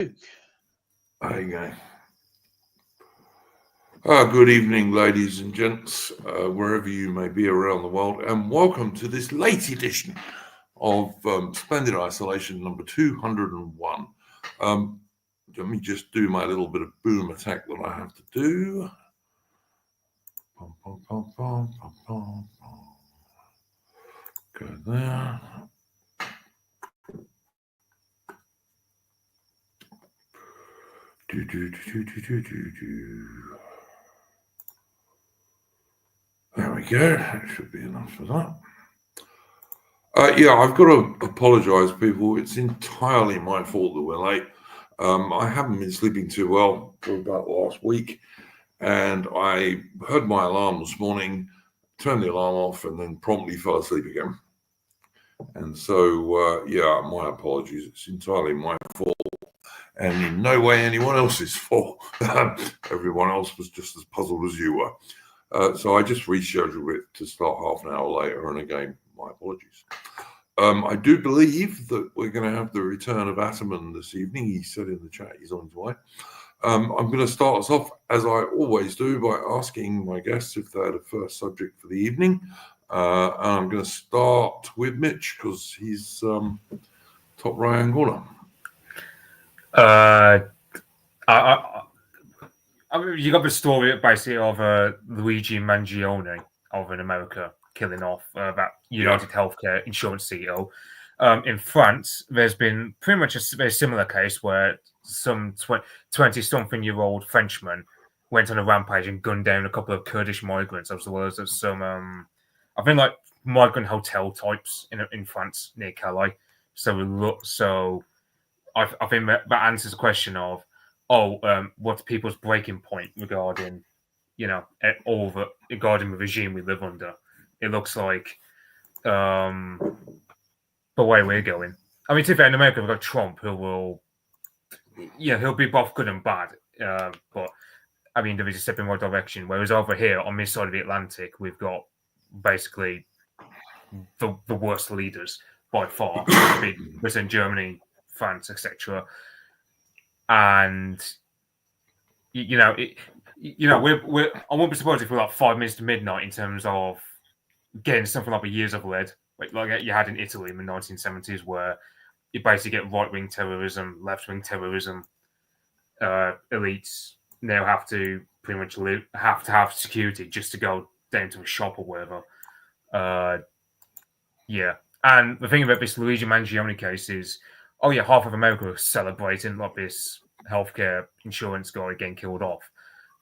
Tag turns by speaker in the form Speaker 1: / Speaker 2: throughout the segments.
Speaker 1: There you go. Good evening, ladies and gents, wherever you may be around the world, and welcome to this late edition of Splendid Isolation number 201. Let me just do my little bit of boom attack that I have to do. Pom, pom, pom, pom, pom, pom, pom. Go there. There we go. That should be enough for that. I've got to apologise, people. It's entirely my fault that we're late. I haven't been sleeping too well for about last week, and I heard my alarm this morning, turned the alarm off, and then promptly fell asleep again. And so, my apologies. It's entirely my fault, and in no way anyone else's fault. Everyone else was just as puzzled as you were. So I just rescheduled it to start half an hour later, and again, my apologies. I do believe that we're going to have the return of Ataman this evening. He said in the chat he's on his way. I'm going to start us off, as I always do, by asking my guests if they had a first subject for the evening. And I'm going to start with Mitch, because he's top right-hand corner.
Speaker 2: You got the story basically of Luigi Mangione over in America killing off that United Healthcare insurance CEO. In France, there's been pretty much a very similar case where some 20-something-year-old Frenchman went on a rampage and gunned down a couple of Kurdish migrants, as well as some, I think, like migrant hotel types in France near Calais. So I think that answers the question of, what's people's breaking point regarding, regarding the regime we live under. It looks like the way we're going. I mean, to be fair, in America, we've got Trump, who will, he'll be both good and bad. But, I mean, there is a step in the right direction. Whereas over here, on this side of the Atlantic, we've got basically the worst leaders by far. Britain, Germany, France, etc. And, I won't be surprised if we're like 5 minutes to midnight in terms of getting something like the years of lead, like you had in Italy in the 1970s, where you basically get right-wing terrorism, left-wing terrorism. Elites now have to pretty much have to have security just to go down to a shop or whatever. And the thing about this Luigi Mangione case is, half of America is celebrating like this healthcare insurance guy getting killed off,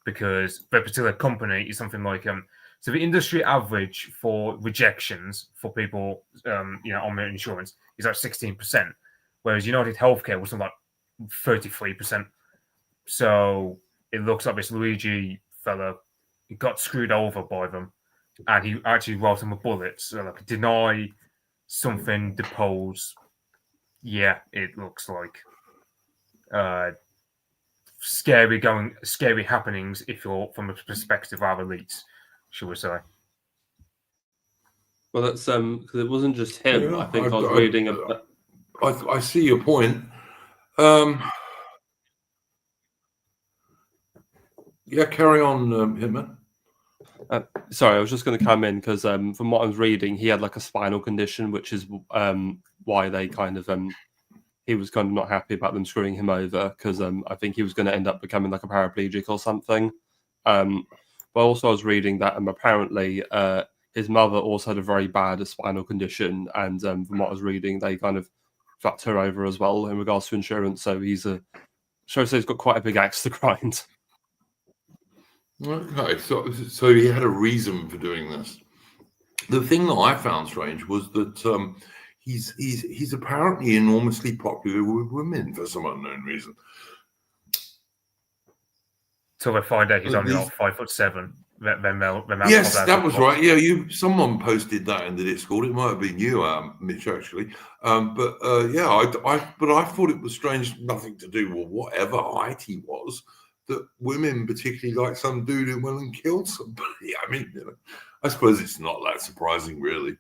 Speaker 2: because the particular company is something like so the industry average for rejections for people on their insurance is like 16%, whereas United Healthcare was something like 33%. So it looks like this Luigi fella got screwed over by them, and he actually wrote them a bullet. So like deny something, depose. Yeah, it looks like scary happenings if you're from a perspective of elites, should we say.
Speaker 3: Well, that's because it wasn't just him. I think I was reading about.
Speaker 1: I see your point. Carry on, Hitman.
Speaker 3: Sorry, I was just going to come in because from what I was reading, he had like a spinal condition, which is why they kind of he was kind of not happy about them screwing him over, because I think he was going to end up becoming like a paraplegic or something. But also I was reading that apparently his mother also had a very bad spinal condition, and from what I was reading, they kind of fucked her over as well in regards to insurance. So he's got quite a big axe to grind.
Speaker 1: Okay, so he had a reason for doing this. The thing that I found strange was that he's apparently enormously popular with women for some unknown reason.
Speaker 2: Till they find out he's only like 5'7".
Speaker 1: Yes, that was right. Yeah, someone posted that in the Discord. It might have been you, Mitch, actually. I thought it was strange, nothing to do with whatever height he was, that women particularly like some dude who went and killed somebody. I mean, I suppose it's not that surprising, really.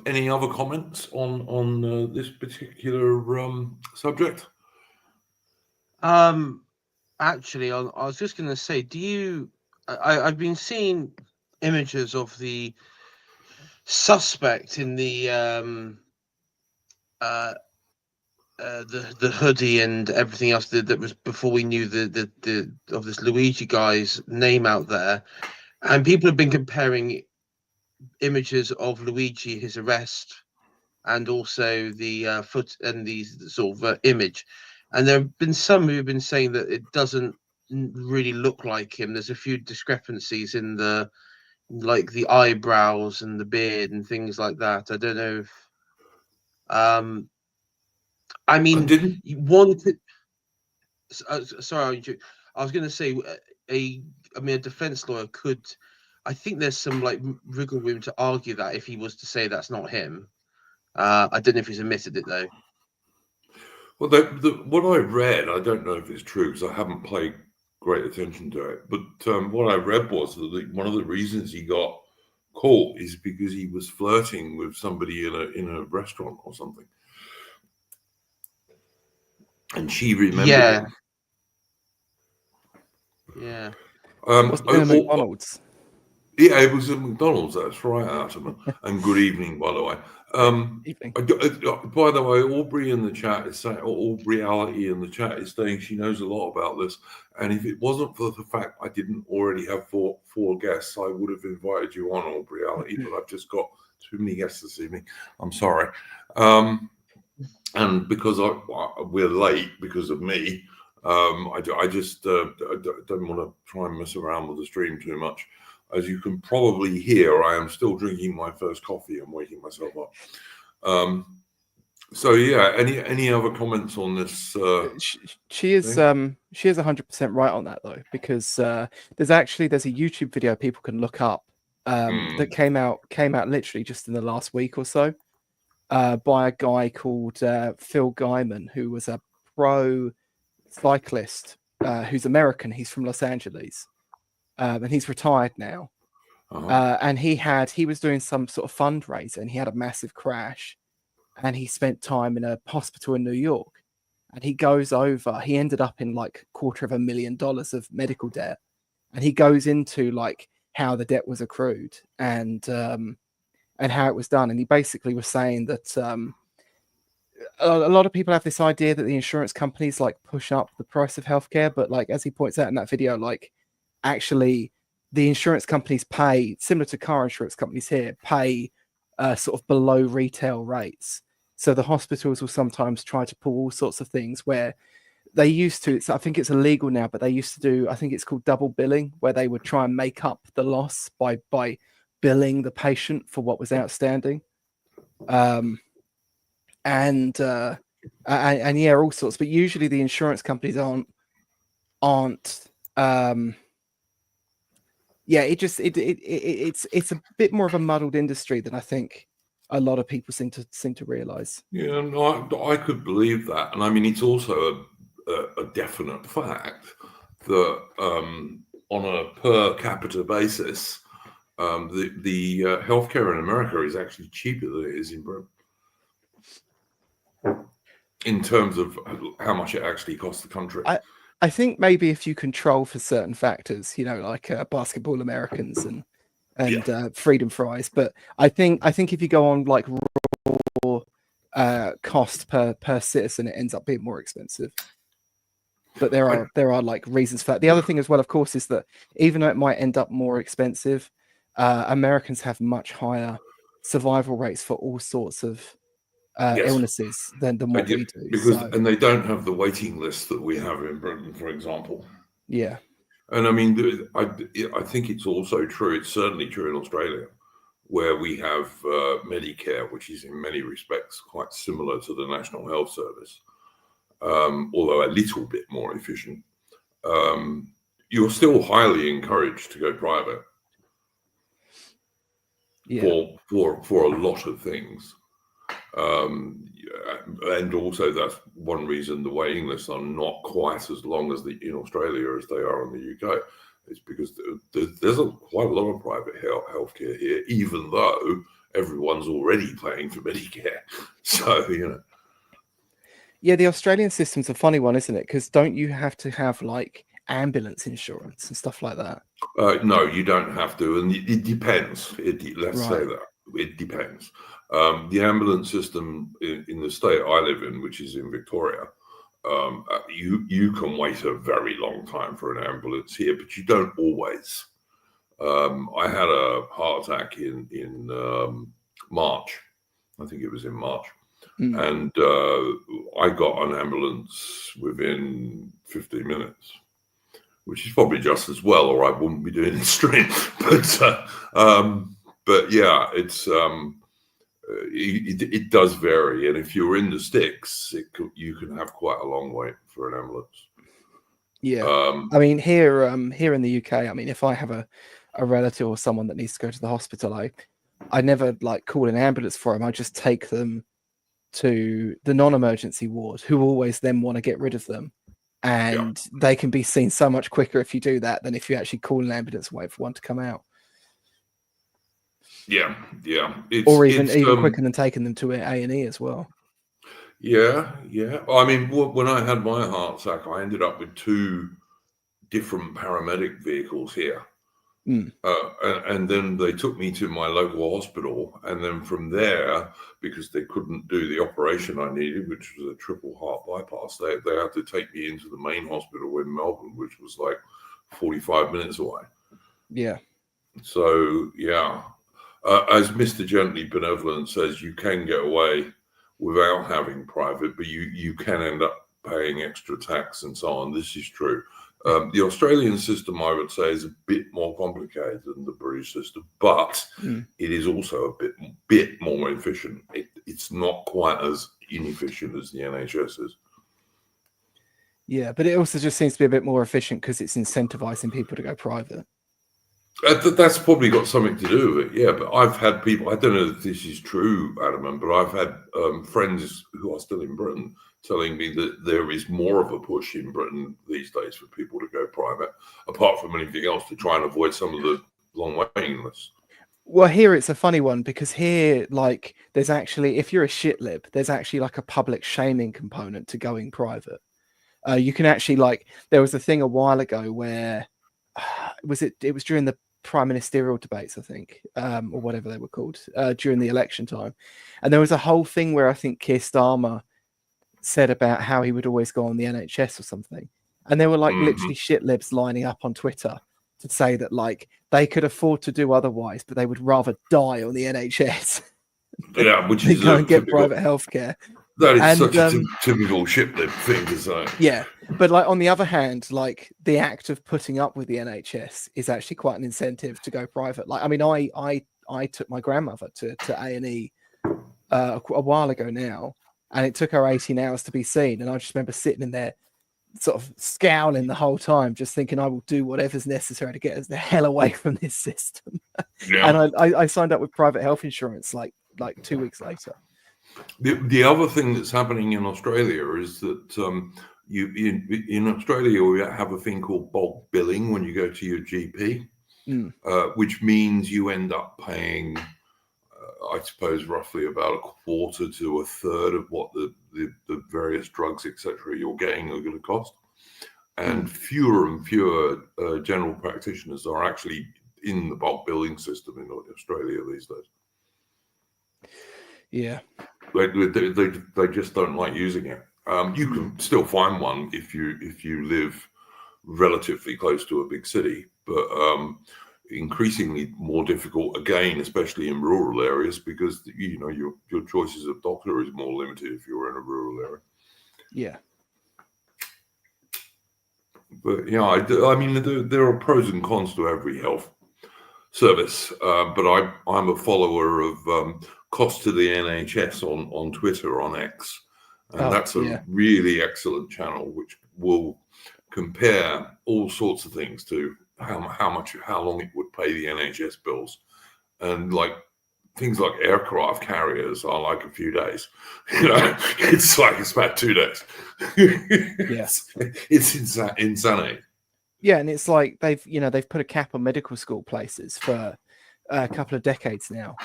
Speaker 1: Any other comments on this particular subject?
Speaker 4: Actually, I was just going to say, I've been seeing images of the suspect in the hoodie and everything else that was before we knew the of this Luigi guy's name out there, and people have been comparing images of Luigi, his arrest, and also the foot and the sort of image, and there have been some who've been saying that it doesn't really look like him. There's a few discrepancies in the eyebrows and the beard and things like that. I don't know if I mean,
Speaker 1: Didn't
Speaker 4: one could. Sorry, I was going to say a defense lawyer could. I think there's some like wriggle room to argue that if he was to say that's not him. I don't know if he's admitted it though.
Speaker 1: well, what I read, I don't know if it's true because I haven't paid great attention to it. But what I read was that one of the reasons he got caught is because he was flirting with somebody in a restaurant or something, and she remembered
Speaker 4: Yeah,
Speaker 1: him.
Speaker 4: yeah.
Speaker 5: Was it in a McDonald's?
Speaker 1: Yeah, it was at McDonald's. That's right, Artemis. And good evening, by the way.
Speaker 5: Evening.
Speaker 1: By the way, Aubrey in the chat is saying, Aubreyality in the chat is saying she knows a lot about this. And if it wasn't for the fact I didn't already have four guests, I would have invited you on, Aubreyality. But I've just got too many guests this evening. I'm sorry. And because we're late because of me, I just don't want to try and mess around with the stream too much. As you can probably hear, I am still drinking my first coffee and waking myself up. So yeah, any other comments on this?
Speaker 5: She is 100% right on that though, because there's a YouTube video people can look up that came out literally just in the last week or so by a guy called Phil Guyman, who was a pro cyclist who's American. He's from Los Angeles. And he's retired now. And he was doing some sort of fundraiser and he had a massive crash and he spent time in a hospital in New York. And he goes over, he ended up in like $250,000 of medical debt. And he goes into like how the debt was accrued and how it was done. And he basically was saying that a lot of people have this idea that the insurance companies like push up the price of healthcare, but like as he points out in that video, like actually the insurance companies pay, similar to car insurance companies here, pay sort of below retail rates. So the hospitals will sometimes try to pull all sorts of things where they used to, I think it's illegal now, but they used to do, I think it's called double billing, where they would try and make up the loss by billing the patient for what was outstanding. And yeah, all sorts, but usually the insurance companies aren't yeah, it's a bit more of a muddled industry than I think a lot of people seem to realize.
Speaker 1: Yeah, no, I could believe that, and I mean it's also a definite fact that on a per capita basis, the healthcare in America is actually cheaper than it is in Britain in terms of how much it actually costs the country.
Speaker 5: I think maybe if you control for certain factors, you know, like basketball Americans and freedom fries, but I think if you go on like raw cost per citizen, it ends up being more expensive. But there are like reasons for that. The other thing as well, of course, is that even though it might end up more expensive, Americans have much higher survival rates for all sorts of illnesses than what we do.
Speaker 1: Because and they don't have the waiting list that we have in Britain, for example.
Speaker 5: Yeah.
Speaker 1: And I mean, I think it's also true. It's certainly true in Australia, where we have Medicare, which is in many respects quite similar to the National Health Service, although a little bit more efficient. You're still highly encouraged to go private for a lot of things. And also that's one reason the waiting lists are not quite as long as in Australia as they are in the UK. It's because there's quite a lot of private healthcare here, even though everyone's already paying for Medicare. So,
Speaker 5: Yeah, the Australian system's a funny one, isn't it? Because don't you have to have like ambulance insurance and stuff like that?
Speaker 1: No, you don't have to, and it depends. Let's say
Speaker 5: Right.
Speaker 1: that it depends. The ambulance system in the state I live in, which is in Victoria, you can wait a very long time for an ambulance here, but you don't always. I had a heart attack in March. I think it was in March. And I got an ambulance within 15 minutes, which is probably just as well, or I wouldn't be doing this stream. But yeah, it does vary, and if you're in the sticks, you can have quite a long wait for an ambulance.
Speaker 5: Yeah, I mean here in the UK, I mean if I have a relative or someone that needs to go to the hospital, I never like call an ambulance for them. I just take them to the non-emergency ward, who always then want to get rid of them, and they can be seen so much quicker if you do that than if you actually call an ambulance and wait for one to come out.
Speaker 1: Yeah.
Speaker 5: Or even quicker than taking them to A&E as well.
Speaker 1: Yeah. I mean, when I had my heart attack, I ended up with 2 different paramedic vehicles here. And then they took me to my local hospital, and then from there, because they couldn't do the operation I needed, which was a triple heart bypass, they had to take me into the main hospital in Melbourne, which was like 45 minutes away.
Speaker 5: Yeah.
Speaker 1: So yeah, as Mr. Gently Benevolent says, you can get away without having private, but you can end up paying extra tax and so on. This is true. The Australian system, I would say, is a bit more complicated than the British system, but it is also a bit more efficient. It's not quite as inefficient as the NHS is.
Speaker 5: Yeah, but it also just seems to be a bit more efficient because it's incentivizing people to go private.
Speaker 1: That's probably got something to do with it, yeah. But I've had people, I don't know if this is true, Adam, but I've had friends who are still in Britain telling me that there is more of a push in Britain these days for people to go private, apart from anything else, to try and avoid some of the long waiting lists.
Speaker 5: Well, here it's a funny one because here, like, there's actually, if you're a shit lib, there's actually like a public shaming component to going private. You can actually, like, there was a thing a while ago where it was during the prime ministerial debates, I think, or whatever they were called, during the election time, and there was a whole thing where I think Keir Starmer said about how he would always go on the NHS or something, and there were like literally shit libs lining up on Twitter to say that like they could afford to do otherwise, but they would rather die on the NHS.
Speaker 1: Yeah, which is
Speaker 5: go and get private healthcare.
Speaker 1: That is such a typical shit lib thing to say.
Speaker 5: Yeah, but like on the other hand, like the act of putting up with the NHS is actually quite an incentive to go private. Like, I mean, I took my grandmother to A&E a while ago now, and it took her 18 hours to be seen. And I just remember sitting in there, sort of scowling the whole time, just thinking I will do whatever's necessary to get us the hell away from this system. Yeah. And I signed up with private health insurance like 2 weeks later.
Speaker 1: The other thing that's happening in Australia is that in Australia we have a thing called bulk billing when you go to your GP, which means you end up paying, I suppose, roughly about a quarter to a third of what the various drugs, etc., you're getting are going to cost. And fewer and fewer general practitioners are actually in the bulk billing system in Australia these days.
Speaker 5: Yeah.
Speaker 1: They just don't like using it. You can still find one if you live relatively close to a big city, but increasingly more difficult again, especially in rural areas, because your choices of doctor is more limited if you're in a rural area.
Speaker 5: Yeah.
Speaker 1: But yeah, I mean, there are pros and cons to every health service, but I'm a follower of Cost to the NHS on Twitter, on X, and that's a really excellent channel which will compare all sorts of things to how long it would pay the NHS bills, and like things like aircraft carriers are like a few days. It's about 2 days.
Speaker 5: Yes,
Speaker 1: it's insanity.
Speaker 5: Yeah, and it's like they've put a cap on medical school places for decades now.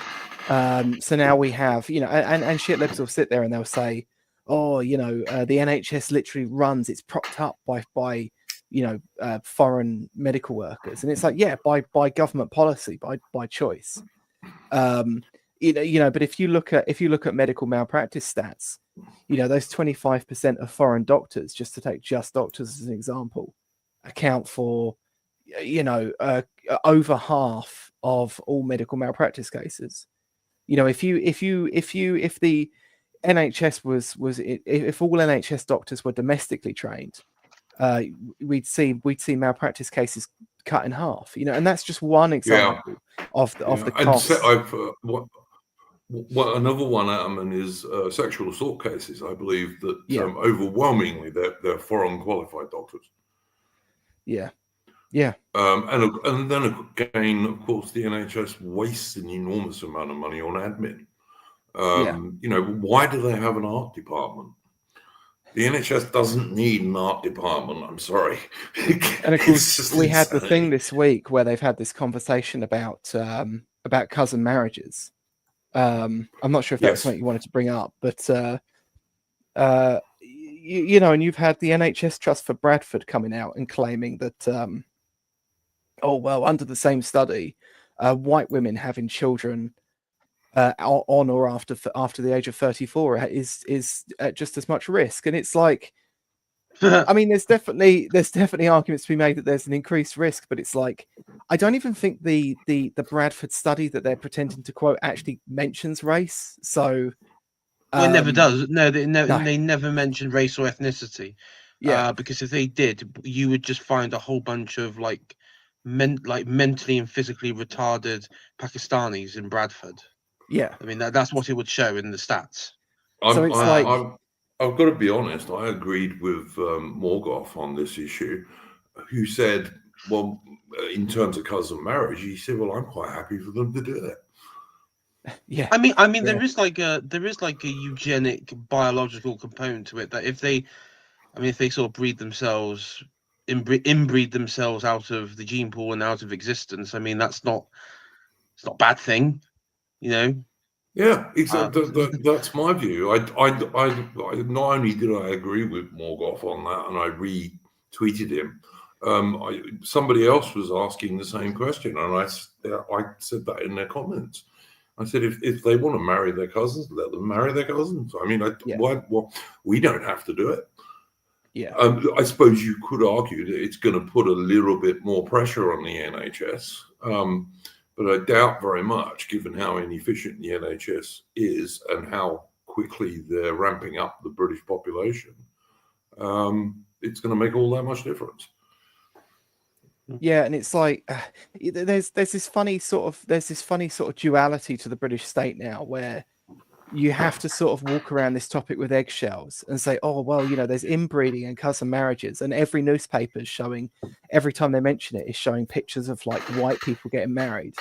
Speaker 5: So now we have, and shitlibs will sit there and they'll say, oh, the NHS literally runs, it's propped up by foreign medical workers, and it's like, yeah, by government policy, by choice. But if you look at medical malpractice stats, those 25% of foreign doctors, just to take just doctors as an example, account for over half of all medical malpractice cases. If the NHS if all NHS doctors were domestically trained, we'd see malpractice cases cut in half. And that's just one example of the cost.
Speaker 1: Another one, Adam, is sexual assault cases. I believe that overwhelmingly they're foreign qualified doctors.
Speaker 5: Yeah.
Speaker 1: And then again, of course, the NHS wastes an enormous amount of money on admin. Why do they have an art department? The NHS doesn't need an art department. I'm sorry.
Speaker 5: And of course, we had the thing this week where they've had this conversation about cousin marriages. I'm not sure if that's something you wanted to bring up, but and you've had the NHS Trust for Bradford coming out and claiming that, under the same study, white women having children on or after the age of 34 is at just as much risk. And it's like, I mean, there's definitely arguments to be made that there's an increased risk, but it's like, I don't even think the Bradford study that they're pretending to quote actually mentions race. So
Speaker 4: it never does. No, they never mention race or ethnicity. Yeah, because if they did, you would just find a whole bunch of mentally and physically retarded Pakistanis in Bradford.
Speaker 5: Yeah,
Speaker 4: I mean that's what it would show in the stats.
Speaker 1: I've got to be honest. I agreed with Morgoth on this issue, who said, "Well, in terms of cousin marriage, he said, well, I'm quite happy for them to do that."
Speaker 5: Yeah,
Speaker 4: I mean, there is like a eugenic biological component to it that if they sort of inbreed themselves out of the gene pool and out of existence, I mean it's not a bad thing,
Speaker 1: Yeah, exactly. That's my view. I not only did I agree with Morgoth on that, and I retweeted him. Somebody else was asking the same question, and I said that in their comments. I said, if they want to marry their cousins, let them marry their cousins. I mean, we don't have to do it.
Speaker 5: Yeah.
Speaker 1: I suppose you could argue that it's going to put a little bit more pressure on the NHS. But I doubt very much, given how inefficient the NHS is and how quickly they're ramping up the British population, it's going to make all that much difference.
Speaker 5: Yeah, and it's like there's this funny sort of duality to the British state now, where you have to sort of walk around this topic with eggshells and say, oh well, there's inbreeding and cousin marriages, and every newspaper is showing, every time they mention it, is showing pictures of like white people getting married.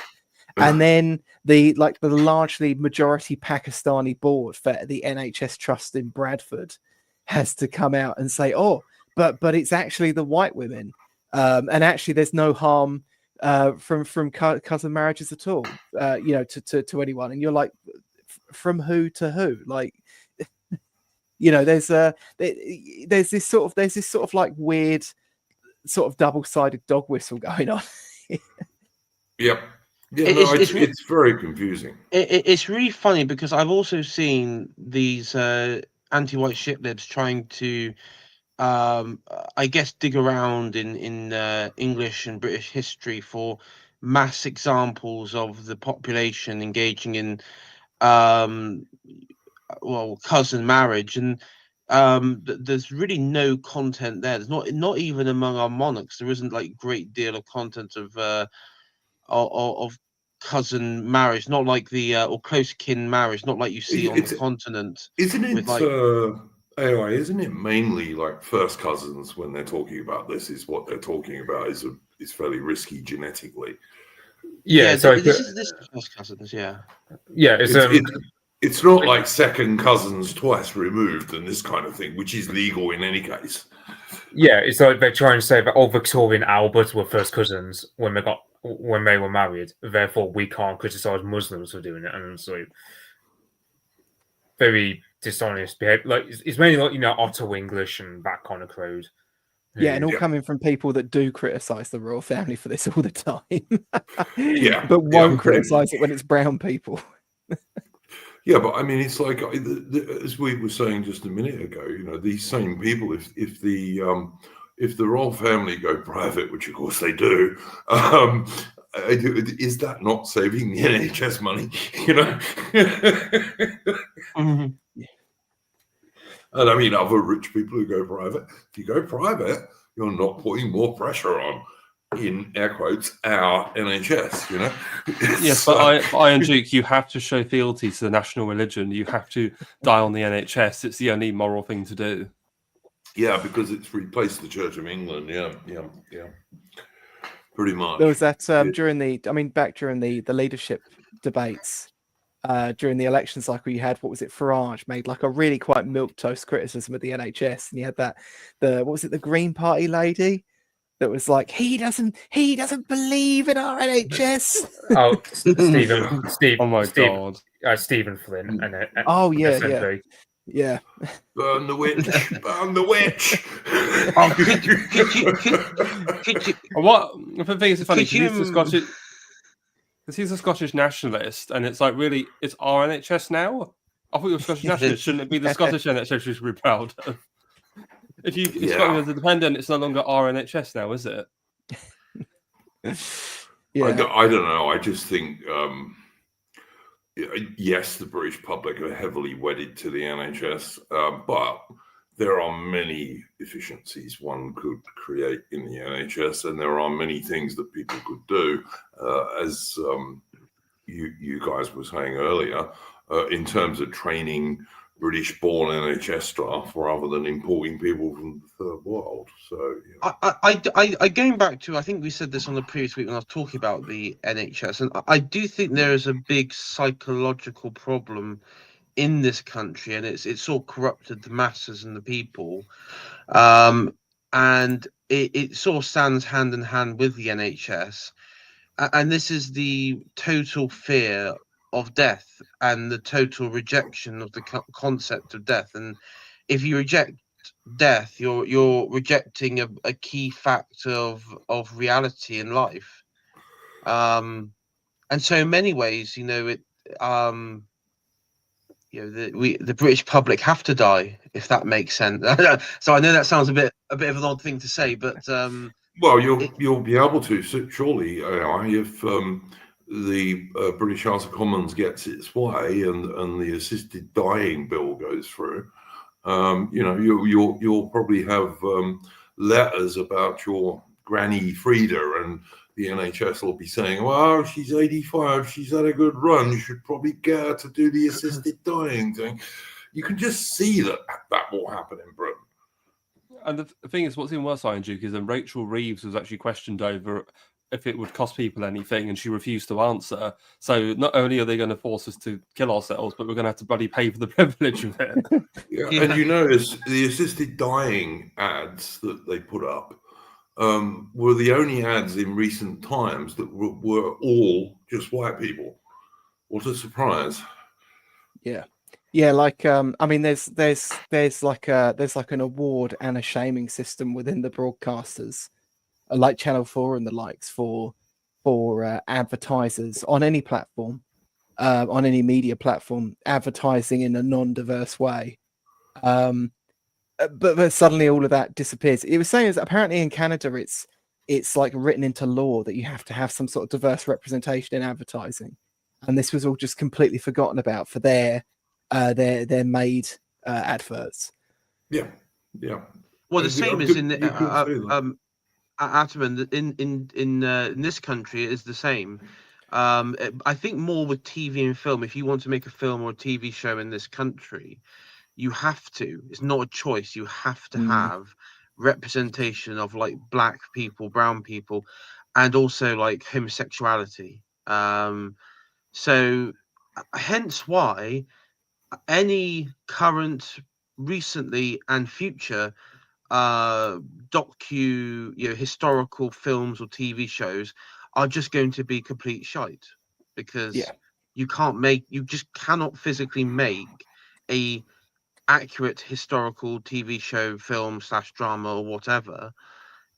Speaker 5: And then the largely majority Pakistani board for the NHS Trust in Bradford has to come out and say, oh, but it's actually the white women, and actually there's no harm from cousin marriages at all, to anyone. And you're like, from who to who? Like, there's this sort of like weird sort of double-sided dog whistle going on.
Speaker 1: Yep. Yeah, it's very confusing.
Speaker 4: It's really funny because I've also seen these anti-white shitlibs trying to, I guess, dig around in English and British history for mass examples of the population engaging in, cousin marriage, and there's really no content there. There's not even among our monarchs. There isn't like great deal of content of cousin marriage, not like the or close kin marriage, not like you see on the continent.
Speaker 1: Isn't it AI? Isn't it mainly like first cousins when they're talking about this? Is what they're talking about is fairly risky genetically.
Speaker 2: Yeah,
Speaker 4: so this is first cousins. Yeah.
Speaker 1: It's not like second cousins twice removed and this kind of thing, which is legal in any case.
Speaker 2: Yeah, it's like they're trying to say that Victoria and Albert were first cousins when they were married. Therefore, we can't criticize Muslims for doing it, and so very dishonest behavior. Like it's mainly like Otto English and that kind of crowd.
Speaker 5: Yeah, and all
Speaker 1: Yeah.
Speaker 5: coming from people that do criticize the royal family for this all the time.
Speaker 1: Yeah,
Speaker 5: but won't
Speaker 1: pretty
Speaker 5: criticize
Speaker 1: much.
Speaker 5: it when it's brown people.
Speaker 1: Yeah, but I mean, it's like as we were saying just a minute ago. These same people, if the royal family go private, which of course they do, is that not saving the NHS money?
Speaker 4: Mhm.
Speaker 1: And I mean, other rich people who go private. If you go private, you're not putting more pressure on, in air quotes, our NHS.
Speaker 3: Yes, but Iron Duke, you have to show fealty to the national religion. You have to die on the NHS. It's the only moral thing to do.
Speaker 1: Yeah, because it's replaced the Church of England. Yeah. Pretty much.
Speaker 5: There was that back during the leadership debates, during the election cycle, you had, what was it, Farage made like a really quite milquetoast criticism of the NHS, and you had the Green Party lady that was like, he doesn't believe in our NHS.
Speaker 2: Oh, Steve.
Speaker 3: Oh my
Speaker 2: Steve,
Speaker 3: god!
Speaker 2: Stephen Flynn. And
Speaker 5: Oh yeah,
Speaker 2: essentially.
Speaker 5: yeah.
Speaker 1: Burn the witch! Burn the witch!
Speaker 4: Could you,
Speaker 3: What the thing is, funny
Speaker 4: Could
Speaker 3: because
Speaker 4: you-
Speaker 3: he's a Scottish nationalist, and it's like, really, it's our NHS now. I thought you were Scottish nationalist. Shouldn't it be the Scottish NHS you should be proud of? If Scotland is independent, it's no longer our NHS now, is it?
Speaker 5: Yeah.
Speaker 1: I don't know. I just think, yes, the British public are heavily wedded to the NHS, but there are many efficiencies one could create in the NHS, and there are many things that people could do, as you guys were saying earlier, in terms of training British-born NHS staff rather than importing people from the third world. So,
Speaker 4: I going back to, I think we said this on the previous week when I was talking about the NHS, and I do think there is a big psychological problem in this country, and it's sort of corrupted the masses and the people, and it sort of stands hand in hand with the NHS, and this is the total fear of death and the total rejection of the concept of death. And if you reject death, you're rejecting a key fact of reality in life. And so in many ways, the British public have to die, if that makes sense. So I know that sounds a bit of an odd thing to say, but
Speaker 1: well, you'll be able to, surely, if the British House of Commons gets its way and the assisted dying bill goes through. You'll probably have letters about your Granny Frida, and the NHS will be saying, well, she's 85, she's had a good run, you should probably get her to do the assisted dying thing. You can just see that will happen in Britain.
Speaker 3: And the thing is, what's even worse, Iron Duke, is that Rachel Reeves was actually questioned over if it would cost people anything, and she refused to answer. So not only are they going to force us to kill ourselves, but we're going to have to bloody pay for the privilege of it.
Speaker 1: Yeah. And you notice the assisted dying ads that they put up were the only ads in recent times that were all just white people. What a surprise!
Speaker 5: Yeah, like there's like an award and a shaming system within the broadcasters, like Channel 4 and the likes, for advertisers on any platform, on any media platform, advertising in a non-diverse way. But suddenly all of that disappears. It was saying is apparently in Canada it's like written into law that you have to have some sort of diverse representation in advertising, and this was all just completely forgotten about for their made adverts.
Speaker 1: Yeah.
Speaker 4: Well, the same as in Ataman, in this country, it is the same. I think more with TV and film. If you want to make a film or a TV show in this country, you have to. It's not a choice. You have to have representation of like black people, brown people, and also like homosexuality. So hence why any current, recently, and future historical films or TV shows are just going to be complete shite, because
Speaker 5: Yeah.
Speaker 4: you just cannot physically make a accurate historical TV show, film / drama or whatever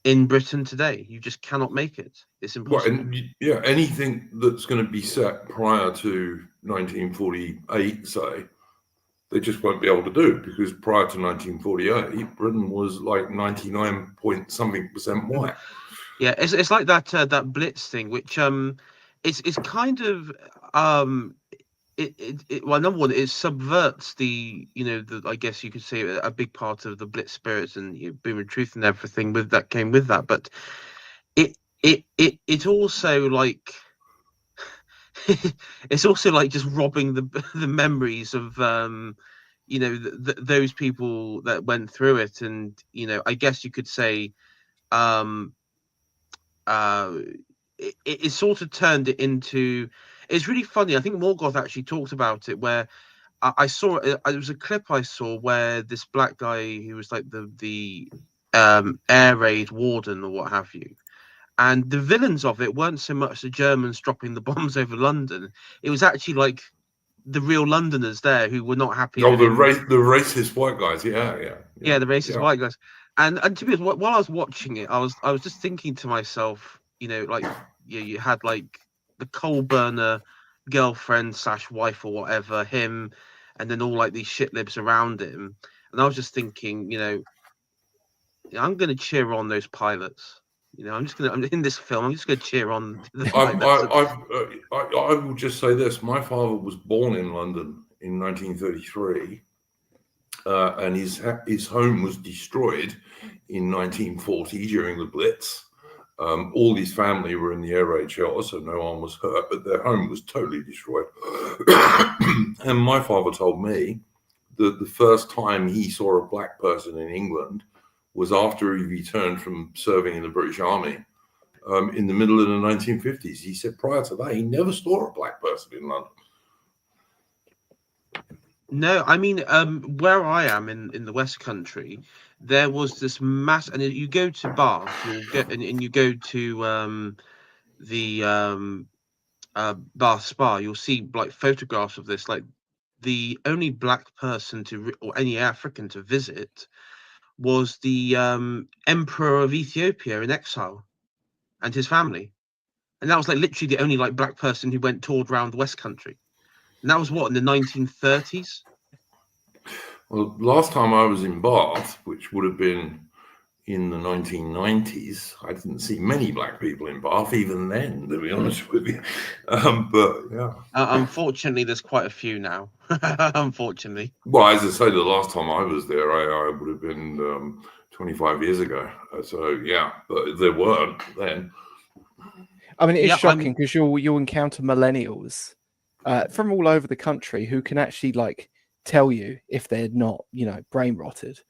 Speaker 4: in Britain today. You just cannot make it. It's
Speaker 1: Well,
Speaker 4: impossible.
Speaker 1: and yeah, anything that's going to be set prior to 1948, say, they just won't be able to do, because prior to 1948, Britain was like 99 point something percent white.
Speaker 4: Yeah, it's like that Blitz thing, which it's kind of well, number one, it subverts the I guess you could say a big part of the Blitz spirits and Boom and Truth and everything with that came with that, but it also like it's also like just robbing the memories of those people that went through it, and I guess you could say um it sort of turned it into. It's really funny. I think Morgoth actually talked about it, where I saw it. There was a clip I saw where this black guy who was like the air raid warden or what have you, and the villains of it weren't so much the Germans dropping the bombs over London. It was actually like the real Londoners there who were not happy.
Speaker 1: Oh,
Speaker 4: with him.
Speaker 1: the racist white guys. Yeah,
Speaker 4: The racist white guys. And to be honest, while I was watching it, I was just thinking to myself, like you had like the coal burner girlfriend / wife or whatever, him, and then all like these shit libs around him. And I was just thinking, I'm gonna cheer on those pilots. I'm in this film. I'm just gonna cheer on the pilots.
Speaker 1: I will just say this: my father was born in London in 1933. And his home was destroyed in 1940 during the Blitz. All his family were in the air raid shelter, so no one was hurt, but their home was totally destroyed. And my father told me that the first time he saw a black person in England was after he returned from serving in the British Army in the middle of the 1950s. He said prior to that, he never saw a black person in London.
Speaker 4: No, I mean, where I am in the West Country, there was this mass, and you go to Bath, you'll get, and you go to the Bath Spa, you'll see like photographs of this. Like the only black person or any African to visit was the Emperor of Ethiopia in exile and his family, and that was like literally the only like black person who toured around the West Country, and that was what, in the 1930s.
Speaker 1: Well, last time I was in Bath, which would have been in the 1990s, I didn't see many black people in Bath even then, to be honest with you. But yeah.
Speaker 4: Unfortunately, there's quite a few now. Unfortunately.
Speaker 1: Well, as I say, the last time I was there, I would have been 25 years ago. So yeah, but there weren't then.
Speaker 5: I mean, it's shocking because you'll encounter millennials from all over the country who can actually like tell you if they're not, brain rotted.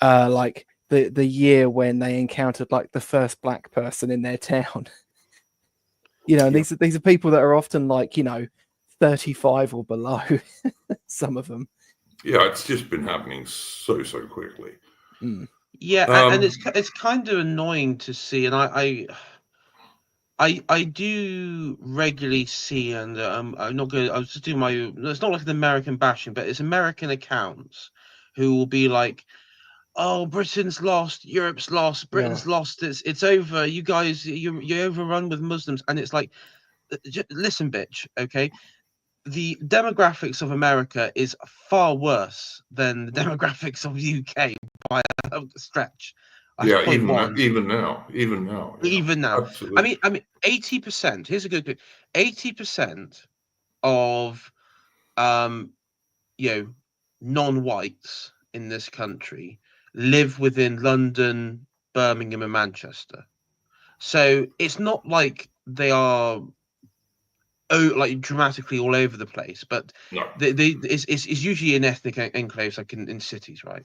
Speaker 5: Like the year when they encountered like the first black person in their town. These are people that are often like 35 or below. Some of them.
Speaker 1: Yeah, it's just been happening so quickly.
Speaker 5: Mm.
Speaker 4: Yeah, and it's kind of annoying to see, and I do regularly see, and I'm not going. I was just doing my. It's not like an American bashing, but it's American accounts who will be like, "Oh, Britain's lost, Europe's lost, Britain's lost. It's over. You guys, you're overrun with Muslims." And it's like, listen, bitch. Okay, the demographics of America is far worse than the demographics of the UK by a stretch.
Speaker 1: Yeah, even now.
Speaker 4: Even now.
Speaker 1: Absolutely.
Speaker 4: I mean, 80%. Here's a good bit. 80% of non-whites in this country live within London, Birmingham, and Manchester. So it's not like they are like dramatically all over the place, but
Speaker 1: no.
Speaker 4: It's usually in ethnic enclaves, like in cities, right?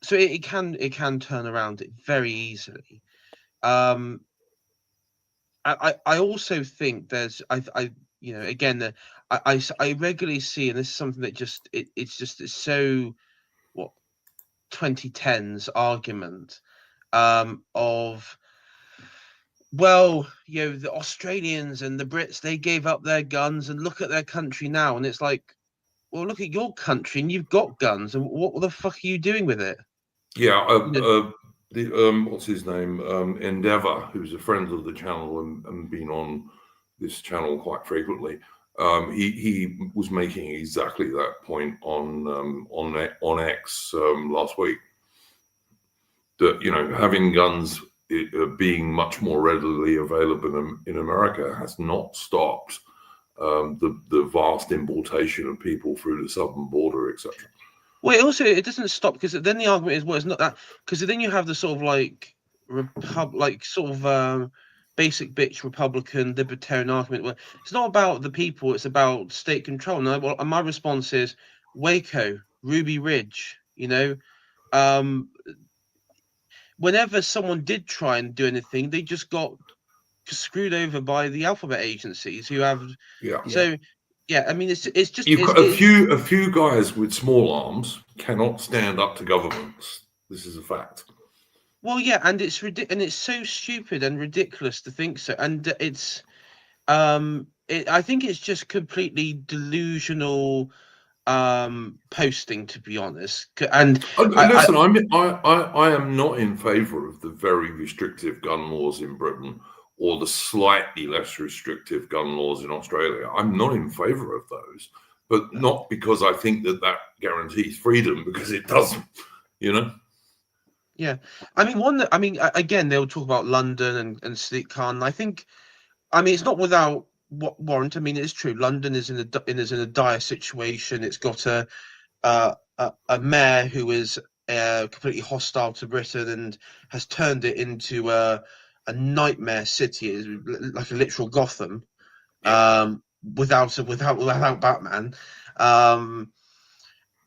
Speaker 4: So it can turn around it very easily. I also think there's again I regularly see, and this is something that it's so 2010s argument of, well, the Australians and the Brits, they gave up their guns and look at their country now. And it's like, well, look at your country and you've got guns. And what the fuck are you doing with it?
Speaker 1: Yeah. What's his name? Endeavour, who's a friend of the channel and been on this channel quite frequently. He was making exactly that point on X last week. That having guns being much more readily available in America has not stopped the vast importation of people through the southern border, etc.
Speaker 4: Well, it doesn't stop, because then the argument is, well, it's not that, because then you have the sort of basic bitch Republican libertarian argument where it's not about the people, it's about state control. No, well, and my response is Waco, Ruby Ridge. Whenever someone did try and do anything, they just got screwed over by the alphabet agencies who have.
Speaker 1: Yeah.
Speaker 4: So. Yeah, I mean, it's just
Speaker 1: a few guys with small arms cannot stand up to governments. This is a fact.
Speaker 4: Well, yeah, and it's so stupid and ridiculous to think so, and it's I think it's just completely delusional posting, to be honest. And
Speaker 1: listen, I am not in favour of the very restrictive gun laws in Britain or the slightly less restrictive gun laws in Australia. I'm not in favour of those, but not because I think that guarantees freedom, because it doesn't,
Speaker 4: Yeah, I mean, again, they'll talk about London and Sadiq Khan. I think, it's not without warrant. I mean, it's true. London is in a dire situation. It's got a mayor who is completely hostile to Britain and has turned it into a nightmare city, like a literal Gotham, without Batman,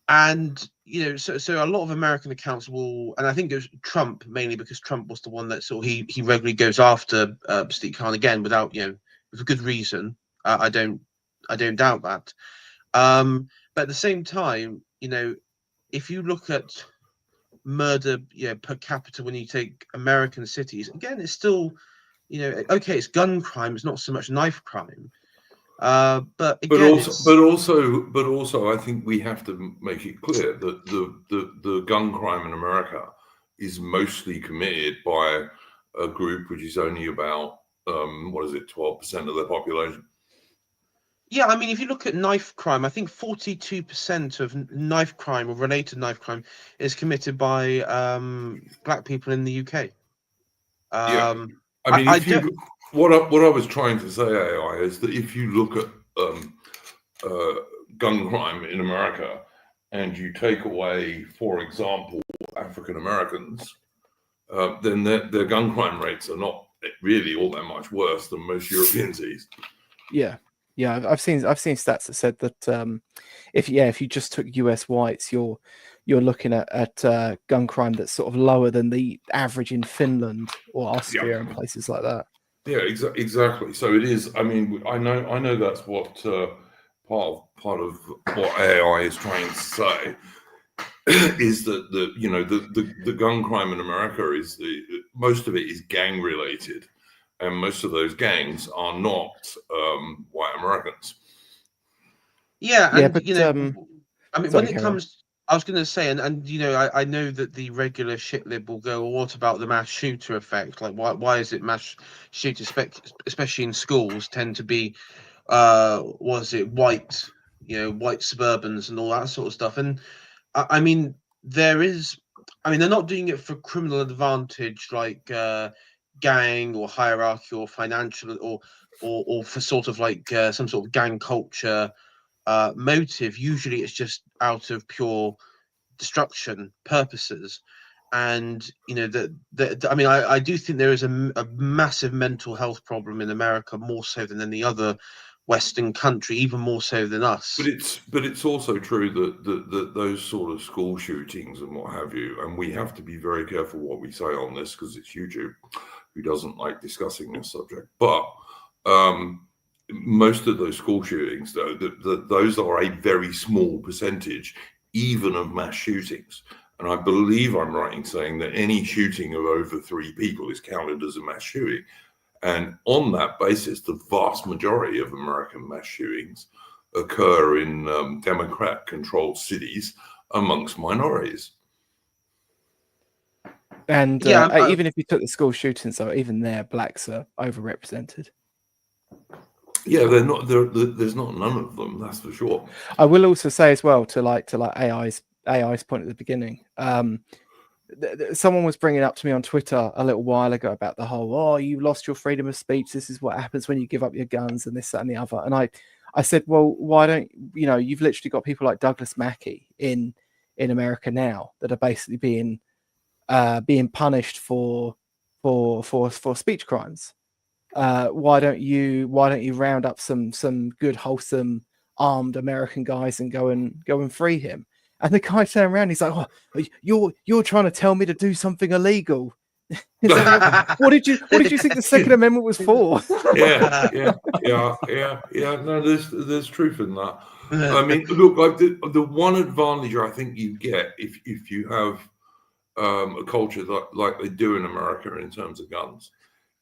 Speaker 4: and so a lot of American accounts will, and I think it was Trump mainly, because Trump was the one that he regularly goes after Sadiq Khan again without with a good reason. I don't doubt that, but at the same time, if you look at murder per capita when you take American cities, again, it's still okay, it's gun crime, it's not so much knife crime, but again,
Speaker 1: also I think we have to make it clear that the gun crime in America is mostly committed by a group which is only about 12% of their population.
Speaker 4: Yeah, I mean, if you look at knife crime, I think 42% of knife crime or related knife crime is committed by black people in the UK.
Speaker 1: Yeah, I mean, what I was trying to say, AI, is that if you look at gun crime in America and you take away, for example, African Americans, then their gun crime rates are not really all that much worse than most European cities.
Speaker 5: Yeah. I've seen stats that said that if you just took US whites, you're looking at gun crime that's sort of lower than the average in Finland or Austria and places like that.
Speaker 1: Yeah, exactly. So it is. I mean, I know that's what part of what AI is trying to say is that the gun crime in America is most of it is gang related. And most of those gangs are not white Americans.
Speaker 4: Yeah, and
Speaker 5: but
Speaker 4: I mean, when it comes, I was going to say, and I know that the regular shitlib will go, well, what about the mass shooter effect? Like, why is it mass shooters, especially in schools, tend to be, white, white Suburbans and all that sort of stuff? And I mean, they're not doing it for criminal advantage, like gang or hierarchy or financial or for sort of like some sort of gang culture motive. Usually it's just out of pure destruction purposes. And I do think there is a massive mental health problem in America, more so than any other Western country, even more so than us.
Speaker 1: But it's also true that those sort of school shootings and what have you, and we have to be very careful what we say on this because it's YouTube, who doesn't like discussing this subject. But most of those school shootings, though, those are a very small percentage, even of mass shootings. And I believe I'm right in saying that any shooting of over 3 people is counted as a mass shooting. And on that basis, the vast majority of American mass shootings occur in Democrat-controlled cities amongst minorities.
Speaker 5: And
Speaker 4: Yeah,
Speaker 5: even if you took the school shootings, though, even there, blacks are overrepresented.
Speaker 1: Yeah, they're not. There's not none of them. That's for sure.
Speaker 5: I will also say as well to AI's point at the beginning. Someone was bringing up to me on Twitter a little while ago about the whole, oh, you lost your freedom of speech. This is what happens when you give up your guns and this, that, and the other. And I said, well, why don't you've literally got people like Douglas Mackey in America now that are basically being punished for speech crimes. Why don't you round up some good wholesome armed American guys and go and free him? And the guy turned around, he's like, oh, you're trying to tell me to do something illegal. What did you think the Second Amendment was for?
Speaker 1: Yeah. No, there's truth in that. I mean, look, like the one advantage I think you get if you have a culture like they do in America in terms of guns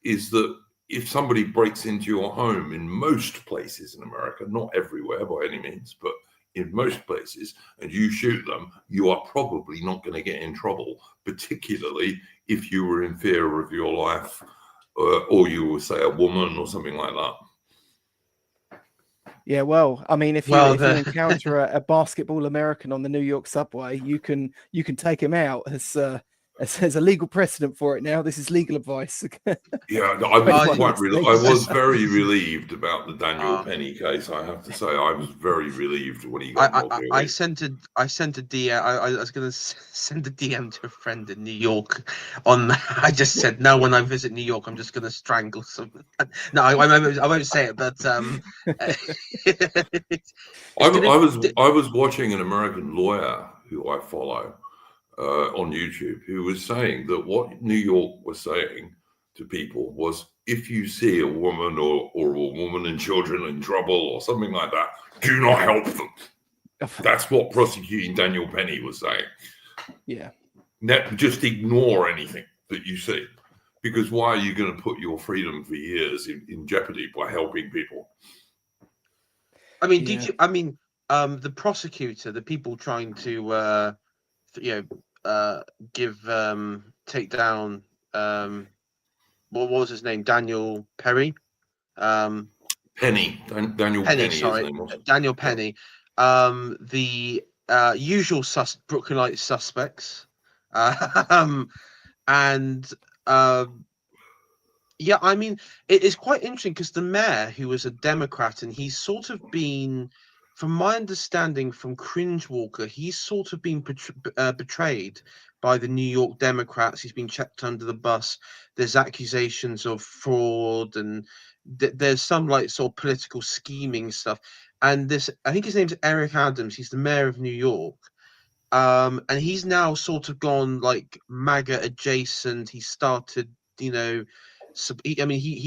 Speaker 1: is that if somebody breaks into your home in most places in America, not everywhere by any means, but in most places, and you shoot them, you are probably not going to get in trouble, particularly if you were in fear of your life or you were, say, a woman or something like that.
Speaker 5: Yeah, well, I mean, if you encounter a basketball American on the New York subway, you can take him out as there's a legal precedent for it now. This is legal advice.
Speaker 1: Yeah, I was very relieved about the Daniel Penny case. I have to say, I was very relieved when he got involved.
Speaker 4: I sent a DM. I was going to send a DM to a friend in New York. I just said no. When I visit New York, I'm just going to strangle someone. No, I won't say it. But
Speaker 1: I was watching an American lawyer who I follow on YouTube, who was saying that what New York was saying to people was, if you see a woman or a woman and children in trouble or something like that, do not help them. That's what prosecuting Daniel Penny was saying.
Speaker 5: Yeah.
Speaker 1: Just ignore anything that you see, because why are you going to put your freedom for years in jeopardy by helping people?
Speaker 4: I mean, the prosecutor, the people trying to take down what was his name? Daniel Perry?
Speaker 1: Penny. Daniel Penny,
Speaker 4: sorry.
Speaker 1: His name was.
Speaker 4: Daniel Penny. The usual Brooklynite suspects. Yeah, I mean, it is quite interesting because the mayor, who was a Democrat, and he's sort of been, from my understanding from Cringe Walker, he's sort of been betrayed by the New York Democrats. He's been checked under the bus. There's accusations of fraud, and there's some like sort of political scheming stuff. And this, I think his name's Eric Adams. He's the mayor of New York. And he's now sort of gone like MAGA adjacent. He started, he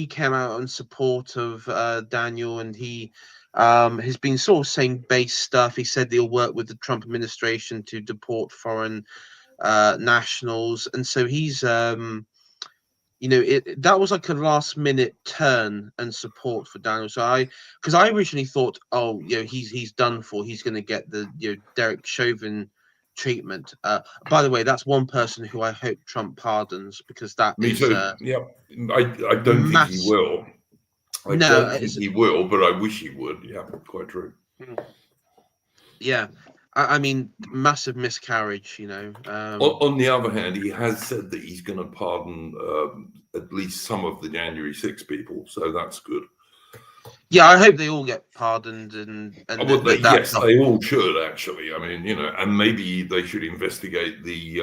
Speaker 4: came out in support of Daniel, and he has been sort of saying base stuff. He said he'll work with the Trump administration to deport foreign nationals, and so he's that was like a last minute turn and support for Daniel. So because I originally thought, he's done for. He's going to get the Derek Chauvin treatment. By the way, that's one person who I hope Trump pardons, because that
Speaker 1: Me
Speaker 4: is
Speaker 1: too. I don't think he will. I don't think he will, but I wish he would. Yeah, quite true.
Speaker 4: Yeah, I mean, massive miscarriage.
Speaker 1: On the other hand, he has said that he's going to pardon at least some of the January 6 people, so that's good.
Speaker 4: Yeah, I hope they all get pardoned,
Speaker 1: yes, they all should actually. I mean, and maybe they should investigate the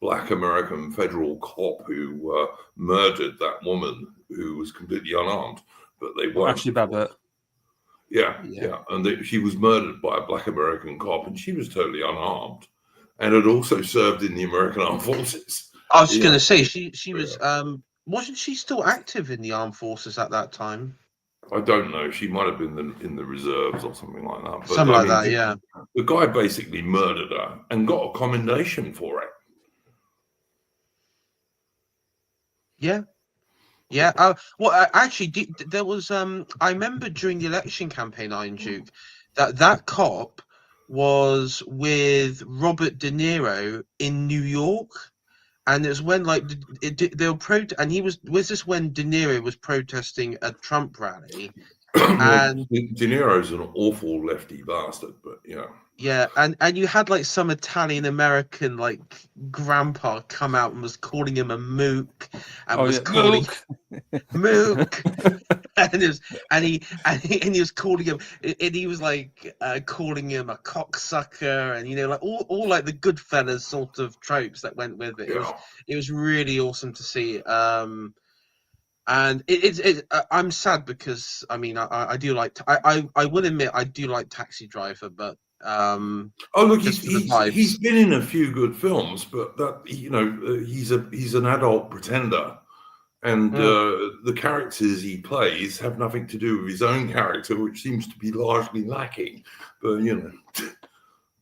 Speaker 1: Black American federal cop who murdered that woman who was completely unarmed, but they weren't.
Speaker 3: Ashley Babbitt.
Speaker 1: Yeah. And she was murdered by a Black American cop, and she was totally unarmed, and had also served in the American Armed Forces.
Speaker 4: I was going to say she was. Wasn't she still active in the armed forces at that time?
Speaker 1: I don't know. She might have been in the reserves or something like that. But
Speaker 4: Something like that, yeah.
Speaker 1: The guy basically murdered her and got a commendation for it.
Speaker 4: Yeah. Yeah. Well, actually, there was. I remember during the election campaign, Iron Duke, that cop was with Robert De Niro in New York, and it was when like they were and he was this when De Niro was protesting a Trump rally, and
Speaker 1: De Niro's an awful lefty bastard, but yeah.
Speaker 4: Yeah, and you had like some Italian American like grandpa come out and was calling him a mook and was calling mook and he was calling him and he was like calling him a cocksucker and like all like the Goodfellas sort of tropes that went with it.
Speaker 1: Yeah.
Speaker 4: It was really awesome to see. And I'm sad because I mean I do like I will admit I do like Taxi Driver, but
Speaker 1: oh look, he's been in a few good films, but that he's an adult pretender, and the characters he plays have nothing to do with his own character, which seems to be largely lacking. But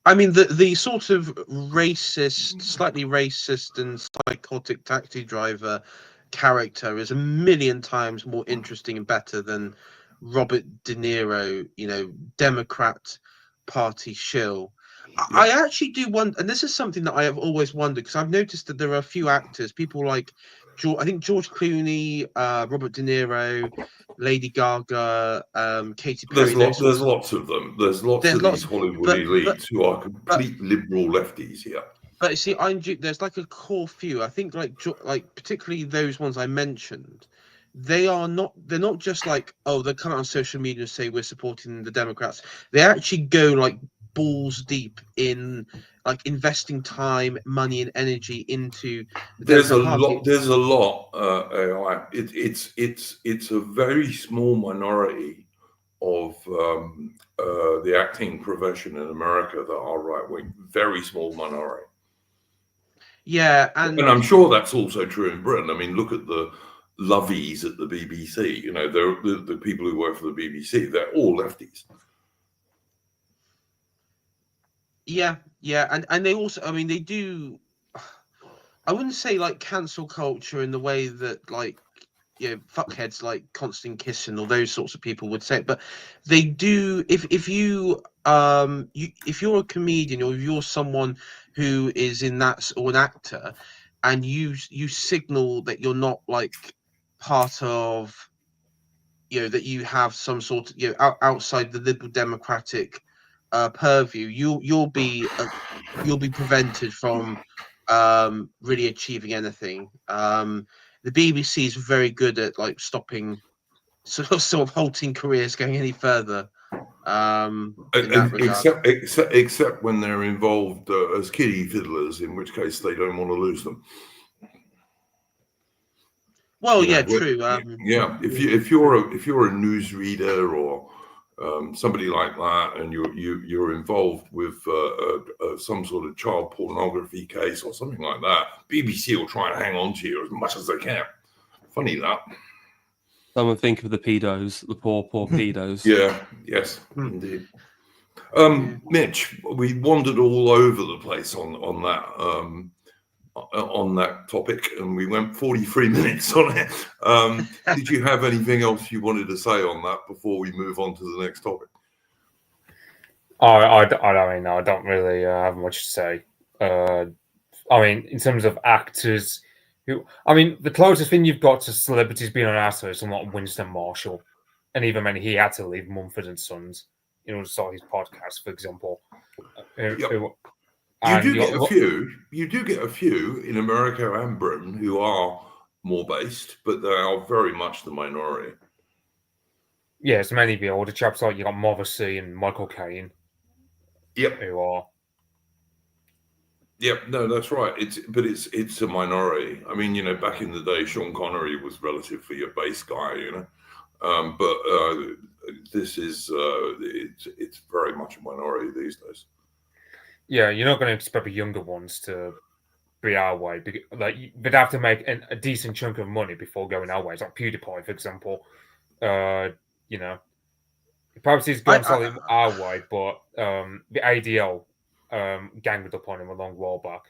Speaker 4: I mean the sort of slightly racist and psychotic Taxi Driver character is a million times more interesting and better than Robert De Niro, Democrat Party shill. Yeah. I actually do wonder, and this is something that I have always wondered, because I've noticed that there are a few actors, people like I think George Clooney, Robert De Niro, Lady Gaga, Katy Perry.
Speaker 1: There's lots of them. There's lots of these Hollywood elites who are complete liberal lefties here.
Speaker 4: But see, there's like a core few. I think like particularly those ones I mentioned. They're not just like, oh, they come out on social media and say we're supporting the Democrats. They actually go like balls deep in like investing time, money, and energy into the Democrat
Speaker 1: There's a lot. It's a very small minority of the acting profession in America that are right wing. Very small minority.
Speaker 4: Yeah, and
Speaker 1: I'm sure that's also true in Britain. I mean, look at the lovies at the BBC. They're the people who work for the BBC. They're all lefties.
Speaker 4: Yeah, and they also, I mean, they do. I wouldn't say like cancel culture in the way that like fuckheads like Constant Kissin or those sorts of people would say it, but they do. If you if you're a comedian or if you're someone who is in that or an actor, and you signal that you're not like part of that you have some sort of outside the liberal democratic purview, you'll be prevented from really achieving anything. The BBC is very good at like stopping sort of halting careers going any further.
Speaker 1: Except when they're involved as kiddie fiddlers, in which case they don't want to lose them.
Speaker 4: Well, true.
Speaker 1: If you're a newsreader or somebody like that, and you're involved with some sort of child pornography case or something like that, BBC will try and hang on to you as much as they can. Funny that.
Speaker 3: Someone think of the pedos, the poor pedos.
Speaker 1: Yes, indeed. Mitch, we wandered all over the place on that topic, and we went 43 minutes on it. Did you have anything else you wanted to say on that before we move on to the next topic?
Speaker 2: I don't really have much to say. I mean, in terms of actors, the closest thing you've got to celebrities being on assholes is not Winston Marshall, and even when he had to leave Mumford and Sons in order to start his podcast, for example.
Speaker 1: You do get a few in America and Britain who are more based, but they are very much the minority.
Speaker 2: Yeah, it's mainly the older chaps like you got Morrissey and Michael Caine.
Speaker 1: Yep.
Speaker 2: Who are.
Speaker 1: Yep, no, that's right. It's a minority. I mean, back in the day, Sean Connery was relatively a base guy, but this is it's very much a minority these days.
Speaker 2: Yeah, you're not going to expect the younger ones to be our way. Like they'd have to make a decent chunk of money before going our way. It's like PewDiePie, for example. you know, perhaps he's gone slightly our way, but the ADL ganged up on him a long while back.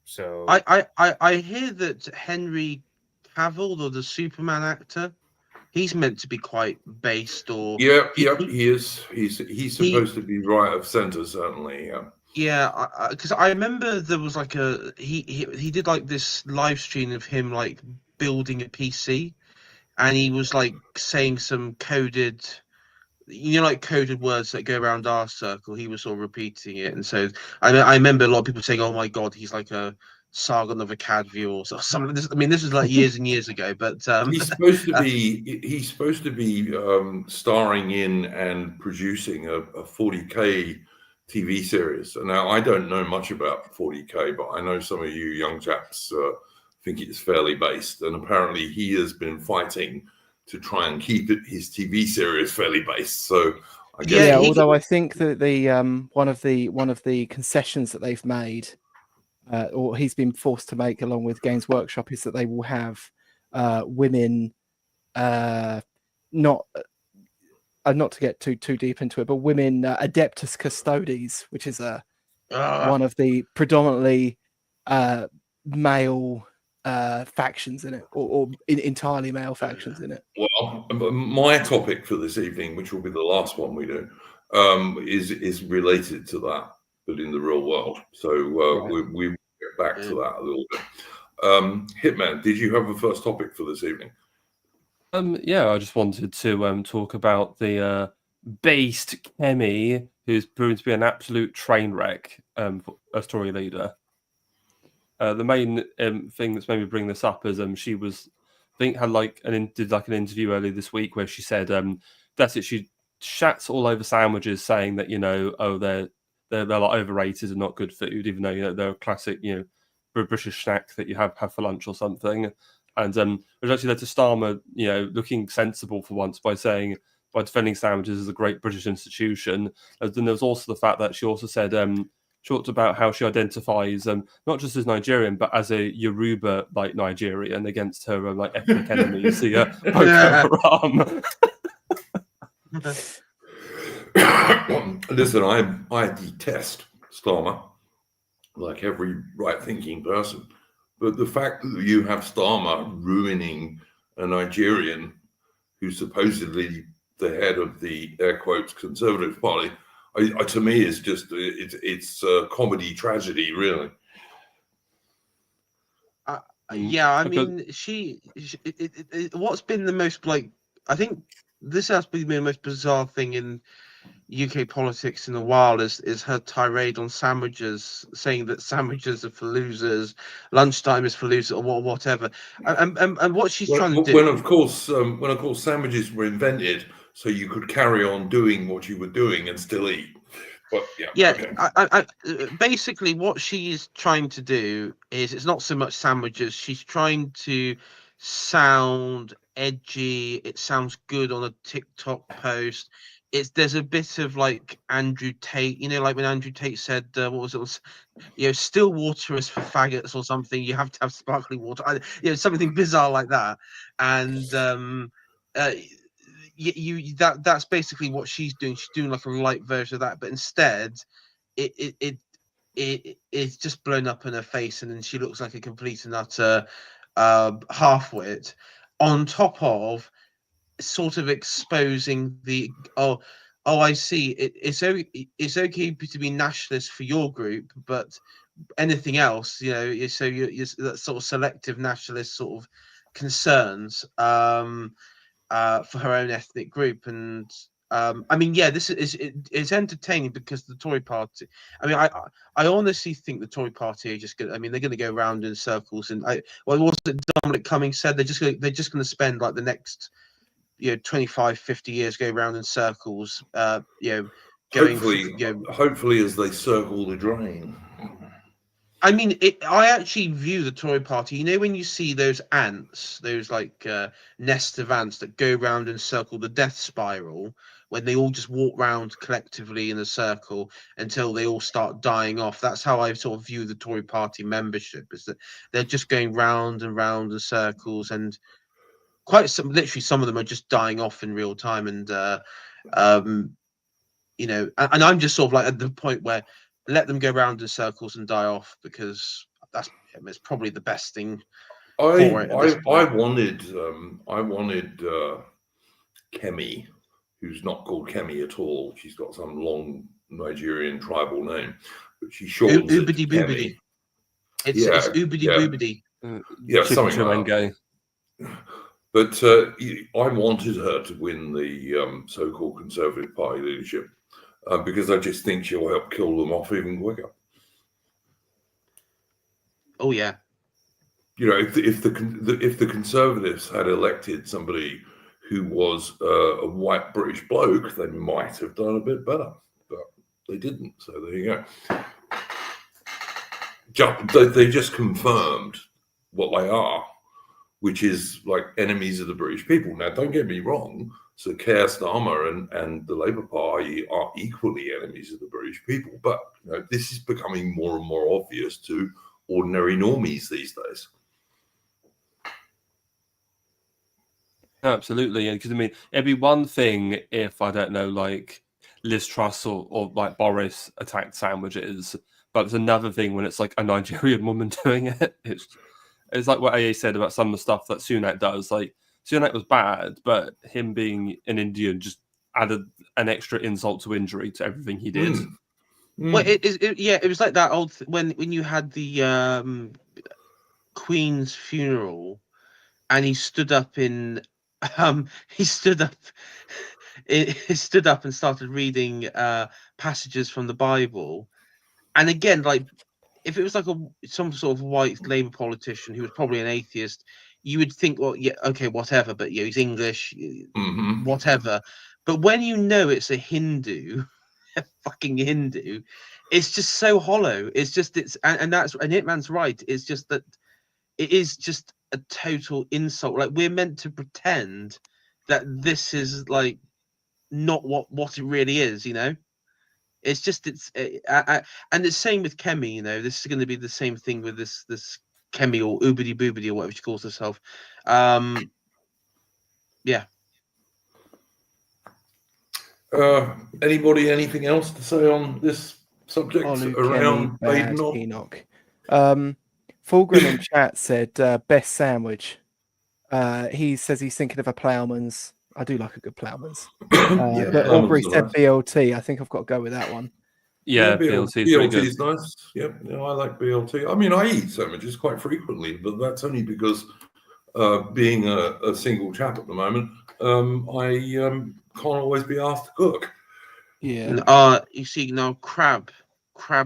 Speaker 2: So
Speaker 4: I hear that Henry Cavill, or the Superman actor, he's meant to be quite based, or
Speaker 1: he is. He's supposed to be right of center, certainly.
Speaker 4: Yeah, because I remember there was like he did like this live stream of him like building a PC, and he was like saying some coded, like coded words that go around our circle. He was sort of repeating it, and so I remember a lot of people saying, "Oh my God, he's like a Sargon of Akkad or something." This was like years and years ago, but
Speaker 1: he's supposed to be starring in and producing a 40K TV series. And now I don't know much about 40K, but I know some of you young chaps think it's fairly based, and apparently he has been fighting to try and keep his TV series fairly based. So I guess
Speaker 5: although I think that the one of the concessions that they've made, or he's been forced to make along with Games Workshop, is that they will have women, not to get too deep into it, but women Adeptus Custodes, which is one of the predominantly male factions in it, or entirely male factions in it.
Speaker 1: Well, my topic for this evening, which will be the last one we do, is related to that, but in the real world. So
Speaker 5: Right.
Speaker 1: we get back to that a little bit. Hitman, did you have a first topic for this evening?
Speaker 3: Yeah, I just wanted to talk about the based Kemi, who's proven to be an absolute train wreck, a story leader. The main thing that's made me bring this up is she was, I think, did an interview earlier this week where she said that's it. She chats all over sandwiches, saying that they're like overrated and not good food, even though they're a classic British snack that you have for lunch or something. And which actually led to Starmer looking sensible for once by defending sandwiches as a great British institution. And then there was also the fact that she also said she talked about how she identifies not just as Nigerian but as a Yoruba like Nigerian against her like ethnic enemies, the Boko
Speaker 1: Haram. Listen, I detest Starmer, like every right-thinking person. But the fact that you have Starmer ruining a Nigerian who's supposedly the head of the air quotes Conservative Party, to me is just it's a comedy tragedy, really.
Speaker 4: Yeah, I mean, what's been the most I think this has been the most bizarre thing in UK politics in a while is her tirade on sandwiches, saying that sandwiches are for losers, lunchtime is for losers, or whatever. And what she's trying to do,
Speaker 1: when of course sandwiches were invented so you could carry on doing what you were doing and still eat. But okay.
Speaker 4: I basically what she is trying to do is, it's not so much sandwiches. She's trying to sound edgy. It sounds good on a TikTok post. There's a bit of like Andrew Tate, like when Andrew Tate said, what was it? Still water is for faggots or something. You have to have sparkling water. Something bizarre like that. And that's basically what she's doing. She's doing like a light version of that, but instead, it's just blown up in her face, and then she looks like a complete and utter half-wit. On top of sort of exposing the I see. It's okay to be nationalist for your group, but anything else, you're that sort of selective nationalist sort of concerns for her own ethnic group. And this is entertaining because the Tory party, I honestly think the Tory party are just going they're going to go around in circles. And what was it Dominic Cummings said? They're just going to spend like the next 25, 50 years go around in circles,
Speaker 1: hopefully as they circle the drain.
Speaker 4: I actually view the Tory party, when you see those ants, those like nests of ants that go round and circle the death spiral, when they all just walk round collectively in a circle until they all start dying off. That's how I sort of view the Tory party membership, is that they're just going round and round in circles. And literally some of them are just dying off in real time, and you know, and I'm just sort of like at the point where let them go round in circles and die off, because it's probably the best thing for it at this
Speaker 1: I
Speaker 4: point.
Speaker 1: wanted Kemi, who's not called Kemi at all. She's got some long Nigerian tribal name, but she shortens it to
Speaker 4: Oobity
Speaker 1: Kemi.
Speaker 4: boobity. It's oobity
Speaker 1: yeah.
Speaker 4: boobity.
Speaker 1: Yeah, something like
Speaker 3: Chimenge.
Speaker 1: that. But I wanted her to win the so-called Conservative Party leadership because I just think she'll help kill them off even quicker.
Speaker 4: Oh yeah.
Speaker 1: You know, if the Conservatives had elected somebody who was a white British bloke, they might have done a bit better, but they didn't. So there you go. They just confirmed what they are, which is like enemies of the British people. Now, don't get me wrong. So Keir Starmer and the Labour Party are equally enemies of the British people, but you know, this is becoming more and more obvious to ordinary normies these days.
Speaker 3: Absolutely, because I mean, it'd be one thing if I don't know, like Liz Truss or like Boris attacked sandwiches, but it's another thing when it's like a Nigerian woman doing it. It's like what AA said about some of the stuff that Sunak does. Like Sunak was bad, but him being an Indian just added an extra insult to injury to everything he did.
Speaker 4: Well, it was like that old when you had the Queen's funeral, and he stood up in he stood up and started reading passages from the Bible, and again, like if it was like some sort of white Labour politician who was probably an atheist, you would think, well, yeah, okay, whatever, but you know, he's English, whatever. But when you know it's a Hindu, a fucking Hindu, it's just so hollow. It's just and Hitman's right. It's just that it is just a total insult. Like we're meant to pretend that this is like not what it really is, you know. It's just and the same with Kemi. You know, this is going to be the same thing with this Kemi or Oobity Boobity or whatever she calls herself. Yeah.
Speaker 1: Anybody, anything else to say on this subject
Speaker 5: Olu,
Speaker 1: around
Speaker 5: Kemi, Bad,
Speaker 1: Badenoch?
Speaker 5: Enoch. Fulgrim in chat said best sandwich. He says he's thinking of a ploughman's. I do like a good ploughman's.
Speaker 1: Yeah,
Speaker 5: But
Speaker 1: Ploughman's
Speaker 5: Aubrey
Speaker 1: are
Speaker 5: said
Speaker 1: nice.
Speaker 5: BLT. I think I've got to go with that one.
Speaker 3: Yeah, BLT is pretty good.
Speaker 1: BLT is nice. Yeah, I like BLT. I mean, I eat sandwiches quite frequently, but that's only because being a single chap at the moment, I can't always be asked to cook.
Speaker 5: Yeah.
Speaker 4: You see now crab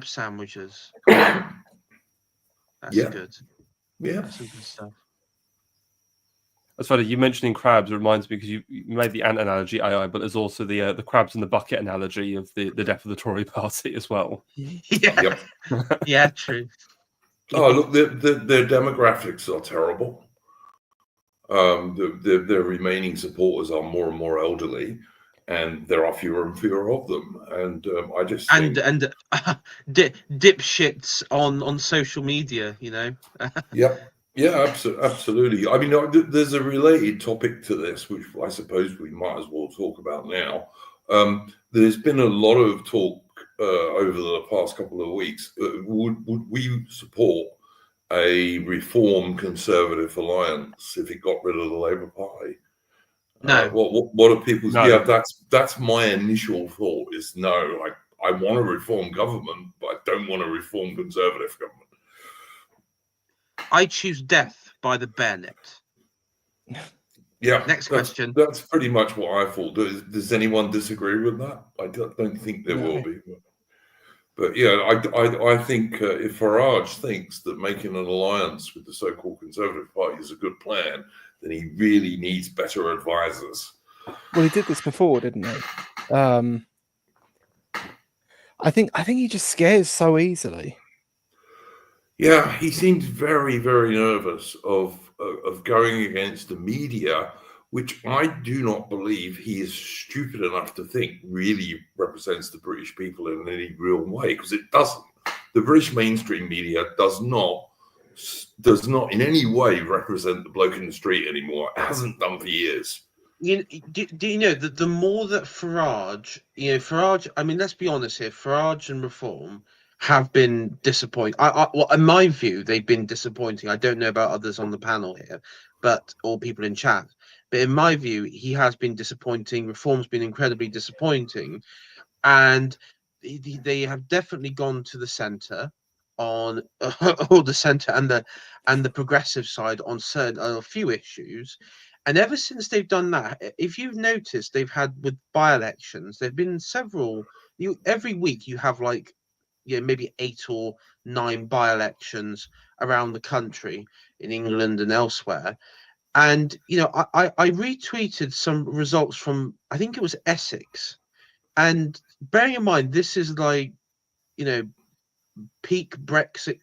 Speaker 4: sandwiches. That's good.
Speaker 1: Yeah.
Speaker 4: That's some good stuff.
Speaker 3: That's funny. You mentioning crabs reminds me because you made the ant analogy, AI, but there's also the crabs in the bucket analogy of the death of the Tory party as well.
Speaker 4: Yeah. Yeah, true.
Speaker 1: Oh, look, their demographics are terrible. Their remaining supporters are more and more elderly, and there are fewer and fewer of them. And I just think...
Speaker 4: dipshits on social media, you know.
Speaker 1: Yeah, absolutely. I mean, there's a related topic to this, which I suppose we might as well talk about now. There's been a lot of talk over the past couple of weeks. Would we support a reform Conservative alliance if it got rid of the Labour Party?
Speaker 4: No.
Speaker 1: What are people's...
Speaker 3: No.
Speaker 1: Yeah, that's my initial thought is no. I want a reform government, but I don't want a reform Conservative government.
Speaker 4: I choose death by the bayonet.
Speaker 1: Yeah.
Speaker 4: Next question.
Speaker 1: That's pretty much what I thought. Does anyone disagree with that? I don't think there will be. But yeah, I think if Farage thinks that making an alliance with the so-called Conservative Party is a good plan, then he really needs better advisors.
Speaker 5: Well, he did this before, didn't he? I think he just scares so easily.
Speaker 1: Yeah, he seems very, very nervous of going against the media, which I do not believe he is stupid enough to think really represents the British people in any real way, because it doesn't. The British mainstream media does not does not in any way represent the bloke in the street anymore. It hasn't done for years.
Speaker 4: Do you know that the more that Farage, I mean, let's be honest here, Farage and Reform have been disappointing. Well, in my view, they've been disappointing. I don't know about others on the panel here, or people in chat, but in my view, he has been disappointing. Reform's been incredibly disappointing, and they have definitely gone to the centre on or the centre and the progressive side on a few issues. And ever since they've done that, if you've noticed, they've had with by-elections, there've been several. Every week you have like, maybe 8 or 9 by-elections around the country in England and elsewhere. And I retweeted some results from, I think it was Essex. And bearing in mind, this is like, peak Brexit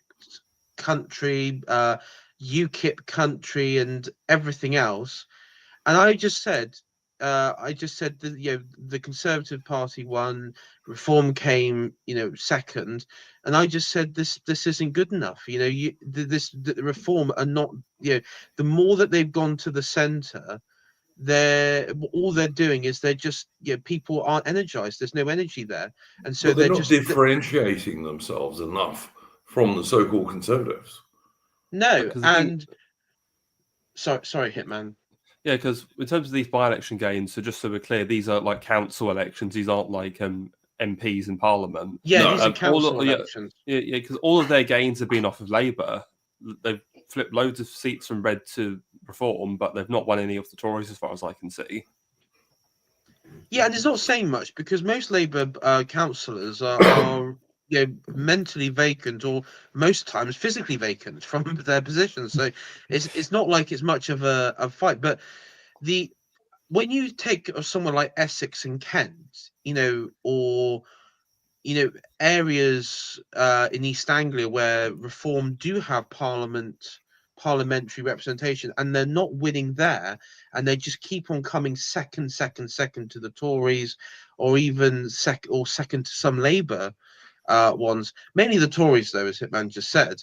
Speaker 4: country, UKIP country, and everything else. And I just said that the Conservative Party won, Reform came second, and I just said this isn't good enough. The Reform are not. The more that they've gone to the centre, all they're doing is they're just people aren't energized. There's no energy there, and so
Speaker 1: They're not
Speaker 4: just
Speaker 1: differentiating themselves enough from the so-called Conservatives.
Speaker 4: No. And sorry, Hitman.
Speaker 3: Yeah, because in terms of these by-election gains, so just so we're clear, these are like council elections. These aren't like MPs in Parliament.
Speaker 4: Yeah, these are council elections.
Speaker 3: Yeah, because all of their gains have been off of Labour. They've flipped loads of seats from Red to Reform, but they've not won any of the Tories, as far as I can see.
Speaker 4: Yeah, and it's not saying much because most Labour councillors are mentally vacant, or most times physically vacant from their positions. So it's not like it's much of a fight. But when you take someone like Essex and Kent, or areas in East Anglia where Reform do have parliamentary representation, and they're not winning there, and they just keep on coming second to the Tories, or even second to some Labour ones, mainly the Tories, though, as Hitman just said.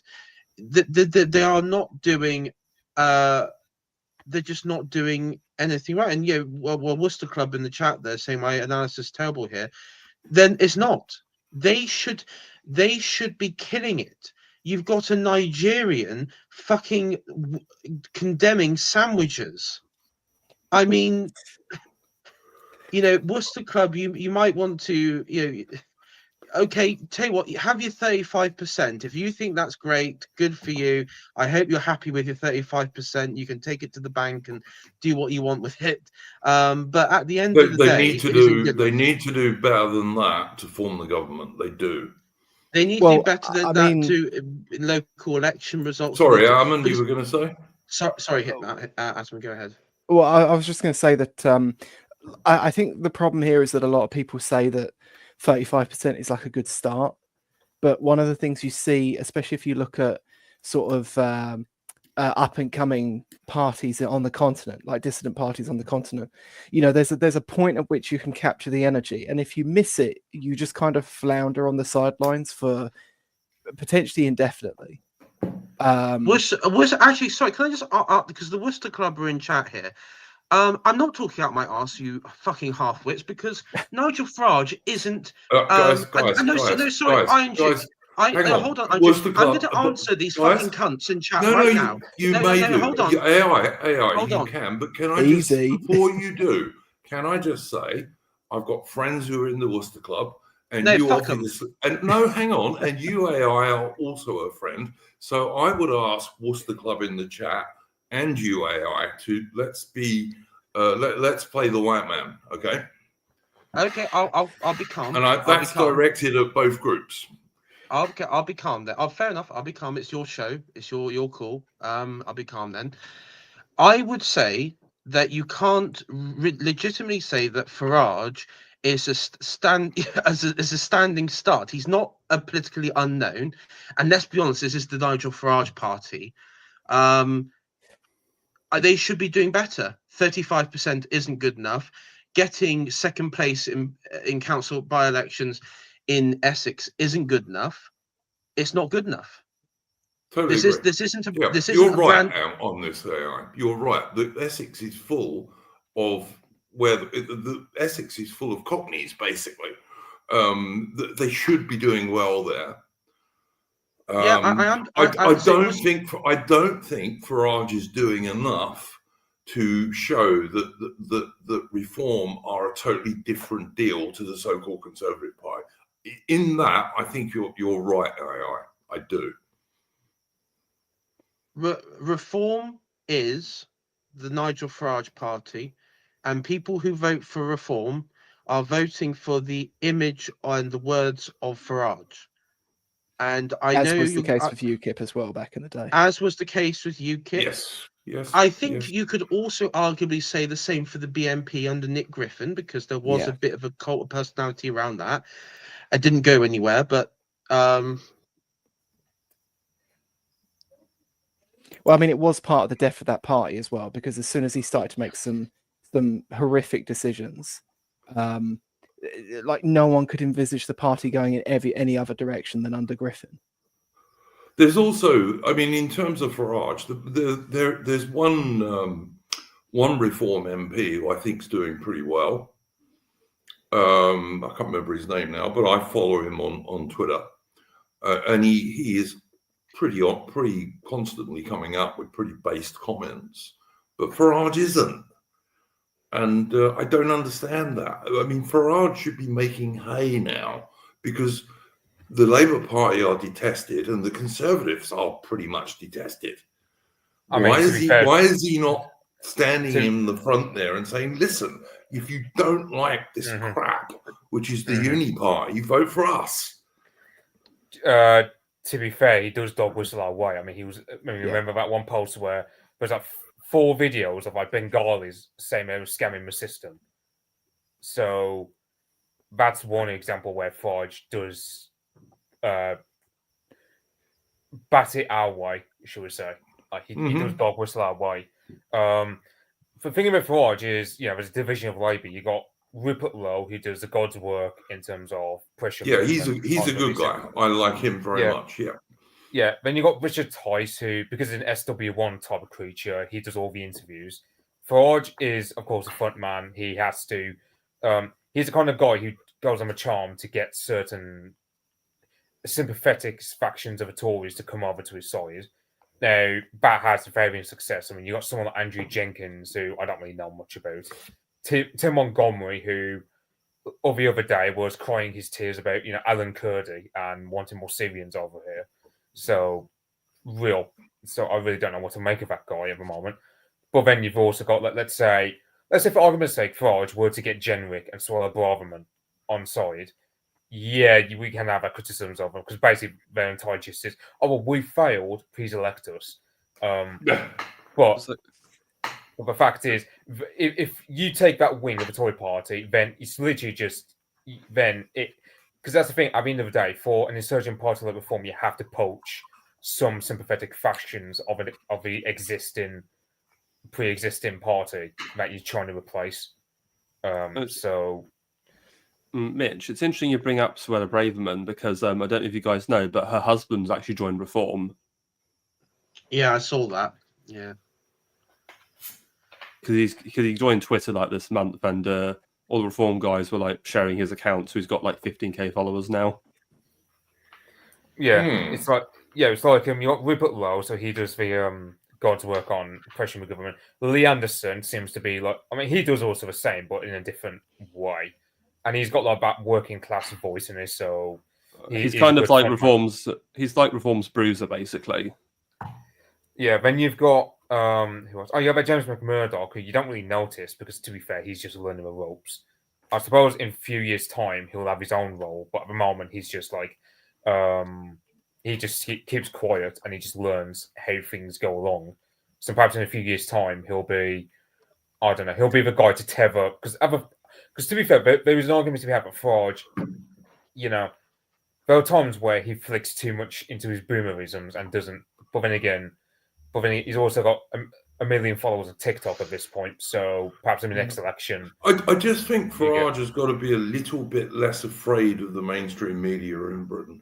Speaker 4: They are not doing they're just not doing anything right. And Worcester Club in the chat there saying my analysis is terrible here. Then it's not. They should be killing it. You've got a Nigerian fucking condemning sandwiches. I mean, Worcester Club, you might want to, okay, tell you what, have your 35%. If you think that's great, good for you. I hope you're happy with your 35%. You can take it to the bank and do what you want with it. But at the end of the day,
Speaker 1: they need to do better than that to form the government. They do.
Speaker 4: They need to do better than that in local election results.
Speaker 1: Sorry, Armand, you were going to say?
Speaker 4: Sorry, Asman, go ahead.
Speaker 5: Well, I was just going to say that I think the problem here is that a lot of people say that 35% is like a good start. But one of the things you see, especially if you look at sort of up and coming parties on the continent, like dissident parties on the continent, there's a point at which you can capture the energy. And if you miss it, you just kind of flounder on the sidelines for potentially indefinitely.
Speaker 4: Was actually, sorry, can I just because the Worcester Club are in chat here. I'm not talking out my arse, you fucking half-wits, because Nigel Farage isn't.
Speaker 1: Guys,
Speaker 4: hold on. I'm going to answer these fucking cunts in chat now. Hold on.
Speaker 1: AI, can, but can I just, before you do, can I just say, I've got friends who are in the Worcester Club, and you obviously, hang on, and you AI are also a friend, so I would ask Worcester Club in the chat and you AI to let's play the white man, okay?
Speaker 4: Okay, I'll be calm.
Speaker 1: And that's directed at both groups.
Speaker 4: I'll be calm then. Oh, fair enough. I'll be calm. It's your show. It's your call. I'll be calm then. I would say that you can't legitimately say that Farage is a standing start. He's not a politically unknown, and let's be honest, this is the Nigel Farage party. They should be doing better. 35% isn't good enough. Getting second place in council by-elections in Essex isn't good enough. It's not good enough.
Speaker 1: Totally
Speaker 4: This
Speaker 1: agree.
Speaker 4: isn't a
Speaker 1: Yeah,
Speaker 4: this
Speaker 1: you're
Speaker 4: isn't a
Speaker 1: right
Speaker 4: rant.
Speaker 1: on this, AI. You're right. The Essex is full of where the Essex is full of Cockneys, basically. They should be doing well there.
Speaker 4: Yeah,
Speaker 1: I
Speaker 4: so
Speaker 1: don't think Farage is doing enough to show that Reform are a totally different deal to the so-called Conservative Party. In that, I think you're right, AI. I do.
Speaker 4: Reform is the Nigel Farage party, and people who vote for Reform are voting for the image and the words of Farage. And I
Speaker 5: As
Speaker 4: know
Speaker 5: was the case with UKIP as well back in the day.
Speaker 4: as was the case with UKIP.
Speaker 1: Yes.
Speaker 4: I think you could also arguably say the same for the BNP under Nick Griffin, because there was a bit of a cult of personality around that. It didn't go anywhere, but
Speaker 5: well, I mean, it was part of the death of that party as well, because as soon as he started to make some horrific decisions, like no one could envisage the party going in any other direction than under Griffin.
Speaker 1: There's also, I mean, in terms of Farage, there's one Reform MP who I think is doing pretty well. I can't remember his name now, but I follow him on Twitter, and he is pretty constantly coming up with pretty based comments. But Farage isn't, and I don't understand that. I mean, Farage should be making hay now because the Labour Party are detested and the Conservatives are pretty much detested. Why is he not standing in the front there and saying, listen, if you don't like this crap, which is the uni party, vote for us?
Speaker 2: To be fair, he does dog whistle our way. I mean, remember that one post where there's like 4 videos of like Bengalis saying they were scamming the system. So that's one example where Farage does bat it our way, should we say. Like he does dog whistle our way. The thing about Farage is, there's a division of Labour. You got Rupert Lowe, who does the God's work in terms of pressure.
Speaker 1: Yeah, he's a good guy. I like him very much. Yeah.
Speaker 2: Yeah. Then you got Richard Tice, who, because he's an SW1 type of creature, he does all the interviews. Farage is, of course, a front man. He has to. He's the kind of guy who goes on a charm to get certain sympathetic factions of the Tories to come over to his side. Now, that has varying success. I mean, you got someone like Andrew Jenkins, who I don't really know much about. Tim Montgomery, who the other day was crying his tears about, Alan Kurdi and wanting more Syrians over here. So I really don't know what to make of that guy at the moment. But then you've also got, let's say for argument's sake, Farage were to get generic and swallow Braverman on side. Yeah, we can have our criticisms of them because basically their entire gist is, we failed, please elect us. But the fact is, if you take that wing of the Tory party, then it's literally just because that's the thing. At the end of the day, for an insurgent party like Reform, you have to poach some sympathetic factions of the pre-existing party that you're trying to replace.
Speaker 3: Mitch, it's interesting you bring up Suella Braverman because I don't know if you guys know, but her husband's actually joined Reform.
Speaker 4: Yeah, I saw that. Yeah,
Speaker 3: because he joined Twitter like this month, and all the Reform guys were like sharing his account, so he's got like 15k followers now.
Speaker 2: Yeah, it's like you got Rupert Lowe, so he does the God's work on pressuring the government. Lee Anderson seems to be he does also the same, but in a different way. And he's got like that working class voice in it, so
Speaker 3: he's kind of like Reform's. He's like Reform's bruiser, basically.
Speaker 2: Yeah. Then you've got who else? Oh, you have James McMurdoch, who you don't really notice because, to be fair, he's just learning the ropes. I suppose in a few years' time he'll have his own role, but at the moment he's just like he just keeps quiet and he just learns how things go along. So perhaps in a few years' time he'll be, I don't know, he'll be the guy to tether because to be fair, there is an argument to be had for Farage. There are times where he flicks too much into his boomerisms and doesn't. But then he's also got a million followers on TikTok at this point. So perhaps in the next election,
Speaker 1: I just think Farage has got to be a little bit less afraid of the mainstream media in Britain,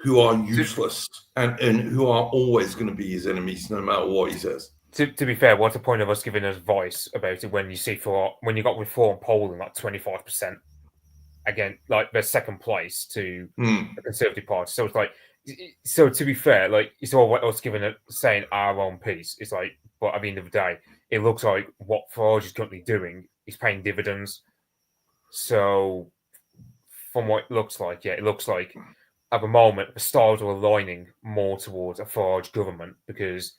Speaker 1: who are useless and who are always going to be his enemies no matter what he says.
Speaker 2: To be fair, what's the point of us giving advice about it when you see when you got Reform polling like 25%? Again, like they're second place to the Conservative Party. So it's like, so to be fair, like it's all us saying our own piece. It's like, but at the end of the day, it looks like what Farage is currently doing is paying dividends. So from what it looks like, yeah, it looks like at the moment the stars are aligning more towards a Farage government because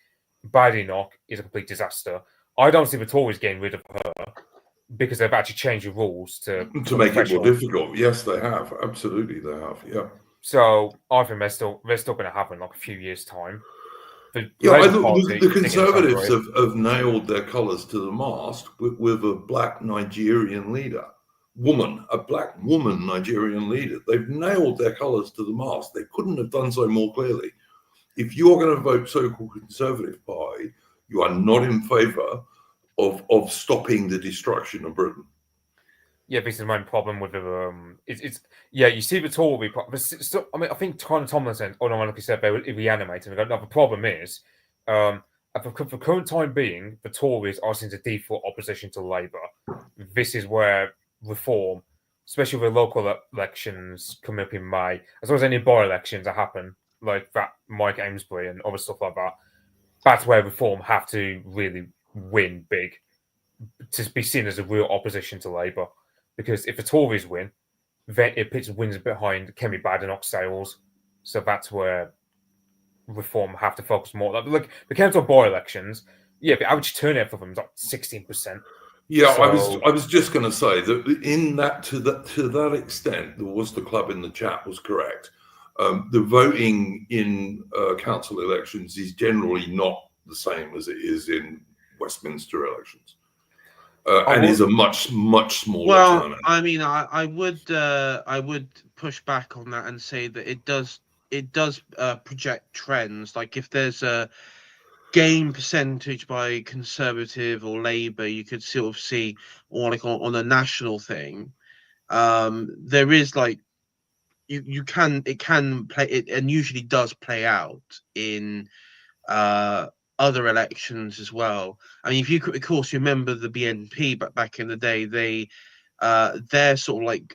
Speaker 2: Badenoch is a complete disaster. I don't see the Tories getting rid of her because they've actually changed the rules to
Speaker 1: make it more difficult. Yes, they have. Absolutely, they have. Yeah.
Speaker 2: So I think they're still going to happen like a few years' time.
Speaker 1: The Conservatives have nailed their colours to the mast with a black Nigerian leader, a black woman Nigerian leader. They've nailed their colours to the mast. They couldn't have done so more clearly. If you're going to vote so-called Conservative Party, you are not in favour of stopping the destruction of Britain.
Speaker 2: Yeah, this is the main problem with the you see the Tory. I mean, I think Tomlinson, like I said, they were reanimating. No, the problem is, for the current time being, the Tories are seen as a default opposition to Labour. This is where reform, especially with local elections coming up in May, as well as any by-elections that happen, like that Mike Amesbury and other stuff like that, that's where reform have to really win big to be seen as a real opposition to Labour. Because if the Tories win, then it puts wins behind Kemi Badenoch's sales. So that's where reform have to focus more. Like the council by-elections, yeah, the average turnout for them is like 16%.
Speaker 1: Yeah, so, I was just going to say that to that extent, there was the club in the chat was correct. The voting in council elections is generally not the same as it is in Westminster elections. And is a much smaller turnout.
Speaker 4: I mean, I would push back on that and say that it does project trends. Like if there's a gain percentage by Conservative or Labour, you could sort of see, or like on a national thing, there is like it can play it, and usually does play out in other elections as well. I mean, if you of course remember the BNP, but back in the day, their sort of like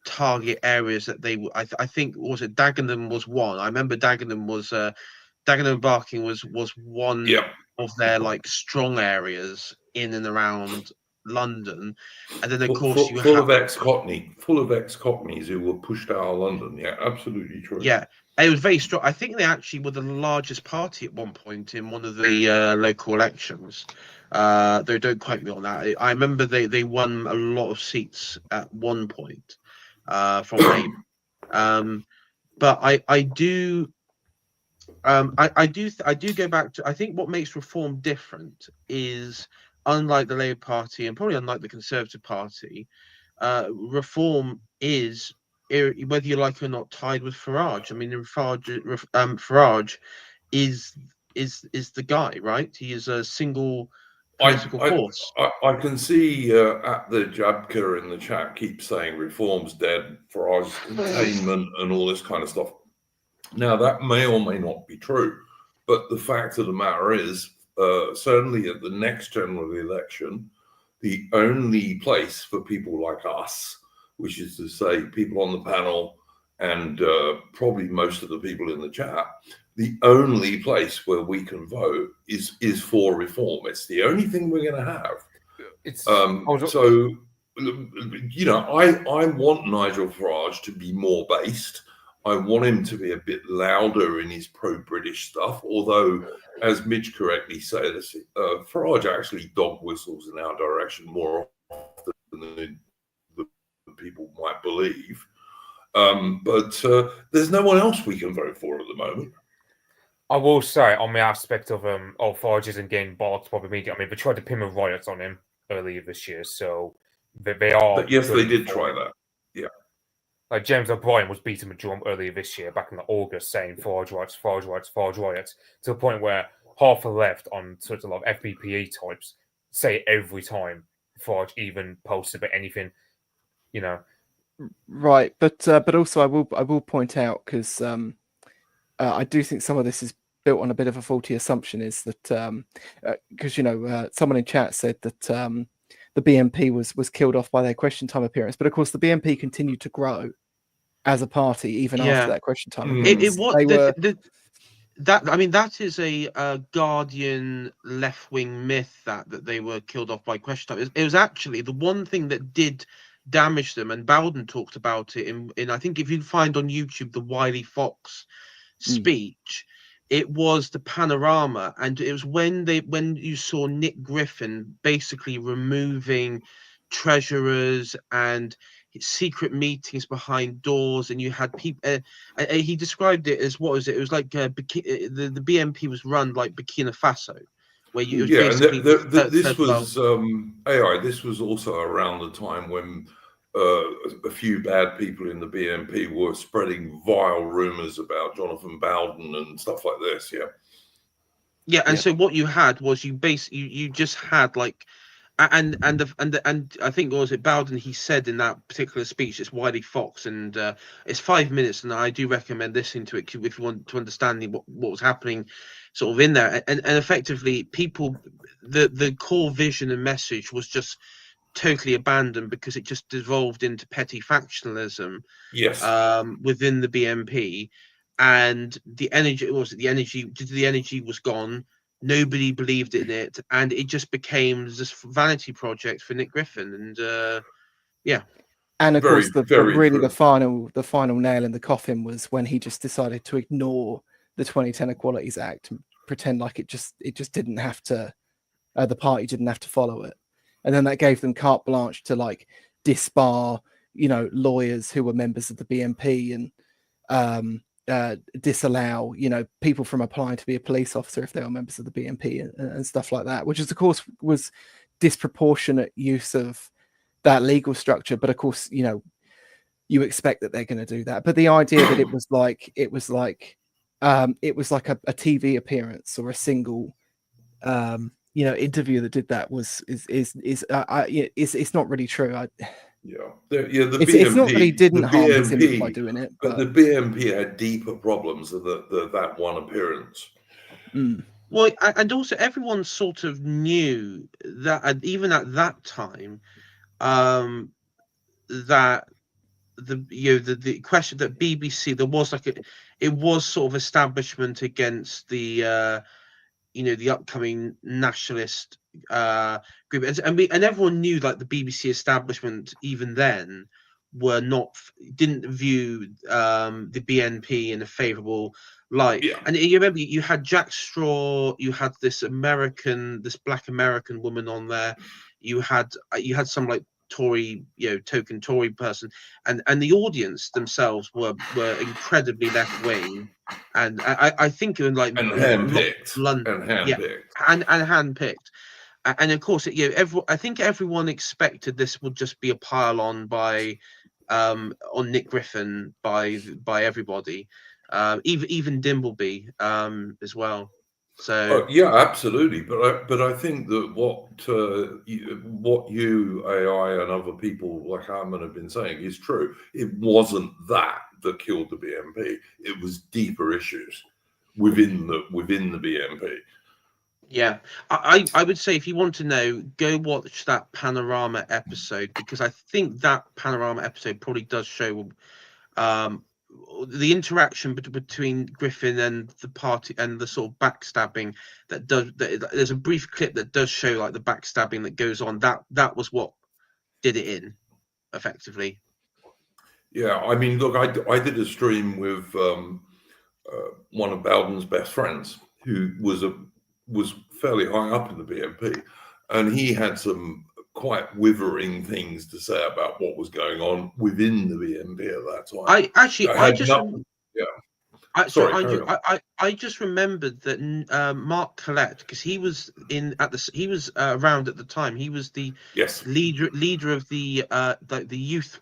Speaker 4: target areas that they I think was it Dagenham was one. I remember Dagenham and Barking was one of their like strong areas in and around London, and then of course
Speaker 1: full of ex-Cockneys who were pushed out of London. Yeah, absolutely true.
Speaker 4: Yeah, it was very strong. I think they actually were the largest party at one point in one of the local elections. Though don't quote me on that. I remember they won a lot of seats at one point from Labour. But I do go back to, I think what makes reform different is, unlike the Labour Party and probably unlike the Conservative Party, reform is, whether you like it or not, tied with Farage. I mean, Farage is the guy, right? He is a single political force.
Speaker 1: I can see at the Jabka in the chat keeps saying reform's dead, Farage's containment and all this kind of stuff. Now, that may or may not be true, but the fact of the matter is, certainly at the next general election, the only place for people like us, which is to say people on the panel and probably most of the people in the chat, the only place where we can vote is for reform. It's the only thing we're going to have. So, you know, I want Nigel Farage to be more based. I want him to be a bit louder in his pro-British stuff, although, as Mitch correctly said, Farage actually dog whistles in our direction more often than the people might believe. But there's no one else we can vote for at the moment.
Speaker 2: I will say, on the aspect of Farage isn't getting bollocks by the media. I mean, they tried to pin a riot on him earlier this year, so they are.
Speaker 1: But yes, they did try that. Yeah.
Speaker 2: Like James O'Brien was beating a drum earlier this year, back in August, saying Farage riots, Farage riots, Farage riots, to the point where half the left on sort of like FBPE types say it every time Farage even posts about anything, you know.
Speaker 5: Right, but also I will point out, because I do think some of this is built on a bit of a faulty assumption. Is that because someone in chat said that the BNP was killed off by their Question Time appearance, but of course the BNP continued to grow as a party even after that Question Time appearance.
Speaker 4: It was
Speaker 5: They were.
Speaker 4: That, I mean, that is a Guardian left-wing myth that they were killed off by Question Time. It was actually the one thing that did damage them, and Bowden talked about it in I think if you find on YouTube the Wiley Fox speech, it was the panorama, and it was when you saw Nick Griffin basically removing treasurers and secret meetings behind doors, and you had people. He described it as, what was it? It was like the BNP was run like Burkina Faso, where you basically
Speaker 1: this was AI. This was also around the time when a few bad people in the BNP were spreading vile rumors about Jonathan Bowden and stuff like this.
Speaker 4: And so what you had was you just had like. And I think, what was it, Bowden, he said in that particular speech, it's Wiley Fox, and it's 5 minutes, and I do recommend listening to it if you want to understand what was happening sort of in there. And effectively, people, the core vision and message was just totally abandoned because it just devolved into petty factionalism within the BNP, and the energy was gone. Nobody believed in it, and it just became this vanity project for Nick Griffin. And
Speaker 5: and of course, the final nail in the coffin was when he just decided to ignore the 2010 Equalities Act and pretend like it just didn't have to. The party didn't have to follow it, and then that gave them carte blanche to like disbar, lawyers who were members of the BNP and disallow people from applying to be a police officer if they were members of the BNP and stuff like that, which is of course was disproportionate use of that legal structure. But of course, you expect that they're going to do that. But the idea that it was like a TV appearance or a single interview that did that it's not really true. It's not that he didn't harm his image by doing it,
Speaker 1: but the BNP had deeper problems than that one appearance.
Speaker 4: Well, and also everyone sort of knew that, even at that time, that the question that BBC, there was it was sort of establishment against the the upcoming nationalist group, and everyone knew, like, the BBC establishment even then didn't view the BNP in a favourable light. And you remember, you had Jack Straw, you had this black American woman on there, you had some like Tory, token Tory person, and the audience themselves were incredibly left wing, and I think in like
Speaker 1: handpicked,
Speaker 4: London, and handpicked, and of course, I think everyone expected this would just be a pile on on Nick Griffin by everybody, even Dimbleby as well. So
Speaker 1: absolutely, but I think that what you, AI, and other people like Harman have been saying is true. It wasn't that killed the BNP. It was deeper issues within the BNP.
Speaker 4: Yeah, I would say, if you want to know, go watch that Panorama episode, because I think that Panorama episode probably does show the interaction between Griffin and the party, and the sort of backstabbing there's a brief clip that does show, like, the backstabbing that goes on. That was what did it in, effectively.
Speaker 1: Yeah, I mean, look, I did a stream with one of Bowden's best friends, who was fairly high up in the BNP, and he had some quite withering things to say about what was going on within the BNP at that time.
Speaker 4: I just remembered that Mark Collette, because he was around at the time. He was the leader of the youth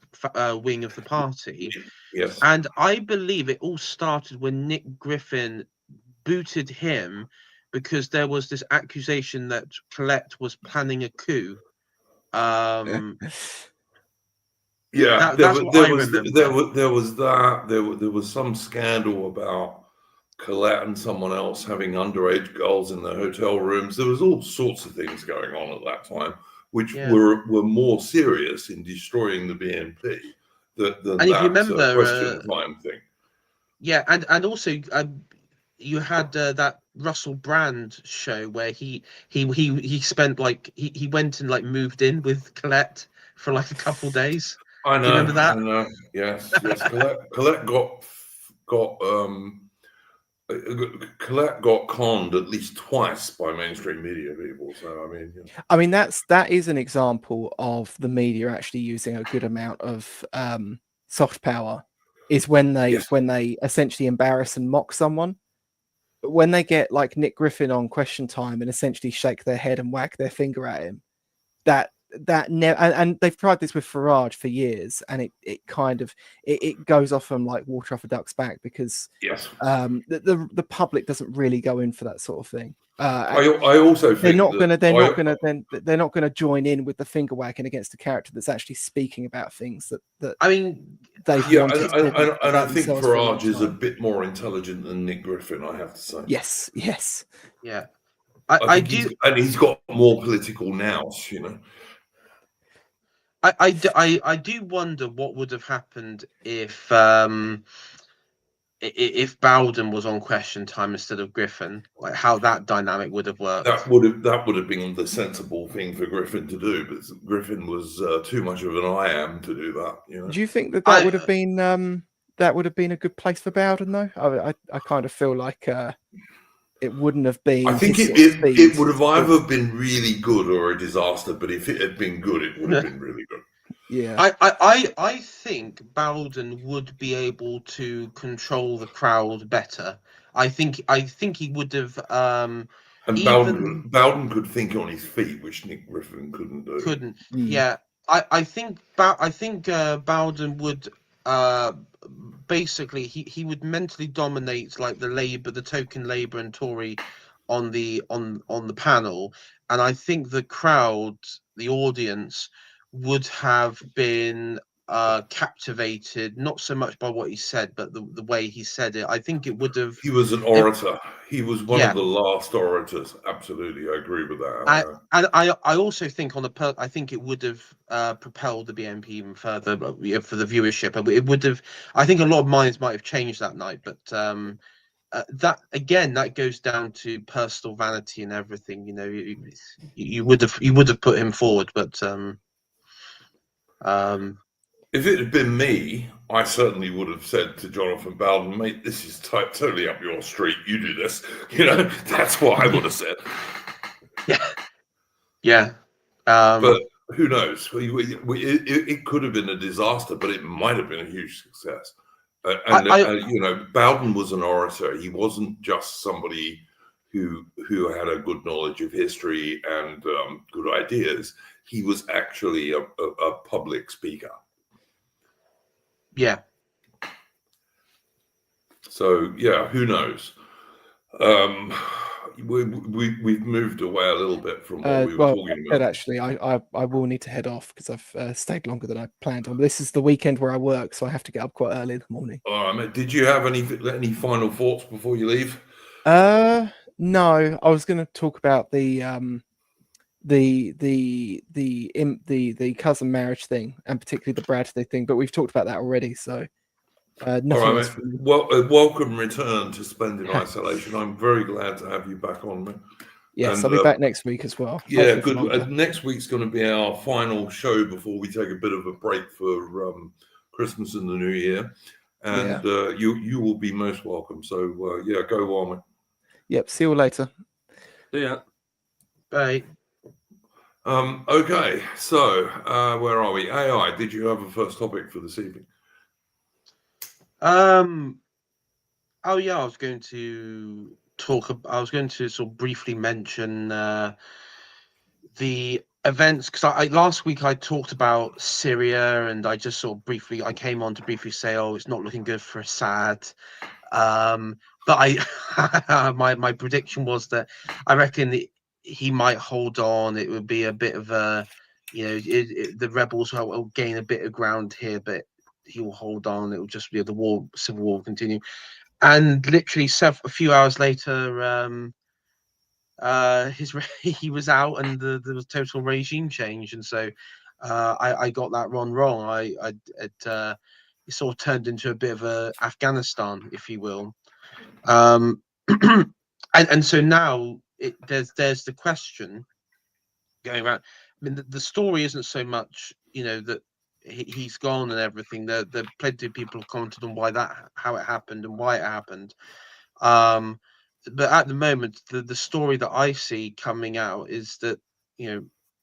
Speaker 4: wing of the party.
Speaker 1: Yes,
Speaker 4: and I believe it all started when Nick Griffin booted him, because there was this accusation that Collette was planning a coup.
Speaker 1: There was some scandal about Colette and someone else having underage girls in their hotel rooms. There was all sorts of things going on at that time, which were more serious in destroying the BNP than
Speaker 4: And if you
Speaker 1: that
Speaker 4: remember,
Speaker 1: question time thing.
Speaker 4: Yeah, and also you had that Russell Brand show where he spent like he went and like moved in with Colette for like a couple days.
Speaker 1: I know.
Speaker 4: Do you remember that?
Speaker 1: I know. Yes. Colette got conned at least twice by mainstream media people. So
Speaker 5: I mean that is an example of the media actually using a good amount of soft power. Is when they essentially embarrass and mock someone. But when they get like Nick Griffin on Question Time and essentially shake their head and wag their finger at him, and they've tried this with Farage for years, and it kind of it goes off them like water off a duck's back, because the public doesn't really go in for that sort of thing.
Speaker 1: I also think
Speaker 5: they're not going to join in with the finger wagging against a character that's actually speaking about things that
Speaker 4: I mean
Speaker 5: they've wanted.
Speaker 1: And I think Farage is a bit more intelligent than Nick Griffin, I have to say.
Speaker 5: Yes.
Speaker 4: Yeah,
Speaker 1: I do, and he's got more political nous, you know.
Speaker 4: I do wonder what would have happened if Bowden was on Question Time instead of Griffin, like how that dynamic would have worked.
Speaker 1: That would have been the sensible thing for Griffin to do, but Griffin was too much of an I am to do that. You know?
Speaker 5: Do you think that would have been a good place for Bowden though? I kind of feel like it wouldn't have been.
Speaker 1: I think it would have either been really good or a disaster. But if it had been good, it would have been really good.
Speaker 5: Yeah,
Speaker 4: I think Bowden would be able to control the crowd better. I think he would have.
Speaker 1: And Bowden could think on his feet, which Nick Griffin couldn't do.
Speaker 4: Yeah. I think Bowden would basically he would mentally dominate like the token Labour and Tory on the panel, and I think the crowd, the audience, would have been captivated not so much by what he said, but the way he said it. I think it would have.
Speaker 1: He was an orator. He was one of the last orators. Absolutely, I agree with that.
Speaker 4: And I also think I think it would have propelled the BNP even further for the viewership. It would have. I think a lot of minds might have changed that night, but that goes down to personal vanity and everything. You know, you would have put him forward, but.
Speaker 1: If it had been me, I certainly would have said to Jonathan Bowden, mate, this is totally up your street. You do this. You know, that's what I would have said.
Speaker 4: Yeah.
Speaker 1: But who knows? It could have been a disaster, but it might have been a huge success. You know, Bowden was an orator. He wasn't just somebody who had a good knowledge of history and good ideas. He was actually a public speaker.
Speaker 4: Yeah.
Speaker 1: So yeah, who knows? We've moved away a little bit from what we were talking about.
Speaker 5: Actually, I will need to head off because I've stayed longer than I planned on. But this is the weekend where I work, so I have to get up quite early in the morning.
Speaker 1: All right, mate. Did you have any final thoughts before you leave?
Speaker 5: No. I was going to talk about the cousin marriage thing, and particularly the Bradley thing, but we've talked about that already. So nothing else for me.
Speaker 1: Welcome return to Splendid Isolation. I'm very glad to have you back on, man.
Speaker 5: Yes, I'll be back next week as well.
Speaker 1: Yeah, good. Next week's going to be our final show before we take a bit of a break for Christmas and the New Year, and you will be most welcome. So go on, man.
Speaker 5: Yep. See you later.
Speaker 3: See ya.
Speaker 4: Bye.
Speaker 1: Okay, so where are we? AI. Did you have a first topic for this evening?
Speaker 4: Oh yeah, I was going to sort of briefly mention the events, because last week I talked about Syria, and I just sort of I came on to briefly say, oh, it's not looking good for Assad. But my prediction was that I reckon he might hold on. It would be a bit of a, the rebels will gain a bit of ground here, but he will hold on. It will just be civil war will continue. and literally a few hours later, he was out, and there was total regime change. And so I got that wrong. It sort of turned into a bit of a Afghanistan, if you will. And so now there's the question going around. I mean, the story isn't so much, that he's gone and everything. There plenty of people have commented on how it happened and why it happened. But at the moment, the story that I see coming out is that,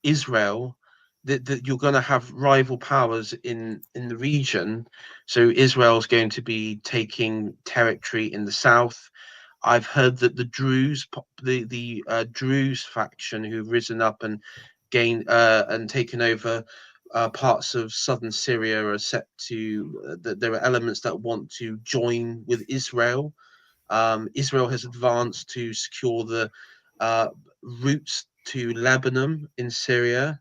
Speaker 4: Israel, that you're going to have rival powers in the region. So Israel's going to be taking territory in the south. I've heard that the Druze, the Druze faction, who've risen up and gained and taken over parts of southern Syria, are set to that there are elements that want to join with Israel. Israel has advanced to secure the routes to Lebanon in Syria.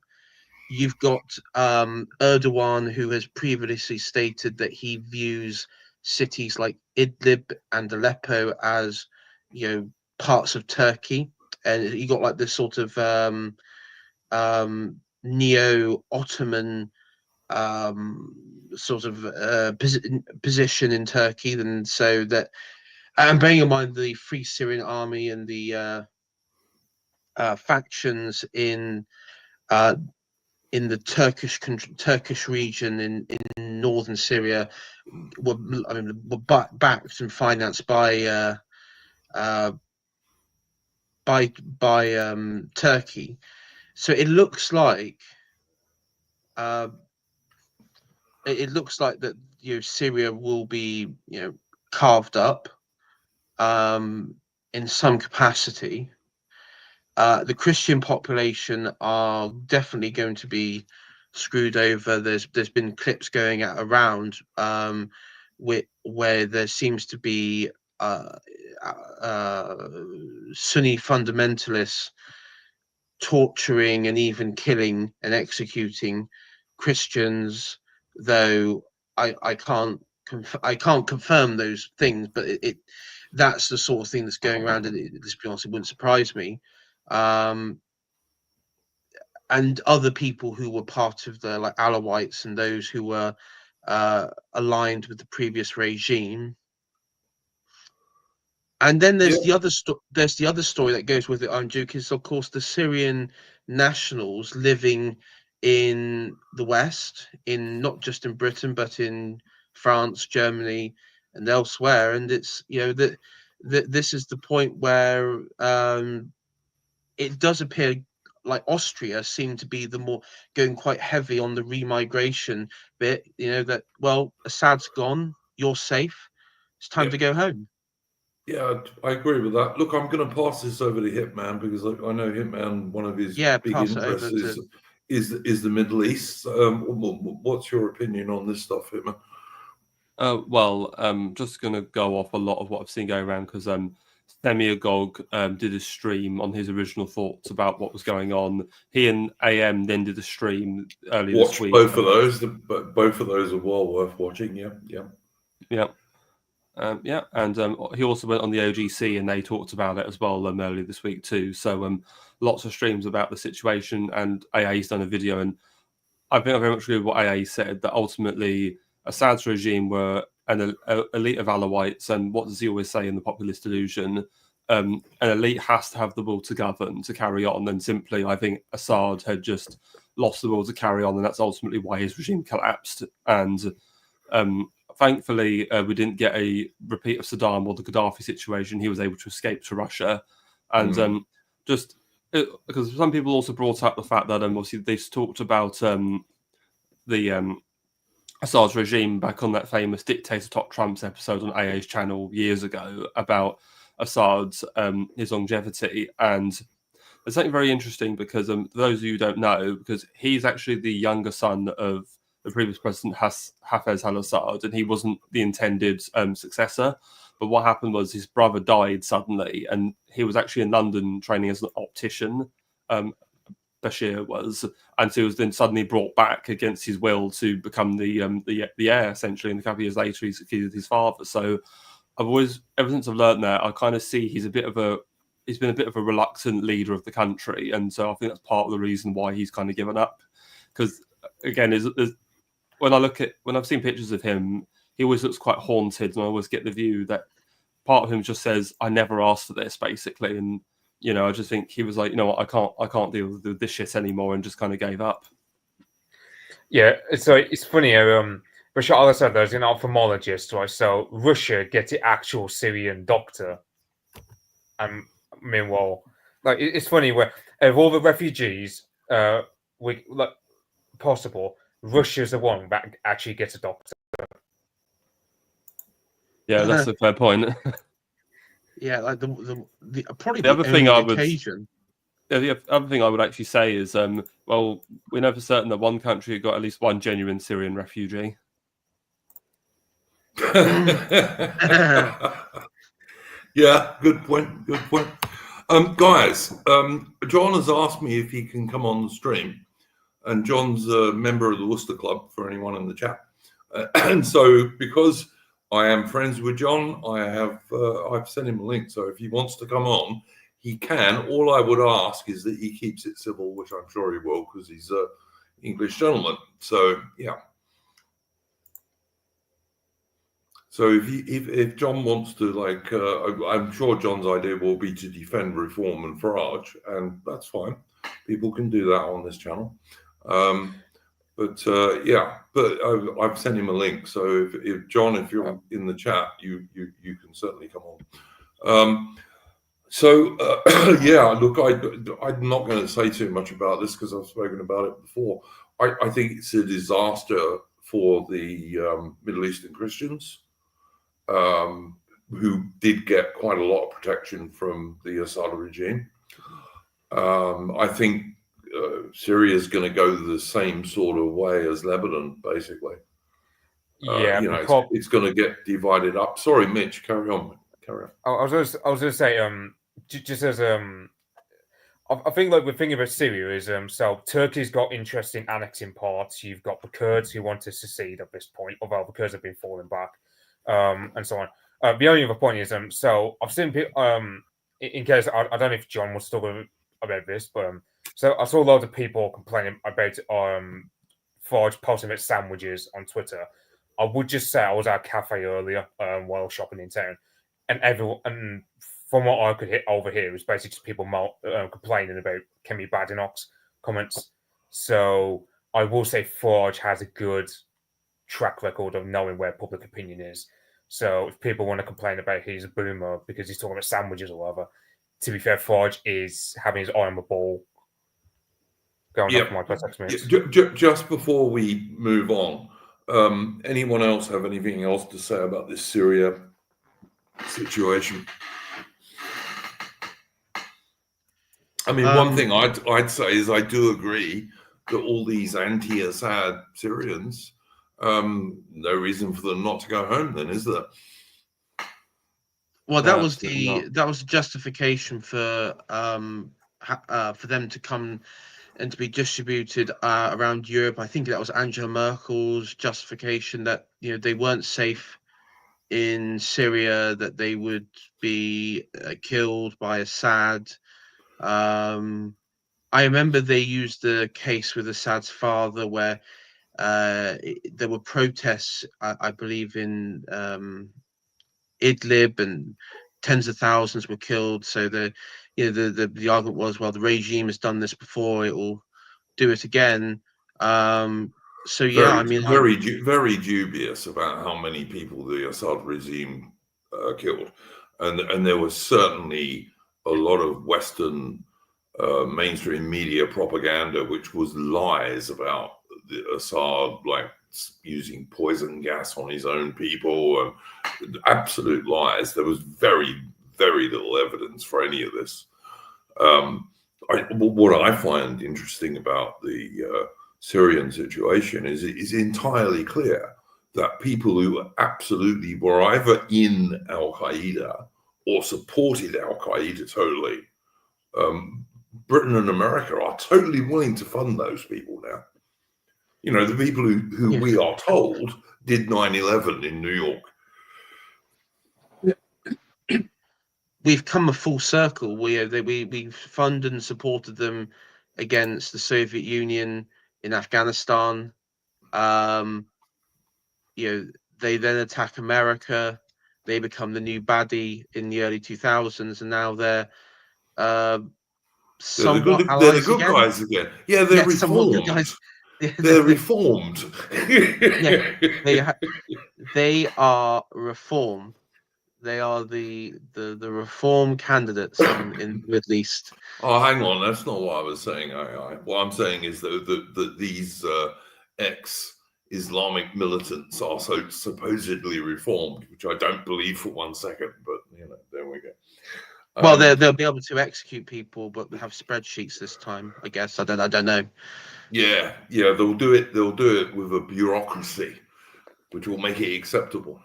Speaker 4: You've got Erdogan, who has previously stated that he views cities like Idlib and Aleppo as, parts of Turkey. And you got like this sort of neo-Ottoman sort of position in Turkey. And so that, and bearing in mind the Free Syrian Army and the factions in the Turkish region in northern Syria were backed and financed by Turkey. So it looks like that Syria will be carved up in some capacity. The Christian population are definitely going to be screwed over. There's been clips going around where there seems to be Sunni fundamentalists torturing and even killing and executing Christians, though I can't confirm those things, but that's the sort of thing that's going around, and let's be honest, it wouldn't surprise me. And other people who were part of the Alawites and those who were aligned with the previous regime. And then there's the other story that goes with it, Duke, is of course the Syrian nationals living in the West, in not just in Britain but in France, Germany, and elsewhere. And it's that this is the point where it does appear like Austria seemed to be the more going quite heavy on the remigration bit. That, well, Assad's gone, you're safe, it's time to go home.
Speaker 1: Yeah, I agree with that. Look, I'm going to pass this over to Hitman because I know Hitman, one of his big interests is the Middle East. What's your opinion on this stuff, Hitman?
Speaker 3: Well, I'm just going to go off a lot of what I've seen go around because Demiagog did a stream on his original thoughts about what was going on. He and AM then did a stream earlier this week.
Speaker 1: Both of those. Both of those are well worth watching. Yeah.
Speaker 3: And he also went on the OGC and they talked about it as well earlier this week too. So lots of streams about the situation, and AA's done a video, and I think I very much agree with what AA said, that ultimately Assad's regime were an elite of Alawites, and what does he always say in the populist delusion? An elite has to have the will to govern, to carry on, and simply I think Assad had just lost the will to carry on, and that's ultimately why his regime collapsed. And thankfully, we didn't get a repeat of Saddam or the Gaddafi situation. He was able to escape to Russia. And because some people also brought up the fact that obviously they've talked about the Assad's regime back on that famous Dictator Top Trumps episode on AA's channel years ago about Assad's his longevity. And there's something very interesting because those of you who don't know, because he's actually the younger son of the previous president Hafez al-Assad, and he wasn't the intended successor. But what happened was his brother died suddenly, and he was actually in London training as an optician. Bashir was, and so he was then suddenly brought back against his will to become the heir, essentially. And a couple of years later, he succeeded his father. So I've always, ever since I've learned that, I kind of see he's been a bit of a reluctant leader of the country, and so I think that's part of the reason why he's kind of given up. Because again, when I've seen pictures of him, he always looks quite haunted, and I always get the view that part of him just says, "I never asked for this," basically, and I just think he was like, you know what, I can't deal with this shit anymore, and just kind of gave up.
Speaker 2: Yeah, so it's funny how Bashar al-Assad, there's an ophthalmologist, right? So Russia gets the actual Syrian doctor, and meanwhile, like it's funny where of all the refugees, possible, Russia's the one that actually gets a doctor.
Speaker 3: Yeah, that's a fair point.
Speaker 4: Yeah, like probably
Speaker 3: The other thing I would.
Speaker 4: occasion.
Speaker 3: Yeah, the other thing I would actually say is, well, we know for certain that one country got at least one genuine Syrian refugee.
Speaker 1: Yeah, good point. Good point. Guys, John has asked me if he can come on the stream, and John's a member of the Worcester Club for anyone in the chat. And so, because I am friends with John, I've sent him a link. So if he wants to come on, he can. All I would ask is that he keeps it civil, which I'm sure he will, because he's an English gentleman. So yeah. So if John wants to, like, I'm sure John's idea will be to defend reform and Farage, and that's fine. People can do that on this channel. But I've sent him a link. So if John, if you're in the chat, you can certainly come on. Yeah, look, I'm not going to say too much about this because I've spoken about it before. I think it's a disaster for the Middle Eastern Christians, who did get quite a lot of protection from the Assad regime. I think Syria is going to go the same sort of way as Lebanon, basically.
Speaker 2: Yeah,
Speaker 1: it's going to get divided up. Sorry, Mitch, carry on.
Speaker 2: I was going to say, just as I think like the thing about Syria is so Turkey's got interesting annexing parts. You've got the Kurds who want to secede at this point, although the Kurds have been falling back, and so on. The only other point is so I've seen in case I don't know if John was talking about this, but so I saw loads of people complaining about Farage posting about sandwiches on Twitter. I would just say I was at a cafe earlier while shopping in town, and everyone, and from what I could overhear, it was basically just people complaining about Kemi Badenoch's comments. So I will say Farage has a good track record of knowing where public opinion is. So if people want to complain about he's a boomer because he's talking about sandwiches or whatever, to be fair, Farage is having his eye on the ball. Going off my past experience.
Speaker 1: Just before we move on, anyone else have anything else to say about this Syria situation? I mean, one thing I'd say is I do agree that all these anti-Assad Syrians, no reason for them not to go home then, is there?
Speaker 4: Well, that was the justification for them to come and to be distributed around Europe. I think that was Angela Merkel's justification that they weren't safe in Syria, that they would be killed by Assad. I remember they used the case with Assad's father where there were protests, I believe, in Idlib, and tens of thousands were killed. So the argument was, well, the regime has done this before; it will do it again. So yeah, I mean,
Speaker 1: very dubious about how many people the Assad regime killed, and there was certainly a lot of Western mainstream media propaganda which was lies about the Assad, like using poison gas on his own people, and absolute lies. There was very, very little evidence for any of this. What I find interesting about the Syrian situation is it is entirely clear that people who absolutely were either in Al-Qaeda or supported Al-Qaeda totally, Britain and America are totally willing to fund those people now. The people who we are told did 9/11 in New York.
Speaker 4: we've come a full circle. We funded and supported them against the Soviet Union in Afghanistan. They then attack America. They become the new baddie in the early 2000s, and now they're somewhat
Speaker 1: they're the
Speaker 4: allies
Speaker 1: good
Speaker 4: again.
Speaker 1: guys again. Yeah, they're
Speaker 4: Yeah, somewhat good
Speaker 1: reformed.
Speaker 4: guys. Yeah,
Speaker 1: They're reformed.
Speaker 4: they are reform. They are the reform candidates in the Middle East.
Speaker 1: Oh, hang on. That's not what I was saying. What I'm saying is that these ex-Islamic militants are so supposedly reformed, which I don't believe for 1 second. But there we go.
Speaker 4: Well, they'll be able to execute people, but have spreadsheets this time. I guess I don't know.
Speaker 1: Yeah, they'll do it. They'll do it with a bureaucracy, which will make it acceptable.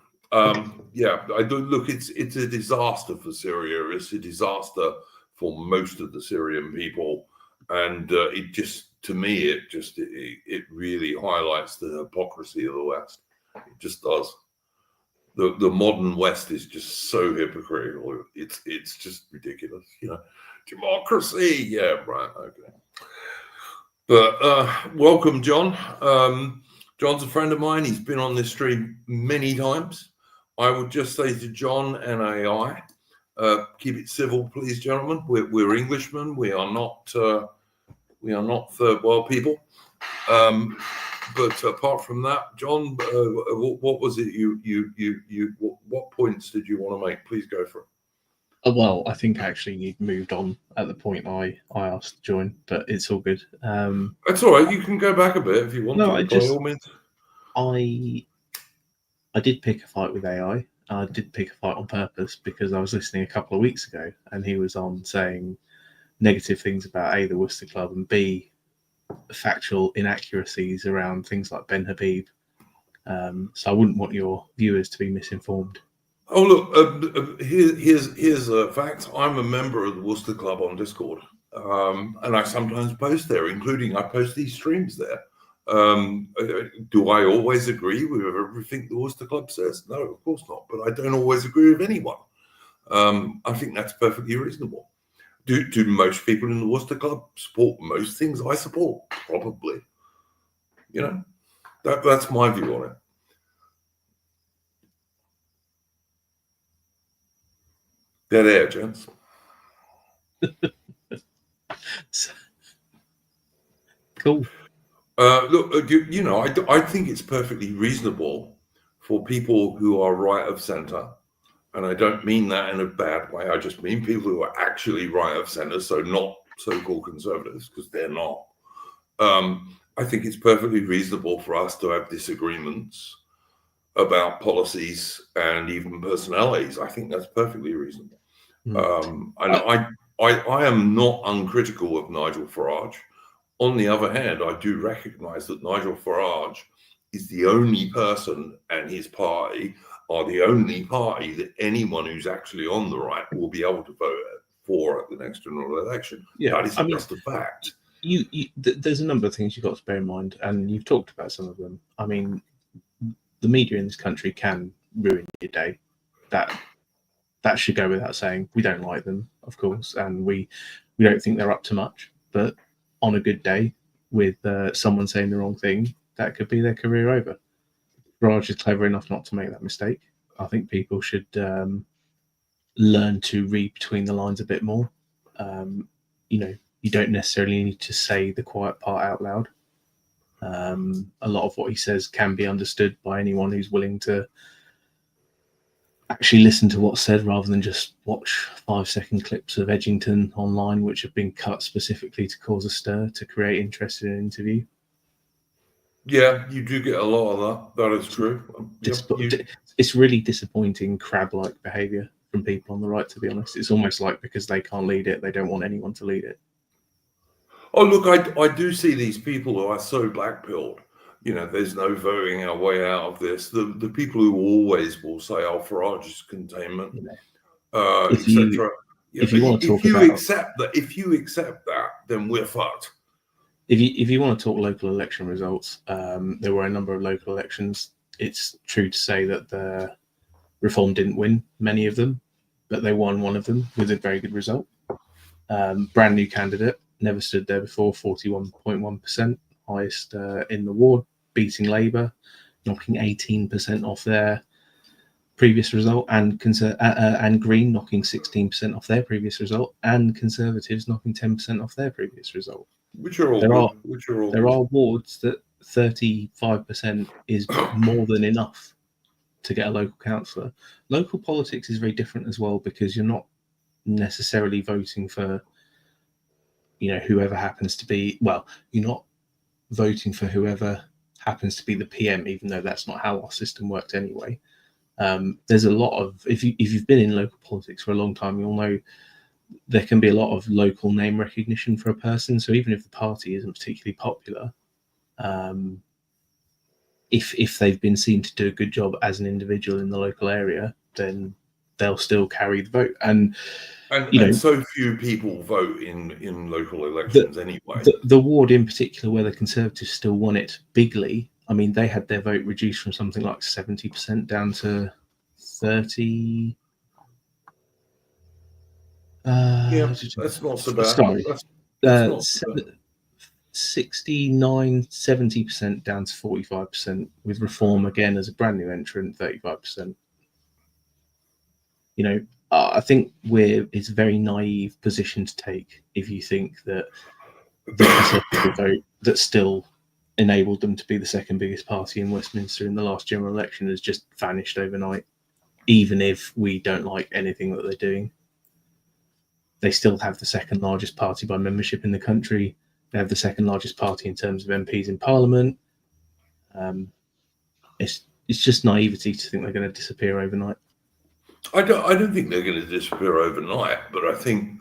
Speaker 1: Yeah, I do look. It's a disaster for Syria. It's a disaster for most of the Syrian people, and it just, to me, it really highlights the hypocrisy of the West. It just does. The modern West is just so hypocritical. It's just ridiculous. Democracy. Yeah, right. Okay. But welcome, John. John's a friend of mine. He's been on this stream many times. I would just say to John and AI, keep it civil, please, gentlemen. We're Englishmen. We are not third world people. But apart from that, John, what was it? What points did you want to make? Please go for it.
Speaker 6: Well, I think actually you'd moved on at the point I asked to join, but it's all good.
Speaker 1: That's all right. You can go back a bit if you want to. By all means.
Speaker 6: I did pick a fight with AI. I did pick a fight on purpose because I was listening a couple of weeks ago, and he was on saying negative things about A, the Worcester Club, and B, factual inaccuracies around things like Ben Habib. So I wouldn't want your viewers to be misinformed.
Speaker 1: Oh, look, here's a fact. I'm a member of the Worcester Club on Discord, and I sometimes post there, including I post these streams there. Do I always agree with everything the Worcester Club says? No, of course not. But I don't always agree with anyone. I think that's perfectly reasonable. Do most people in the Worcester Club support most things I support? Probably. That's my view on it. Dead air, gents.
Speaker 6: Cool.
Speaker 1: Look, I think it's perfectly reasonable for people who are right of centre, and I don't mean that in a bad way. I just mean people who are actually right of centre, so not so-called conservatives, because they're not. I think it's perfectly reasonable for us to have disagreements about policies and even personalities. I think that's perfectly reasonable. And I am not uncritical of Nigel Farage. On the other hand, I do recognise that Nigel Farage is the only person, and his party are the only party that anyone who's actually on the right will be able to vote for at the next general election.
Speaker 6: Yeah,
Speaker 1: that is just a fact.
Speaker 6: There's a number of things you've got to bear in mind, and you've talked about some of them. I mean, the media in this country can ruin your day. That should go without saying. We don't like them, of course, and we don't think they're up to much. But on a good day, with someone saying the wrong thing, that could be their career over. Raj is clever enough not to make that mistake. I think people should learn to read between the lines a bit more. You don't necessarily need to say the quiet part out loud. A lot of what he says can be understood by anyone who's willing to actually listen to what's said rather than just watch 5-second clips of Edgington online, which have been cut specifically to cause a stir, to create interest in an interview.
Speaker 1: Yeah, you do get a lot of that. That is true.
Speaker 6: It's really disappointing crab-like behaviour from people on the right, to be honest. It's almost like because they can't lead it, they don't want anyone to lead it.
Speaker 1: Oh, look, I do see these people who are so black-pilled. There's no voting our way out of this. The people who always will say, "Oh, Farage is containment," etc.
Speaker 6: If you
Speaker 1: accept that, then we're fucked.
Speaker 6: If you want to talk local election results, there were a number of local elections. It's true to say that the Reform didn't win many of them, but they won one of them with a very good result. Brand new candidate, never stood there before, 41.1%, highest in the ward, beating Labour, knocking 18% off their previous result, and Green knocking 16% off their previous result, and Conservatives knocking 10% off their previous result.
Speaker 1: Which are all
Speaker 6: There
Speaker 1: good.
Speaker 6: are wards that 35% is more than enough to get a local councillor. Local politics is very different as well, because you're not necessarily voting for, whoever happens to be. Well, you're not voting for whoever happens to be the PM, even though that's not how our system works anyway. There's a lot of, if you've been in local politics for a long time, you'll know there can be a lot of local name recognition for a person. So even if the party isn't particularly popular, if they've been seen to do a good job as an individual in the local area, then they'll still carry the vote. And
Speaker 1: so few people vote in local elections anyway.
Speaker 6: The ward in particular, where the Conservatives still won it bigly, I mean, they had their vote reduced from something like 70% down to 30.
Speaker 1: That's not so bad.
Speaker 6: Sorry,
Speaker 1: that's not bad.
Speaker 6: 69, 70% down to 45%, with Reform again as a brand new entrant, 35%. I think it's a very naive position to take if you think that the Conservative vote that still enabled them to be the second biggest party in Westminster in the last general election has just vanished overnight, even if we don't like anything that they're doing. They still have the second largest party by membership in the country. They have the second largest party in terms of MPs in Parliament. It's just naivety to think they're going to disappear overnight.
Speaker 1: I don't think they're going to disappear overnight, but I think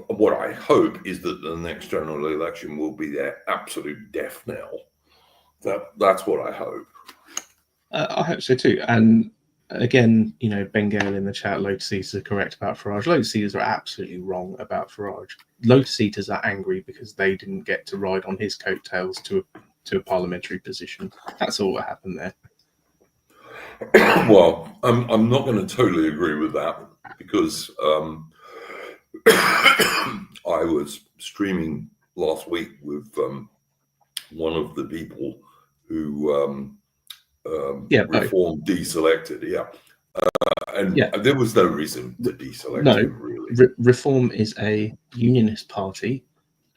Speaker 1: what I hope is that the next general election will be their absolute death knell. That's what I hope.
Speaker 6: I hope so too. And again, Ben Gale in the chat, Lotus Eaters are correct about Farage. Lotus Eaters are absolutely wrong about Farage. Lotus Eaters are angry because they didn't get to ride on his coattails to a parliamentary position. That's all that happened there.
Speaker 1: Well, I'm not going to totally agree with that, because I was streaming last week with one of the people who Reform deselected. There was no reason to deselect him, really.
Speaker 6: Reform is a unionist party,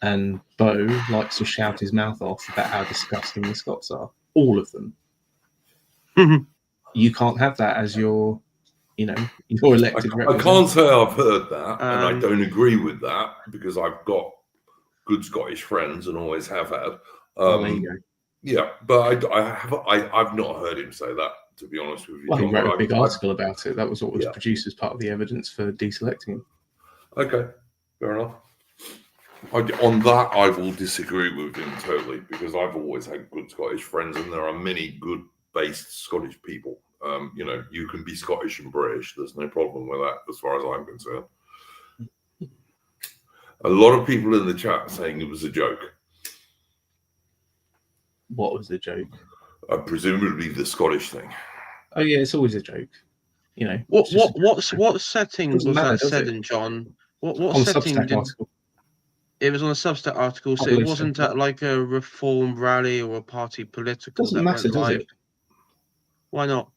Speaker 6: and Bo likes to shout his mouth off about how disgusting the Scots are. All of them.
Speaker 4: Mm-hmm.
Speaker 6: You can't have that as your elected representative.
Speaker 1: I can't say I've heard that, and I don't agree with that, because I've got good Scottish friends and always have had.
Speaker 6: There you go.
Speaker 1: Yeah, but I've not heard him say that, to be honest with you.
Speaker 6: Well, he wrote a big article about it. That was what was produced as part of the evidence for deselecting him.
Speaker 1: Okay, fair enough. On that, I will disagree with him totally, because I've always had good Scottish friends, and there are many good-based Scottish people. You can be Scottish and British. There's no problem with that, as far as I'm concerned. A lot of people in the chat are saying it was a joke.
Speaker 6: What was the joke?
Speaker 1: Presumably the Scottish thing.
Speaker 6: Oh yeah, it's always a joke.
Speaker 4: What setting was that said in, John? What setting did
Speaker 6: article.
Speaker 4: It was on a Substack article, so it wasn't at like a Reform rally or a party political.
Speaker 6: Doesn't matter, does it?
Speaker 4: Why not?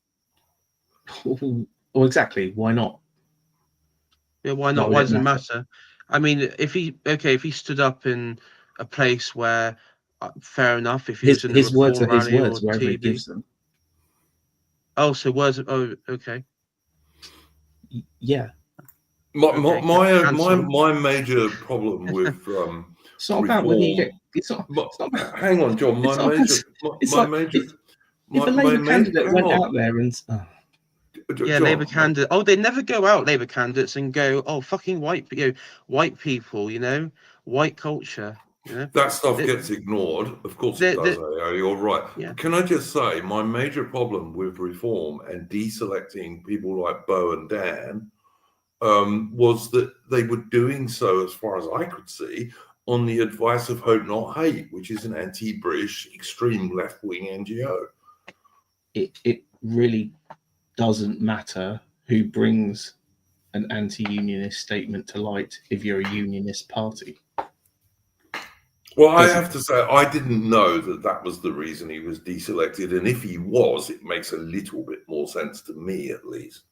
Speaker 6: Well, exactly. Why not?
Speaker 4: Yeah, why not? Why does it matter? I mean, if he stood up in a place where, fair enough. If he was in a Reform rally or
Speaker 6: wherever
Speaker 4: TV.
Speaker 6: he gives them.
Speaker 4: Oh, so words. Oh, okay.
Speaker 6: Yeah.
Speaker 1: My major problem with
Speaker 6: it's not about whether you get.
Speaker 1: Hang on, John.
Speaker 6: If a Labour candidate went out there and
Speaker 4: John, Labour candidate. Oh, they never go out, Labour candidates, and go, oh, fucking white people, white culture.
Speaker 1: That stuff gets ignored. Of course it does. You're right.
Speaker 4: Yeah.
Speaker 1: Can I just say, my major problem with Reform and deselecting people like Bo and Dan was that they were doing so, as far as I could see, on the advice of Hope Not Hate, which is an anti-British, extreme left-wing NGO.
Speaker 6: It really doesn't matter who brings an anti-unionist statement to light if you're a unionist party.
Speaker 1: Well, I have to say, I didn't know that that was the reason he was deselected, and if he was, it makes a little bit more sense to me, at least,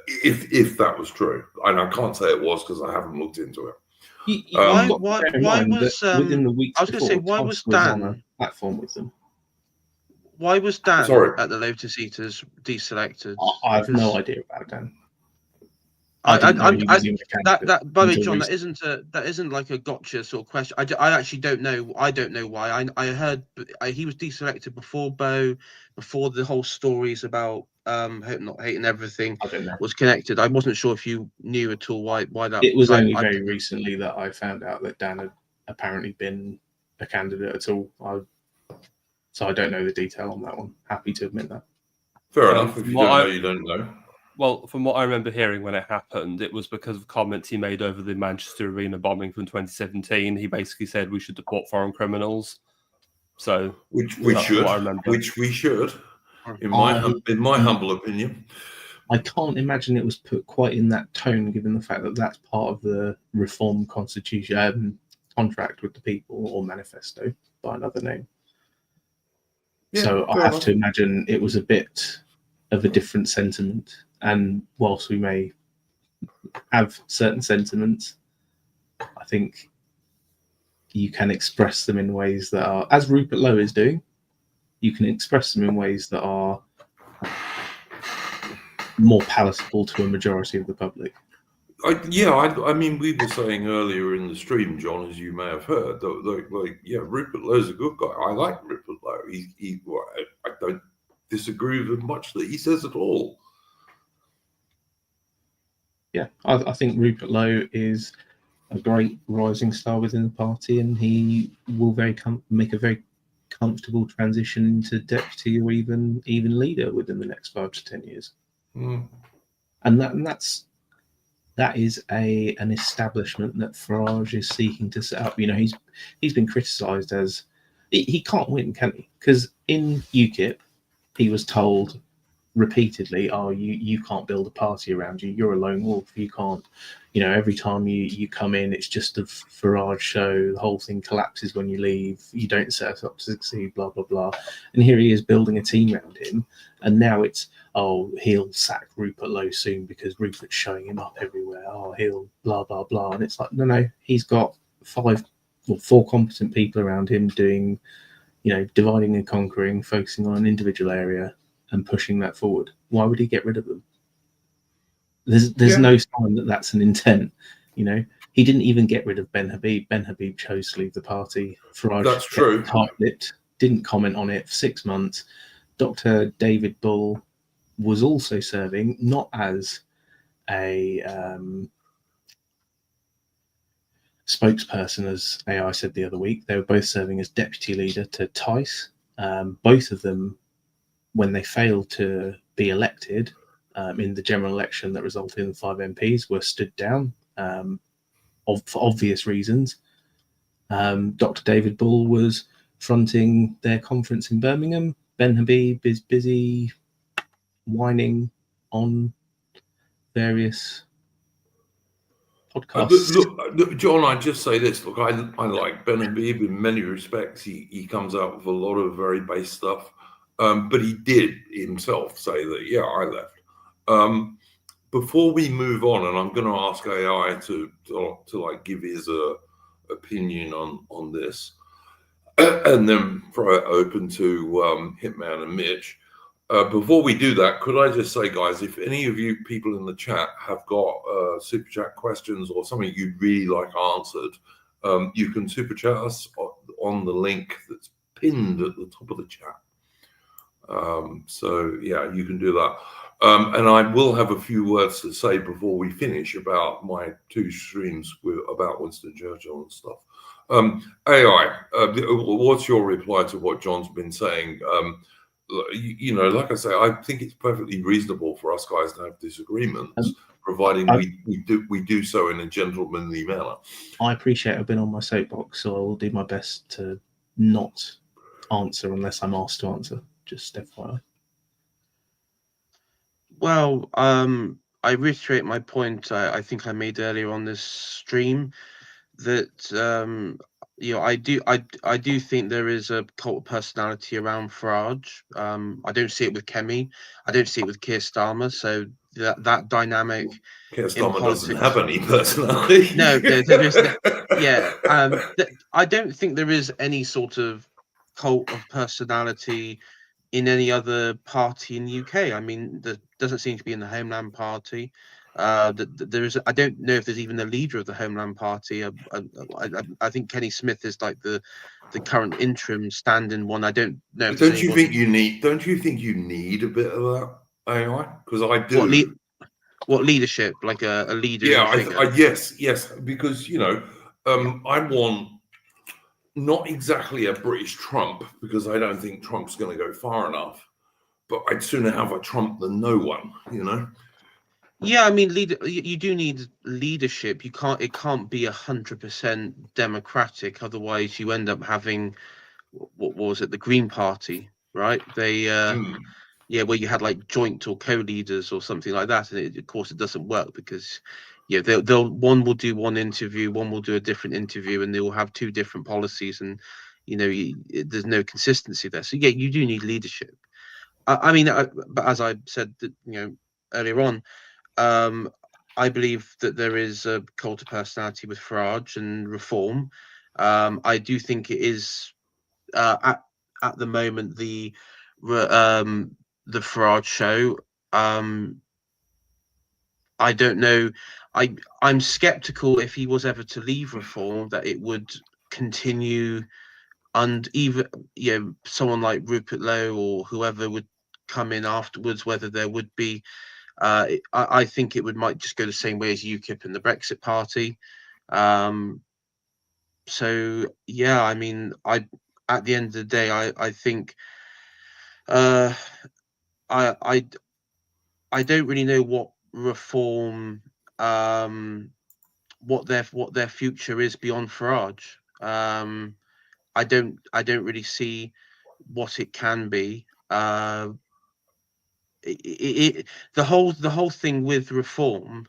Speaker 1: if that was true. And I can't say it was because I haven't looked into it.
Speaker 6: Why was within the weeks
Speaker 4: I was going to say, why
Speaker 6: Toss
Speaker 4: was
Speaker 6: on a
Speaker 4: Dan?
Speaker 6: platform with them?
Speaker 4: Why was Dan
Speaker 1: Sorry.
Speaker 4: at the Lotus Eaters deselected?
Speaker 6: I have no idea about Dan.
Speaker 4: By the way,
Speaker 6: until
Speaker 4: John,
Speaker 6: recently.
Speaker 4: that isn't like a gotcha sort of question. I actually don't know. I don't know why. I heard he was deselected before Bo, before the whole stories about not hating everything
Speaker 6: I don't know.
Speaker 4: was connected. I wasn't sure if you knew at all why that.
Speaker 6: It was only very recently that I found out that Dan had apparently been a candidate at all. So I don't know the detail on that one. Happy to admit that.
Speaker 1: Fair enough. If you don't know, you don't know.
Speaker 3: Well, from what I remember hearing when it happened, it was because of comments he made over the Manchester Arena bombing from 2017. He basically said we should deport foreign criminals. So,
Speaker 1: which we should, in my humble opinion.
Speaker 6: I can't imagine it was put quite in that tone, given the fact that that's part of the reform constitution contract with the people, or manifesto by another name. Yeah, so I have to imagine it was a bit of a different sentiment. And whilst we may have certain sentiments, I think you can express them in ways that are, as Rupert Lowe is doing, you can express them in ways that are more palatable to a majority of the public.
Speaker 1: I mean, we were saying earlier in the stream, John, as you may have heard, Rupert Lowe's a good guy. I like Rupert Lowe. I don't disagree with him much that he says at all.
Speaker 6: Yeah, I think Rupert Lowe is a great rising star within the party, and he will make a very comfortable transition into deputy or even leader within the next 5 to 10 years.
Speaker 1: Mm.
Speaker 6: And that is an establishment that Farage is seeking to set up. You know, he's been criticised as he can't win, can he? Because in UKIP, he was told repeatedly, "Oh, you can't build a party around you. You're a lone wolf. You can't. You know, every time you come in, it's just a Farage show. The whole thing collapses when you leave. You don't set us up to succeed. Blah blah blah." And here he is building a team around him, and now it's, "Oh, he'll sack Rupert Lowe soon because Rupert's showing him up everywhere. Oh, he'll blah blah blah." And it's like, no, he's got 4 competent people around him doing, dividing and conquering, focusing on an individual area and pushing that forward. Why would he get rid of them? There's no sign that that's an intent. He didn't even get rid of Ben Habib. Ben Habib chose to leave the party. Farage,
Speaker 1: that's true,
Speaker 6: tight-lipped, didn't comment on it for 6 months. Dr. David Bull was also serving not as a spokesperson, as AI said the other week. They were both serving as deputy leader to Tice. Both of them, when they failed to be elected in the general election that resulted in 5 MPs, were stood down for obvious reasons. Dr. David Bull was fronting their conference in Birmingham. Ben Habib is busy whining on various podcasts.
Speaker 1: Look, John, I just say this. Look, I like Ben Habib in many respects. He comes out with a lot of very base stuff. But he did himself say that, I left. Before we move on, and I'm going to ask AI to give his opinion on this, and then throw it open to Hitman and Mitch. Before we do that, could I just say, guys, if any of you people in the chat have got super chat questions or something you'd really like answered, you can super chat us on the link that's pinned at the top of the chat. You can do that. And I will have a few words to say before we finish about my 2 streams about Winston Churchill and stuff. AI, what's your reply to what John's been saying? Like I say, I think it's perfectly reasonable for us guys to have disagreements, providing we do so in a gentlemanly manner.
Speaker 6: I appreciate I've been on my soapbox, so I will do my best to not answer unless I'm asked to answer. Just FYI.
Speaker 4: Well, I reiterate my point. I think I made earlier on this stream that I do think there is a cult of personality around Farage. I don't see it with Kemi. I don't see it with Keir Starmer. So that dynamic
Speaker 1: Keir
Speaker 4: in
Speaker 1: Starmer doesn't
Speaker 4: politics.
Speaker 1: have any personality.
Speaker 4: No, there isn't. Yeah, I don't think there is any sort of cult of personality in any other party in the UK. I mean, there doesn't seem to be in the Homeland Party. There is. I don't know if there's even a leader of the Homeland Party. I think Kenny Smith is like the current interim stand-in one. I don't know if
Speaker 1: Don't you think you need? Don't you think you need a bit of that AI? Because I do.
Speaker 4: What leadership? Like a leader
Speaker 1: Yeah,
Speaker 4: figure.
Speaker 1: yes, because I want not exactly a British Trump, because I don't think Trump's going to go far enough. But I'd sooner have a Trump than no one.
Speaker 4: Yeah, I mean, you do need leadership. It can't be 100% democratic. Otherwise, you end up having what was it, the Green Party, right? They where you had like joint or co-leaders or something like that, and of course it doesn't work because one will do one interview, one will do a different interview, and they will have two different policies, and there's no consistency there. So yeah, you do need leadership. But as I said, earlier on, I believe that there is a cult of personality with Farage and reform. I do think it is at the moment the Farage show. I don't know. I'm skeptical if he was ever to leave reform that it would continue, and even someone like Rupert Lowe or whoever would come in afterwards, whether there would be. I think it might just go the same way as UKIP and the Brexit Party. So yeah, I mean, at the end of the day, I think I don't really know what reform what their future is beyond Farage. I don't really see what it can be. The whole thing with reform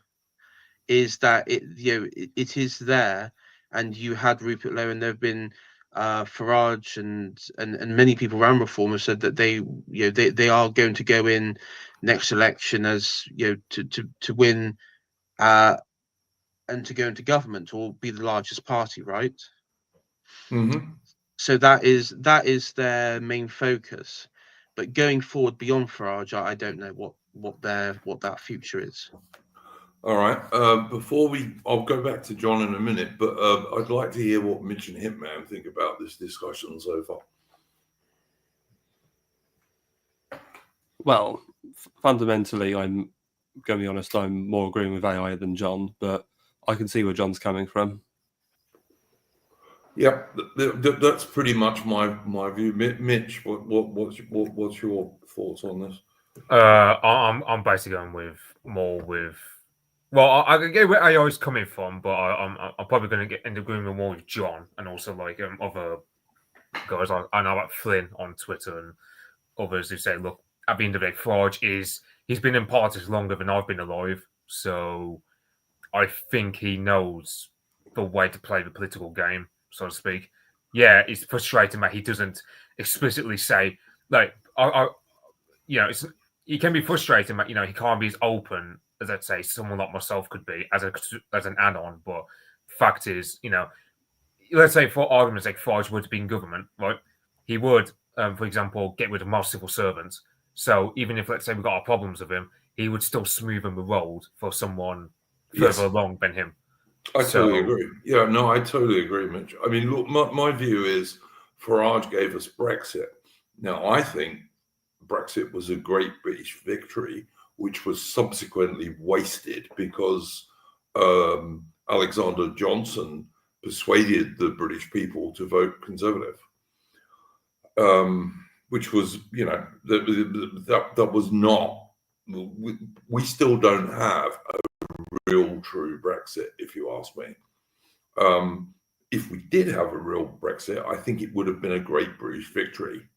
Speaker 4: is that it is there, and you had Rupert Lowe, and there have been Farage and many people around reform have said that they are going to go in next election as to win and to go into government or be the largest party, right?
Speaker 1: Mm-hmm.
Speaker 4: So that is their main focus. But going forward beyond Farage, I don't know what that future is.
Speaker 1: All right. I'll go back to John in a minute, but I'd like to hear what Mitch and Hitman think about this discussion so far.
Speaker 3: Well, fundamentally, I'm going to be honest, I'm more agreeing with AI than John, but I can see where John's coming from.
Speaker 1: Yeah, that's pretty much my view. Mitch, what's your thoughts on this?
Speaker 2: I'm basically going with. Well, I get where AI is coming from, but I'm probably going to get in agreement more with John and also like other guys. I know about Flynn on Twitter and others who say, look, at the end of the day, Farage he's been in politics longer than I've been alive, so I think he knows the way to play the political game, so to speak. Yeah, it's frustrating that he doesn't explicitly say, like, it can be frustrating that he can't be as open as, let's say, someone like myself could be as an add-on. But fact is, let's say for argument's sake, Farage would be in government, right? He would, for example, get rid of most civil servants. So even if, let's say, we got our problems with him, he would still smoothen the road for someone further along than him.
Speaker 1: I totally agree. Yeah, no, I totally agree, Mitch. I mean, look, my view is Farage gave us Brexit. Now, I think Brexit was a great British victory, which was subsequently wasted because Alexander Johnson persuaded the British people to vote Conservative, which was, that was not. We still don't have a real true Brexit, if you ask me. If we did have a real Brexit, I think it would have been a great British victory.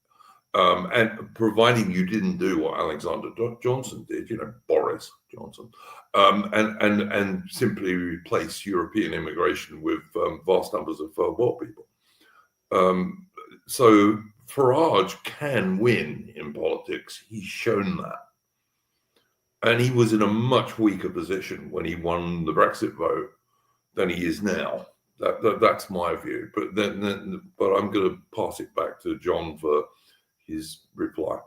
Speaker 1: And providing you didn't do what Alexander Johnson did, Boris Johnson, and simply replace European immigration with vast numbers of third-world people. So Farage can win in politics. He's shown that. And he was in a much weaker position when he won the Brexit vote than he is now. That's my view. But but I'm going to pass it back to John for his reply.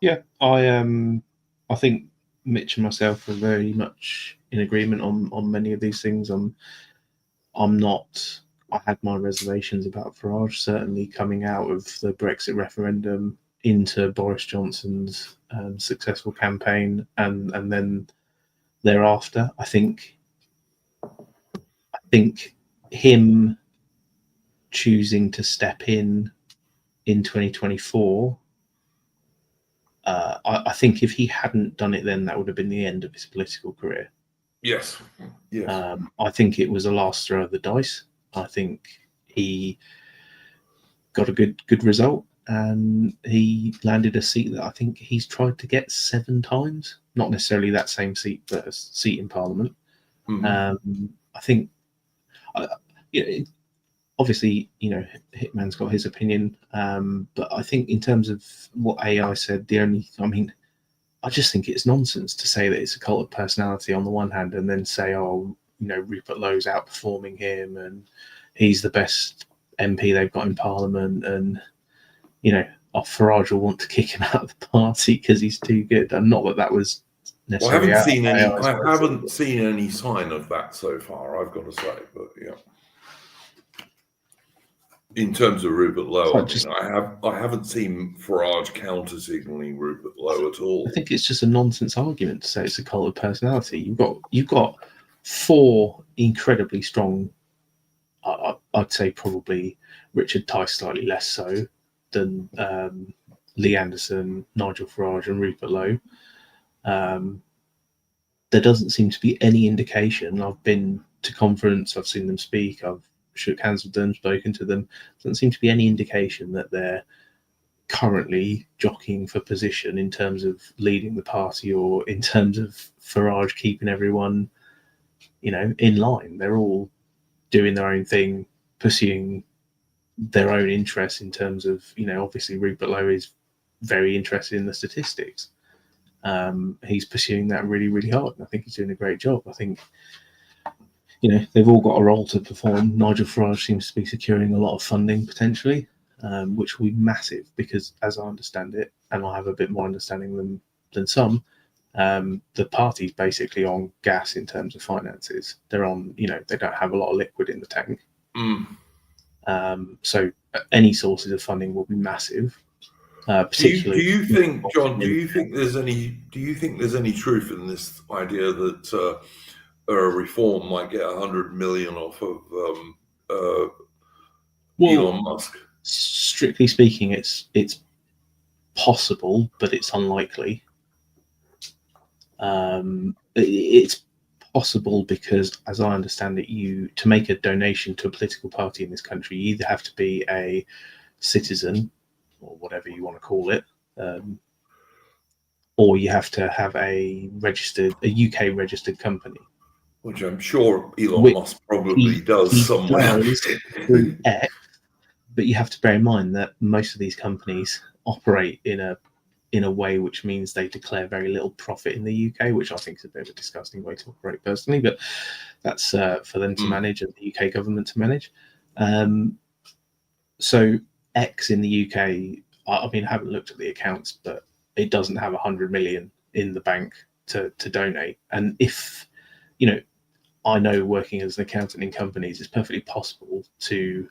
Speaker 6: Yeah, I think Mitch and myself are very much in agreement on many of these things. I'm not. I had my reservations about Farage, certainly coming out of the Brexit referendum into Boris Johnson's successful campaign, and then thereafter. I think him choosing to step in 2024. I think if he hadn't done it then, that would have been the end of his political career.
Speaker 1: Yes.
Speaker 6: I think it was a last throw of the dice. I think he got a good result, and he landed a seat that I think he's tried to get 7 times. Not necessarily that same seat, but a seat in Parliament.
Speaker 1: Mm-hmm.
Speaker 6: I think, obviously, Hitman's got his opinion, but I think in terms of what AI said, I just think it's nonsense to say that it's a cult of personality on the one hand, and then say, Rupert Lowe's outperforming him, and he's the best MP they've got in Parliament, and Farage will want to kick him out of the party because he's too good. And not that was necessarily.
Speaker 1: I haven't seen any sign of that so far, I've got to say, but yeah. In terms of Rupert Lowe, I haven't seen Farage counter signaling Rupert Lowe at all.
Speaker 6: I think it's just a nonsense argument to say it's a cult of personality. You've got 4 incredibly strong. I'd say probably Richard Tice slightly less so than Lee Anderson, Nigel Farage, and Rupert Lowe. There doesn't seem to be any indication. I've been to conference, I've seen them speak, I've shook hands with them, spoken to them. Doesn't seem to be any indication that they're currently jockeying for position in terms of leading the party or in terms of Farage keeping everyone, in line. They're all doing their own thing, pursuing their own interests in terms of, obviously Rupert Lowe is very interested in the statistics. He's pursuing that really, really hard, and I think he's doing a great job. I think they've all got a role to perform. Nigel Farage seems to be securing a lot of funding potentially, which will be massive because, as I understand it, and I have a bit more understanding than some, the party's basically on gas in terms of finances. They're on, they don't have a lot of liquid in the tank. So any sources of funding will be massive. Particularly,
Speaker 1: do you think, John? Do you think there's any truth in this idea that a reform might get 100 million off of Elon Musk?
Speaker 6: Strictly speaking, it's possible, but it's unlikely. It's possible because, as I understand it, to make a donation to a political party in this country, you either have to be a citizen, or whatever you want to call it, or you have to have a UK registered company.
Speaker 1: Which I'm sure Elon Musk probably does somewhere.
Speaker 6: Through X, but you have to bear in mind that most of these companies operate in a way which means they declare very little profit in the UK, which I think is a bit of a disgusting way to operate personally, but that's for them to manage and the UK government to manage. So X in the UK, I haven't looked at the accounts, but it doesn't have 100 million in the bank to donate. And if, I know working as an accountant in companies, it's perfectly possible to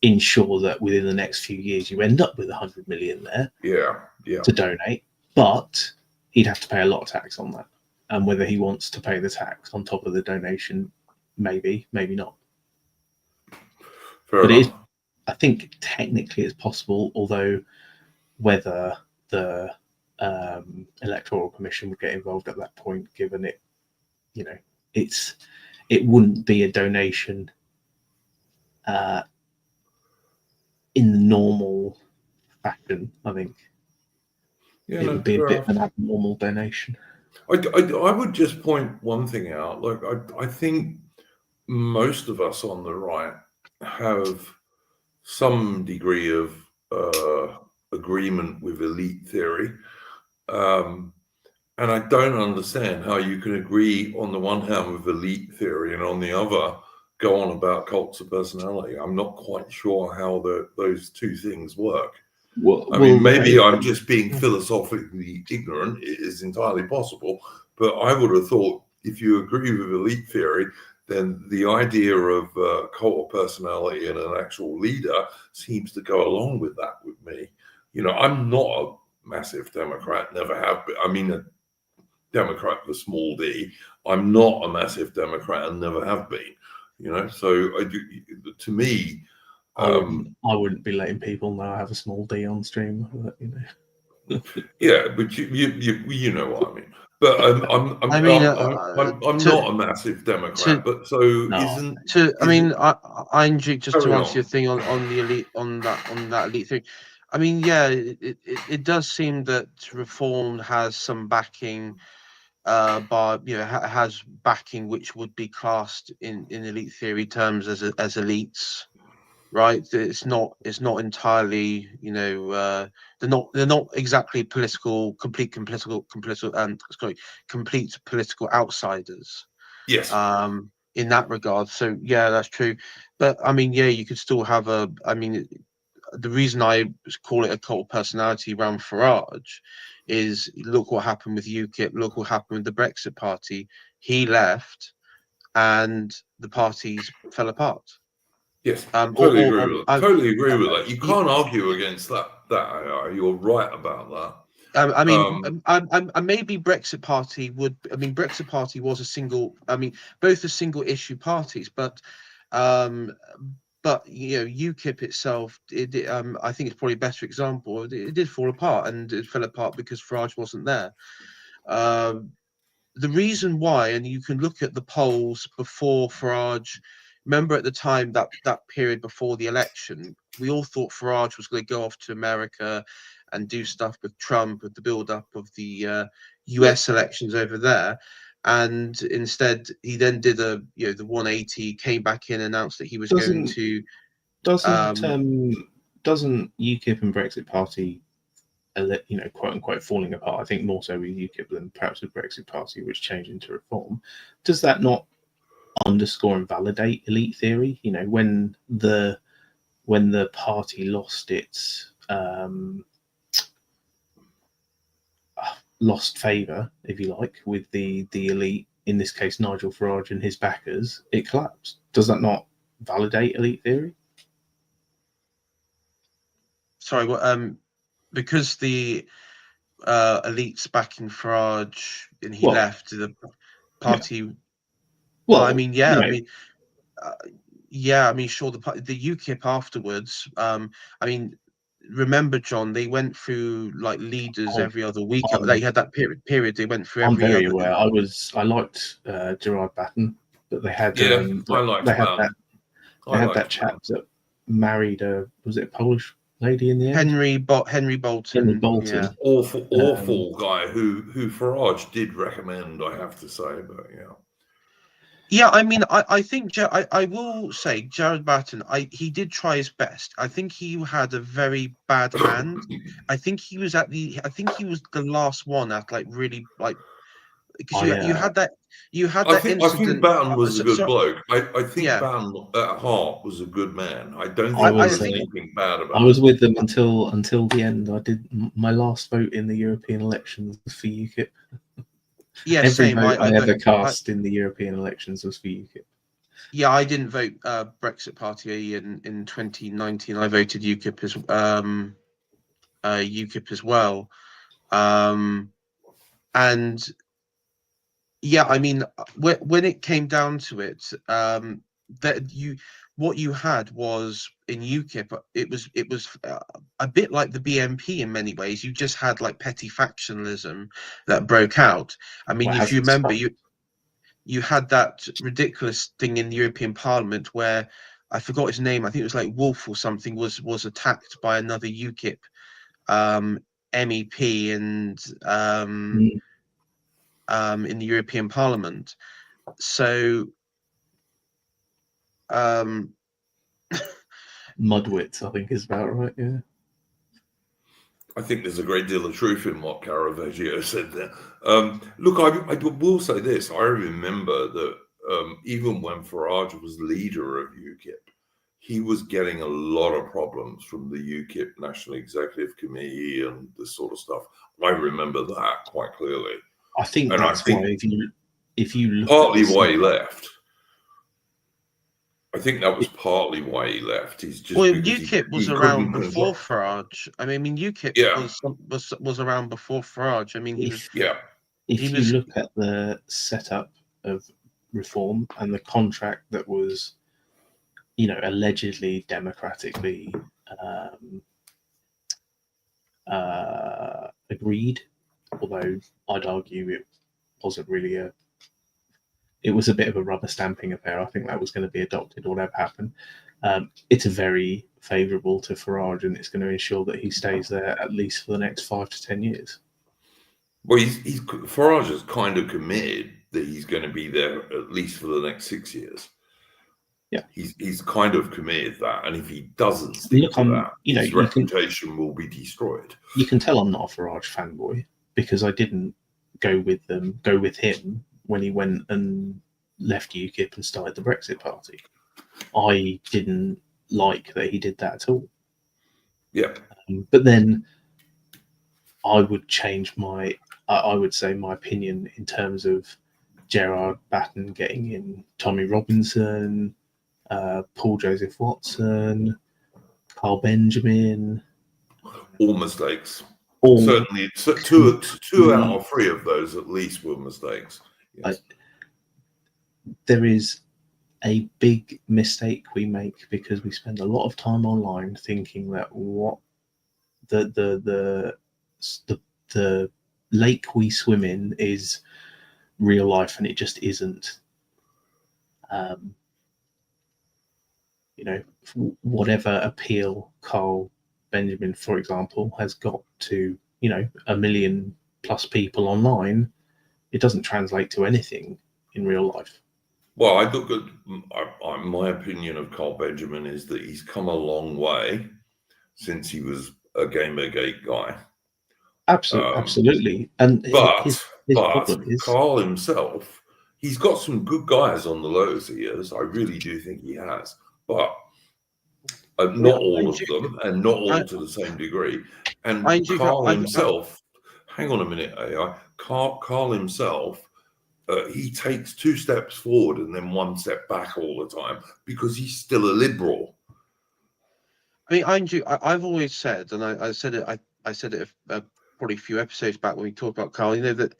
Speaker 6: ensure that within the next few years you end up with 100 million there to donate, but he'd have to pay a lot of tax on that. And whether he wants to pay the tax on top of the donation, maybe not.
Speaker 1: Fair enough.
Speaker 6: I think technically it's possible, although whether the Electoral Commission would get involved at that point, given it, it wouldn't be a donation in the normal faction, I think
Speaker 1: Yeah,
Speaker 6: it
Speaker 1: no,
Speaker 6: would be a
Speaker 1: fair
Speaker 6: bit
Speaker 1: enough.
Speaker 6: of an abnormal donation.
Speaker 1: I would just point one thing out. Like, I think most of us on the right have some degree of agreement with elite theory. And I don't understand how you can agree on the one hand with elite theory and on the other go on about cults of personality. I'm not quite sure how those two things work. I mean, maybe I'm just being philosophically ignorant. It is entirely possible. But I would have thought if you agree with elite theory, then the idea of cult of personality and an actual leader seems to go along with that with me. You know, I'm not a massive Democrat, never have been. I mean, a Democrat with a small d. I'm not a massive Democrat and never have been. You know, so to me,
Speaker 6: I wouldn't be letting people know I have a small d on stream, but, you know.
Speaker 1: Yeah, but you know what I mean. But I'm not a massive Democrat. But so isn't.
Speaker 4: I mean, Andrew, just to
Speaker 1: Carry
Speaker 4: answer your
Speaker 1: on.
Speaker 4: thing on the elite on that elite thing. I mean, yeah, it does seem that Reform has some backing, by has backing which would be classed in elite theory terms as elites, right? It's not entirely, they're not exactly complete political outsiders.
Speaker 1: Yes.
Speaker 4: In that regard. So yeah, that's true. But I mean, yeah, you could still have the reason I call it a cult of personality around Farage is look what happened with UKIP, look what happened with the Brexit Party. He left and the parties fell apart.
Speaker 1: Yes, totally agree with that. Totally agree with that. You
Speaker 4: he-
Speaker 1: can't argue against that. You're right about that.
Speaker 4: I mean, maybe Brexit Party would. I mean, Brexit Party was a single. I mean, both are single issue parties, but UKIP itself, I think it's probably a better example. It did fall apart, and it fell apart because Farage wasn't there. The reason why, and you can look at the polls before Farage. Remember at the time that period before the election, we all thought Farage was going to go off to America and do stuff with Trump with the build-up of the US elections over there. And instead, he then did the 180, came back in, announced that he was going to.
Speaker 6: Doesn't UKIP and Brexit Party, quote unquote, falling apart? I think more so with UKIP than perhaps with Brexit Party, which changed into Reform. Does that not underscore and validate elite theory? You know, when the party lost its lost favour, if you like, with the elite, in this case Nigel Farage and his backers, it collapsed. Does that not validate elite theory?
Speaker 4: Sorry, what? Because the elites backing Farage and he left the party.
Speaker 6: Yeah.
Speaker 4: Well, I mean, yeah, I mean, sure. The UKIP afterwards. I mean, remember, John, they went through like leaders every other week. They had that period. They went through every.
Speaker 6: I'm very aware. I liked Gerard Batten, but they had
Speaker 1: I liked that.
Speaker 6: They had that chap that married was it a Polish lady in the end?
Speaker 4: Henry Bolton.
Speaker 6: Henry Bolton.
Speaker 4: Yeah.
Speaker 1: Awful guy who Farage did recommend, I have to say, but yeah.
Speaker 4: Yeah, I mean, I think I will say Gerard Batten. He did try his best. I think he had a very bad hand. I think he was the last one at like really like because you had that incident.
Speaker 1: I think Batten was a good bloke. I think Batten at heart was a good man. I don't think there was anything bad about it.
Speaker 6: I was with them until the end. I did my last vote in the European elections for UKIP.
Speaker 4: Yeah,
Speaker 6: every
Speaker 4: same.
Speaker 6: vote I ever cast in the European elections was for UKIP.
Speaker 4: Yeah, I didn't vote Brexit Party in 2019. I voted UKIP as well. And yeah, I mean, when it came down to it, what you had was in UKIP, it was a bit like the BNP in many ways. You just had like petty factionalism that broke out. I mean, if you remember, you had that ridiculous thing in the European Parliament where I forgot his name. I think it was like Wolf or something was attacked by another UKIP MEP and in the European Parliament. So
Speaker 6: Mudwits, I think, is about right. Yeah.
Speaker 1: I think there's a great deal of truth in what Caravaggio said there. Look, I will say this. I remember that even when Farage was leader of UKIP, he was getting a lot of problems from the UKIP National Executive Committee and this sort of stuff. I remember that quite clearly.
Speaker 6: I think
Speaker 1: And
Speaker 6: that's why if you look
Speaker 1: partly
Speaker 6: at the
Speaker 1: why he left. I think that was partly why he left. He's just because
Speaker 4: UKIP was
Speaker 1: he
Speaker 4: around
Speaker 1: couldn't
Speaker 4: before
Speaker 1: control.
Speaker 4: Farage. I mean, UKIP was around before Farage. I mean,
Speaker 6: if
Speaker 4: he
Speaker 6: you
Speaker 4: was.
Speaker 6: look at the setup of reform and the contract that was, allegedly democratically agreed, although I'd argue it wasn't really it was a bit of a rubber stamping affair. I think that was going to be adopted or whatever happened. It's very favourable to Farage, and it's going to ensure that he stays there at least for the next 5 to 10 years.
Speaker 1: Well, Farage has kind of committed that he's going to be there at least for the next 6 years.
Speaker 6: Yeah,
Speaker 1: he's kind of committed that, and if he doesn't stick to that, his reputation will be destroyed.
Speaker 6: You can tell I'm not a Farage fanboy because I didn't go with him when he went and left UKIP and started the Brexit Party. I didn't like that he did that at all.
Speaker 1: Yeah.
Speaker 6: But then I would change I would say my opinion in terms of Gerard Batten getting in, Tommy Robinson, Paul Joseph Watson, Carl Benjamin.
Speaker 1: All mistakes. Certainly, two out of three of those at least were mistakes. Yes.
Speaker 6: There is a big mistake we make because we spend a lot of time online thinking that what the lake we swim in is real life, and it just isn't. Whatever appeal Carl Benjamin, for example, has got to 1 million plus people online, it doesn't translate to anything in real life.
Speaker 1: Well, I look at my opinion of Carl Benjamin is that he's come a long way since he was a Gamergate guy.
Speaker 6: Absolutely. And his problem is
Speaker 1: Carl himself, he's got some good guys on the lows he is. I really do think he has, but not all of them, and not all to the same degree. And Carl himself, hang on a minute, AI. Carl himself, he takes 2 steps forward and then 1 step back all the time because he's still a liberal.
Speaker 4: I mean, I've always said, and I said it probably a few episodes back when we talked about Carl, that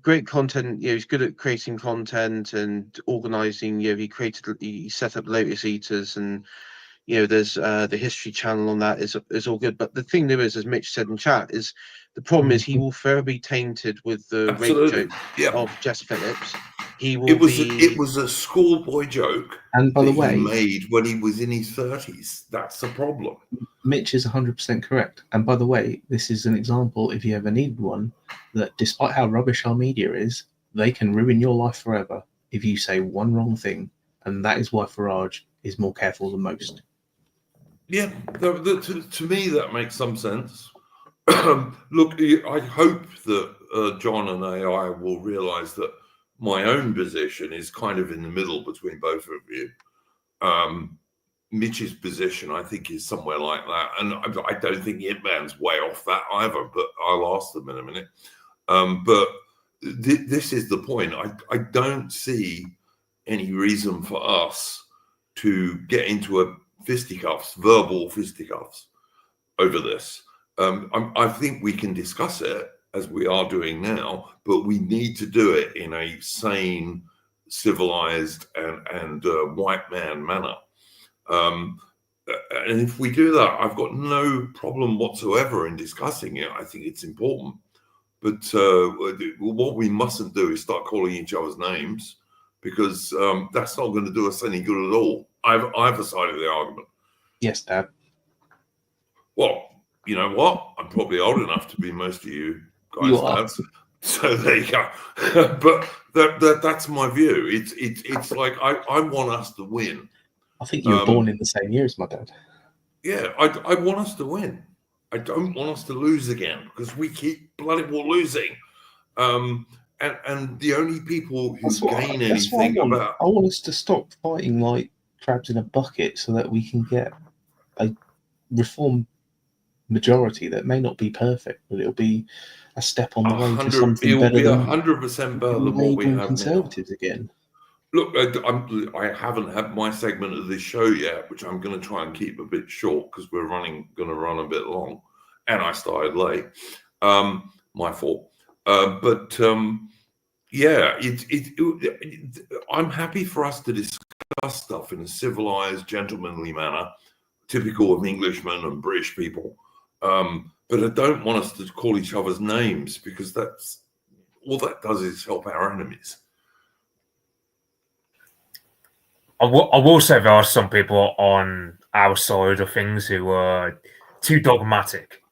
Speaker 4: great content. He's good at creating content and organizing. He set up Lotus Eaters, and there's the History Channel on that is all good. But the thing there is, as Mitch said in chat, is the problem is he will forever be tainted with the rape joke of Jess Phillips. It
Speaker 1: was a schoolboy joke,
Speaker 6: and by the way,
Speaker 1: he made when he was in his 30s. That's the problem.
Speaker 6: Mitch is 100% correct. And by the way, this is an example, if you ever need one, that despite how rubbish our media is, they can ruin your life forever if you say one wrong thing. And that is why Farage is more careful than most.
Speaker 1: Yeah, to me that makes some sense. Look, I hope that John and AI will realise that my own position is kind of in the middle between both of you. Mitch's position, I think, is somewhere like that. And I don't think Hitman's way off that either, but I'll ask them in a minute. But this is the point. I don't see any reason for us to get into a verbal fisticuffs over this. I think we can discuss it as we are doing now, but we need to do it in a sane, civilized, and white man manner. And if we do that, I've got no problem whatsoever in discussing it. I think it's important. But what we mustn't do is start calling each other's names, because that's not going to do us any good at all. Either side of the argument.
Speaker 6: Yes, Dad.
Speaker 1: Well, you know what? I'm probably old enough to be most of you guys'
Speaker 6: You are.
Speaker 1: dads. So there you go. But that's my view. It's like I want us to win.
Speaker 6: I think you were born in the same year as my dad.
Speaker 1: Yeah, I want us to win. I don't want us to lose again because we keep bloody well losing. And the only people who gain anything
Speaker 6: I
Speaker 1: about
Speaker 6: want us to stop fighting like crabs in a bucket so that we can get a reform majority that may not be perfect, but it'll be a step on the way to something better
Speaker 1: It will
Speaker 6: than
Speaker 1: be 100% better than what we have now.
Speaker 6: Conservatives again.
Speaker 1: Look, I haven't had my segment of this show yet, which I'm going to try and keep a bit short because we're going to run a bit long, and I started late. My fault. Yeah, I'm happy for us to discuss stuff in a civilized, gentlemanly manner, typical of Englishmen and British people. But I don't want us to call each other's names because that's all that does is help our enemies.
Speaker 2: I will say there are some people on our side of things who are too dogmatic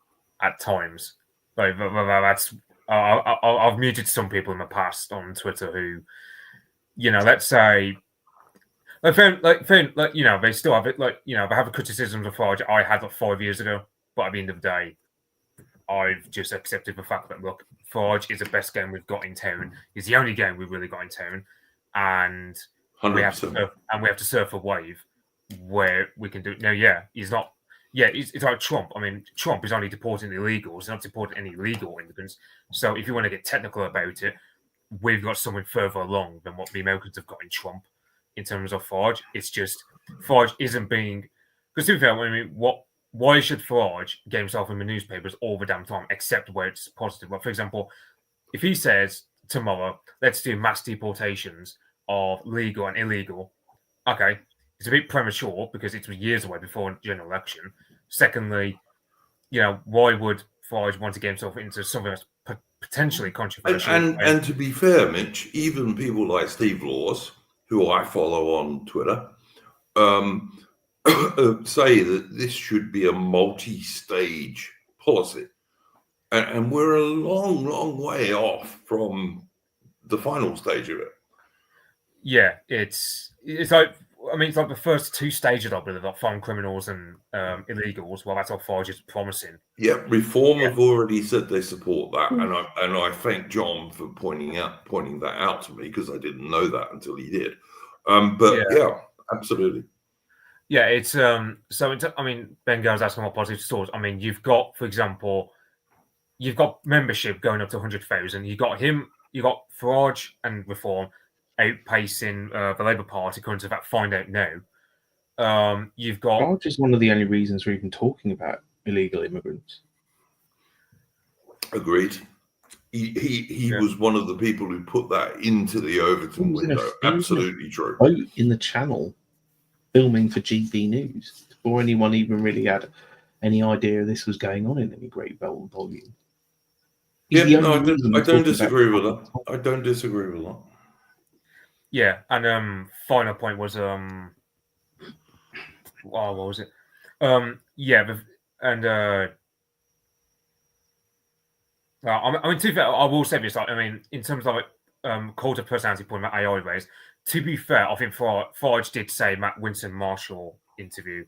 Speaker 2: at times. Like that's I've muted some people in the past on Twitter who, you know, let's say, they still have it. Like, you know, they have a criticism of Farage I had like 5 years ago, but at the end of the day, I've just accepted the fact that look, Farage is the best game we've got in town. He's the only game we've really got in town, and
Speaker 1: 100%.
Speaker 2: we have to surf a wave where we can do it. No, yeah, he's not. Yeah, it's like Trump. I mean, Trump is only deporting illegals, he's not deporting any legal immigrants. So if you want to get technical about it, we've got something further along than what the Americans have got in Trump in terms of Farage. It's just Farage isn't being, because to be fair, I mean, why should Farage get himself in the newspapers all the damn time, except where it's positive? Well, for example, if he says tomorrow, let's do mass deportations of legal and illegal, okay, it's a bit premature because it was years away before the general election. Secondly, you know, why would Farage want to get himself into something that's potentially controversial?
Speaker 1: And to be fair, Mitch, even people like Steve Laws, who I follow on Twitter, say that this should be a multi-stage policy. And we're a long, long way off from the final stage of it.
Speaker 2: Yeah, it's like, I mean, it's like the first two stages of it, like foreign criminals and illegals. Well, that's how Farage is promising.
Speaker 1: Yeah, Reform have already said they support that, and I thank John for pointing that out to me because I didn't know that until he did. But yeah, absolutely.
Speaker 2: Yeah, it's I mean, Ben goes asking what positive stores. I mean, you've got, for example, you've got membership going up to 100,000. You got Farage and Reform outpacing the Labour Party according to that Find Out Now. You've got
Speaker 6: Farage is one of the only reasons we're even talking about illegal immigrants.
Speaker 1: Agreed. He was one of the people who put that into the Overton window. Absolutely true.
Speaker 6: Vote in the Channel, filming for GB News before anyone even really had any idea this was going on in any great volume.
Speaker 1: Yeah, no, I don't disagree with that. I don't disagree with that.
Speaker 2: Yeah, and final point was what was it? I mean, to be fair, I will say this. I mean, in terms of like cult of personality point that AI raised, to be fair, I think Farage did say Matt Winston Marshall interview.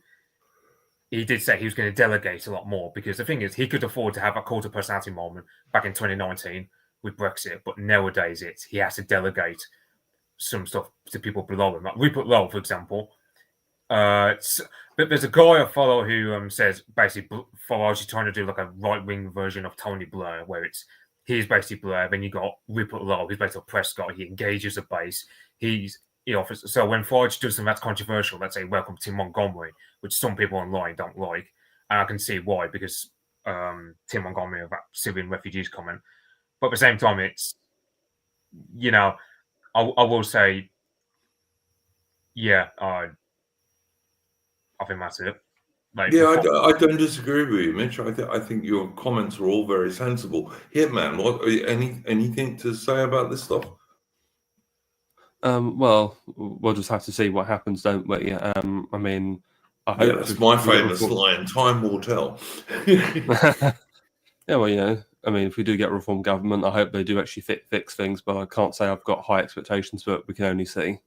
Speaker 2: He did say he was going to delegate a lot more because the thing is, he could afford to have a cult of personality moment back in 2019 with Brexit, but nowadays he has to delegate some stuff to people below him. Like Rupert Lowe, for example. But there's a guy I follow who says basically Farage is trying to do like a right-wing version of Tony Blair, where he's basically Blair. Then you got Rupert Lowe, who's basically a Prescott. He engages a base. He offers. So when Farage does something that's controversial, let's say welcome Tim Montgomery, which some people online don't like, and I can see why, because Tim Montgomery of that Syrian refugees comment. But at the same time, it's, you know, I will say, yeah, I think that's it. Like,
Speaker 1: yeah, I don't disagree with you, Mitch. I think your comments are all very sensible. Hitman, what anything to say about this stuff?
Speaker 3: Well, we'll just have to see what happens, don't we? I mean, I
Speaker 1: Yeah,
Speaker 3: hope
Speaker 1: that's
Speaker 3: if
Speaker 1: my
Speaker 3: we get
Speaker 1: famous line. Time will tell.
Speaker 3: yeah, well, you know, I mean, if we do get a reform government, I hope they do actually fix things. But I can't say I've got high expectations for it. We can only see.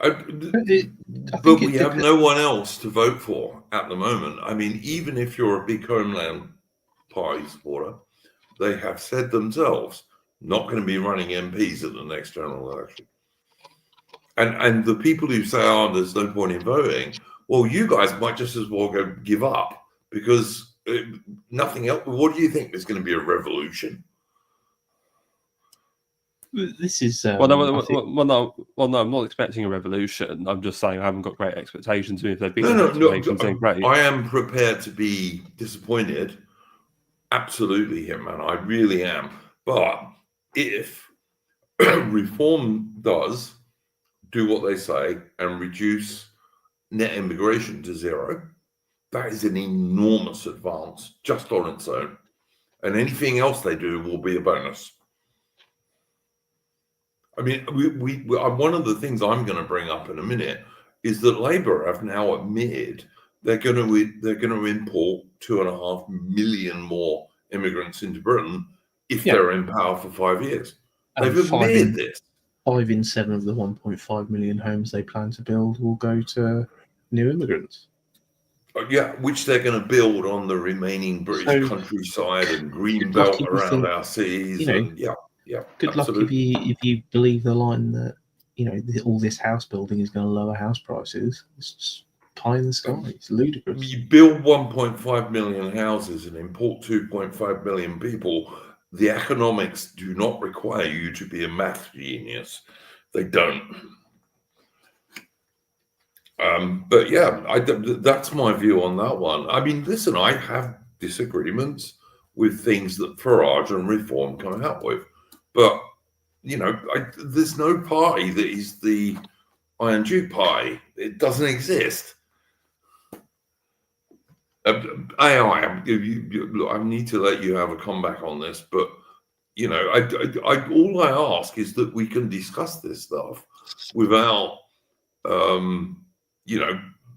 Speaker 6: I
Speaker 1: But
Speaker 6: think
Speaker 1: we
Speaker 6: it
Speaker 1: have
Speaker 6: depends.
Speaker 1: no one else to vote for at the moment. I mean, even if you're a big Homeland Party supporter, they have said themselves not going to be running MPs at the next general election. And the people who say, "Oh, there's no point in voting," well, you guys might just as well go give up because nothing else. What do you think? There's going to be a revolution?
Speaker 6: This is
Speaker 3: Well, no,
Speaker 6: I think-
Speaker 3: no, I'm not expecting a revolution. I'm just saying I haven't got great expectations. And if they beat
Speaker 1: No,
Speaker 3: those
Speaker 1: no,
Speaker 3: expectations, then great.
Speaker 1: I am prepared to be disappointed. Absolutely, Hitman. I really am. But if reform does do what they say and reduce net immigration to zero, that is an enormous advance just on its own. And anything else they do will be a bonus. I mean, one of the things I'm going to bring up in a minute is that Labour have now admitted they're going to import 2.5 million more immigrants into Britain if they're in power for 5 years.
Speaker 6: And
Speaker 1: They've admitted this.
Speaker 6: 5 in 7 of the 1.5 million homes they plan to build will go to new immigrants.
Speaker 1: Yeah, which they're going to build on the remaining British
Speaker 6: So,
Speaker 1: countryside and green
Speaker 6: good luck
Speaker 1: belt
Speaker 6: if you
Speaker 1: around
Speaker 6: think,
Speaker 1: our cities.
Speaker 6: you know,
Speaker 1: And yeah,
Speaker 6: good
Speaker 1: absolutely.
Speaker 6: luck if you believe the line that all this house building is going to lower house prices. It's just pie in the sky. It's ludicrous.
Speaker 1: You build 1.5 million houses and import 2.5 million people. The economics do not require you to be a math genius. They don't. But yeah, that's my view on that one. I mean, listen, I have disagreements with things that Farage and Reform come out with, but there's no party that is the Iron Duke party. It doesn't exist. AI, I need to let you have a comeback on this, but all I ask is that we can discuss this stuff without,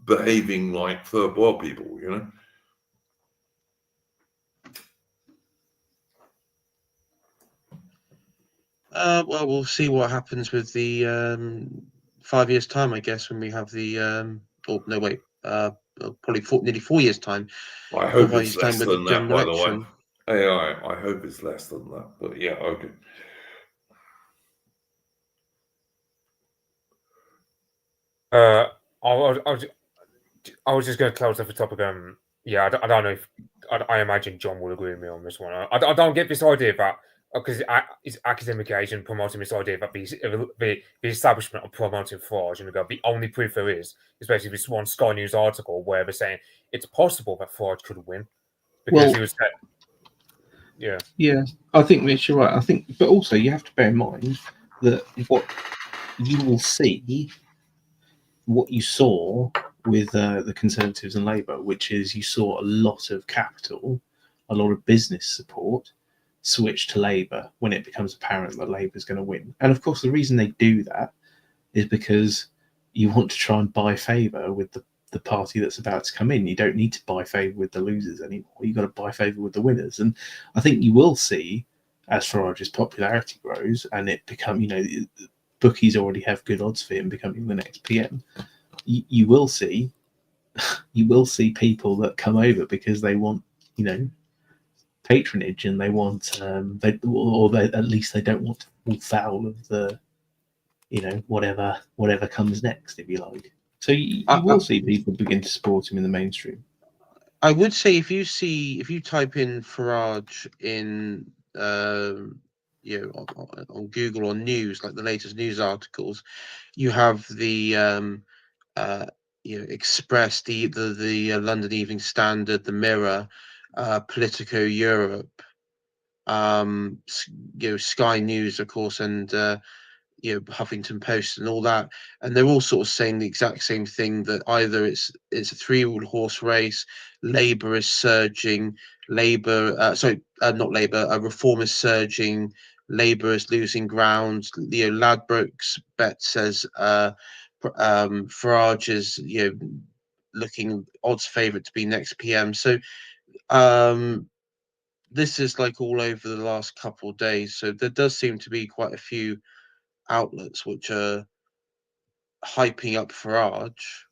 Speaker 1: behaving like third world people.
Speaker 4: Well, we'll see what happens with the 5 years' time, I guess, when we have the. Oh no, wait. Probably nearly 4 years' time.
Speaker 1: I hope
Speaker 4: 5
Speaker 1: it's
Speaker 4: years' time
Speaker 1: less
Speaker 4: with the
Speaker 1: than that,
Speaker 4: general
Speaker 1: by the way.
Speaker 4: election.
Speaker 1: AI, I hope it's less than that, but yeah, okay.
Speaker 2: I was just going to close off the topic. Yeah, I don't know if I imagine John will agree with me on this one. I don't get this idea that because it's academic age and promoting this idea that the establishment of promoting fraud, the only proof there is basically this one Sky News article where they're saying it's possible that fraud could win because he was saying,
Speaker 6: yeah, I think Mitch, you're right. I think, but also you have to bear in mind that what you will see, what you saw with the Conservatives and Labour, which is you saw a lot of capital, a lot of business support switch to Labour when it becomes apparent that Labour is going to win. And of course, the reason they do that is because you want to try and buy favour with the party that's about to come in. You don't need to buy favour with the losers anymore. You've got to buy favour with the winners. And I think you will see, as Farage's popularity grows and it become, bookies already have good odds for him becoming the next PM. You will see people that come over because they want, patronage and they want, at least they don't want to fall foul of the, whatever comes next, if you like. So you will see people begin to support him in the mainstream.
Speaker 4: I would say if you type in Farage in on Google or news, like the latest news articles, you have the Express, the London Evening Standard, the Mirror, Politico Europe, Sky News, of course, and Huffington Post and all that, and they're all sort of saying the exact same thing, that either it's a three-horse race, Labour is surging, Reform is surging, Labour is losing ground. Ladbrokes bet says Farage is looking odds favourite to be next PM. So this is like all over the last couple of days. So there does seem to be quite a few outlets which are hyping up Farage.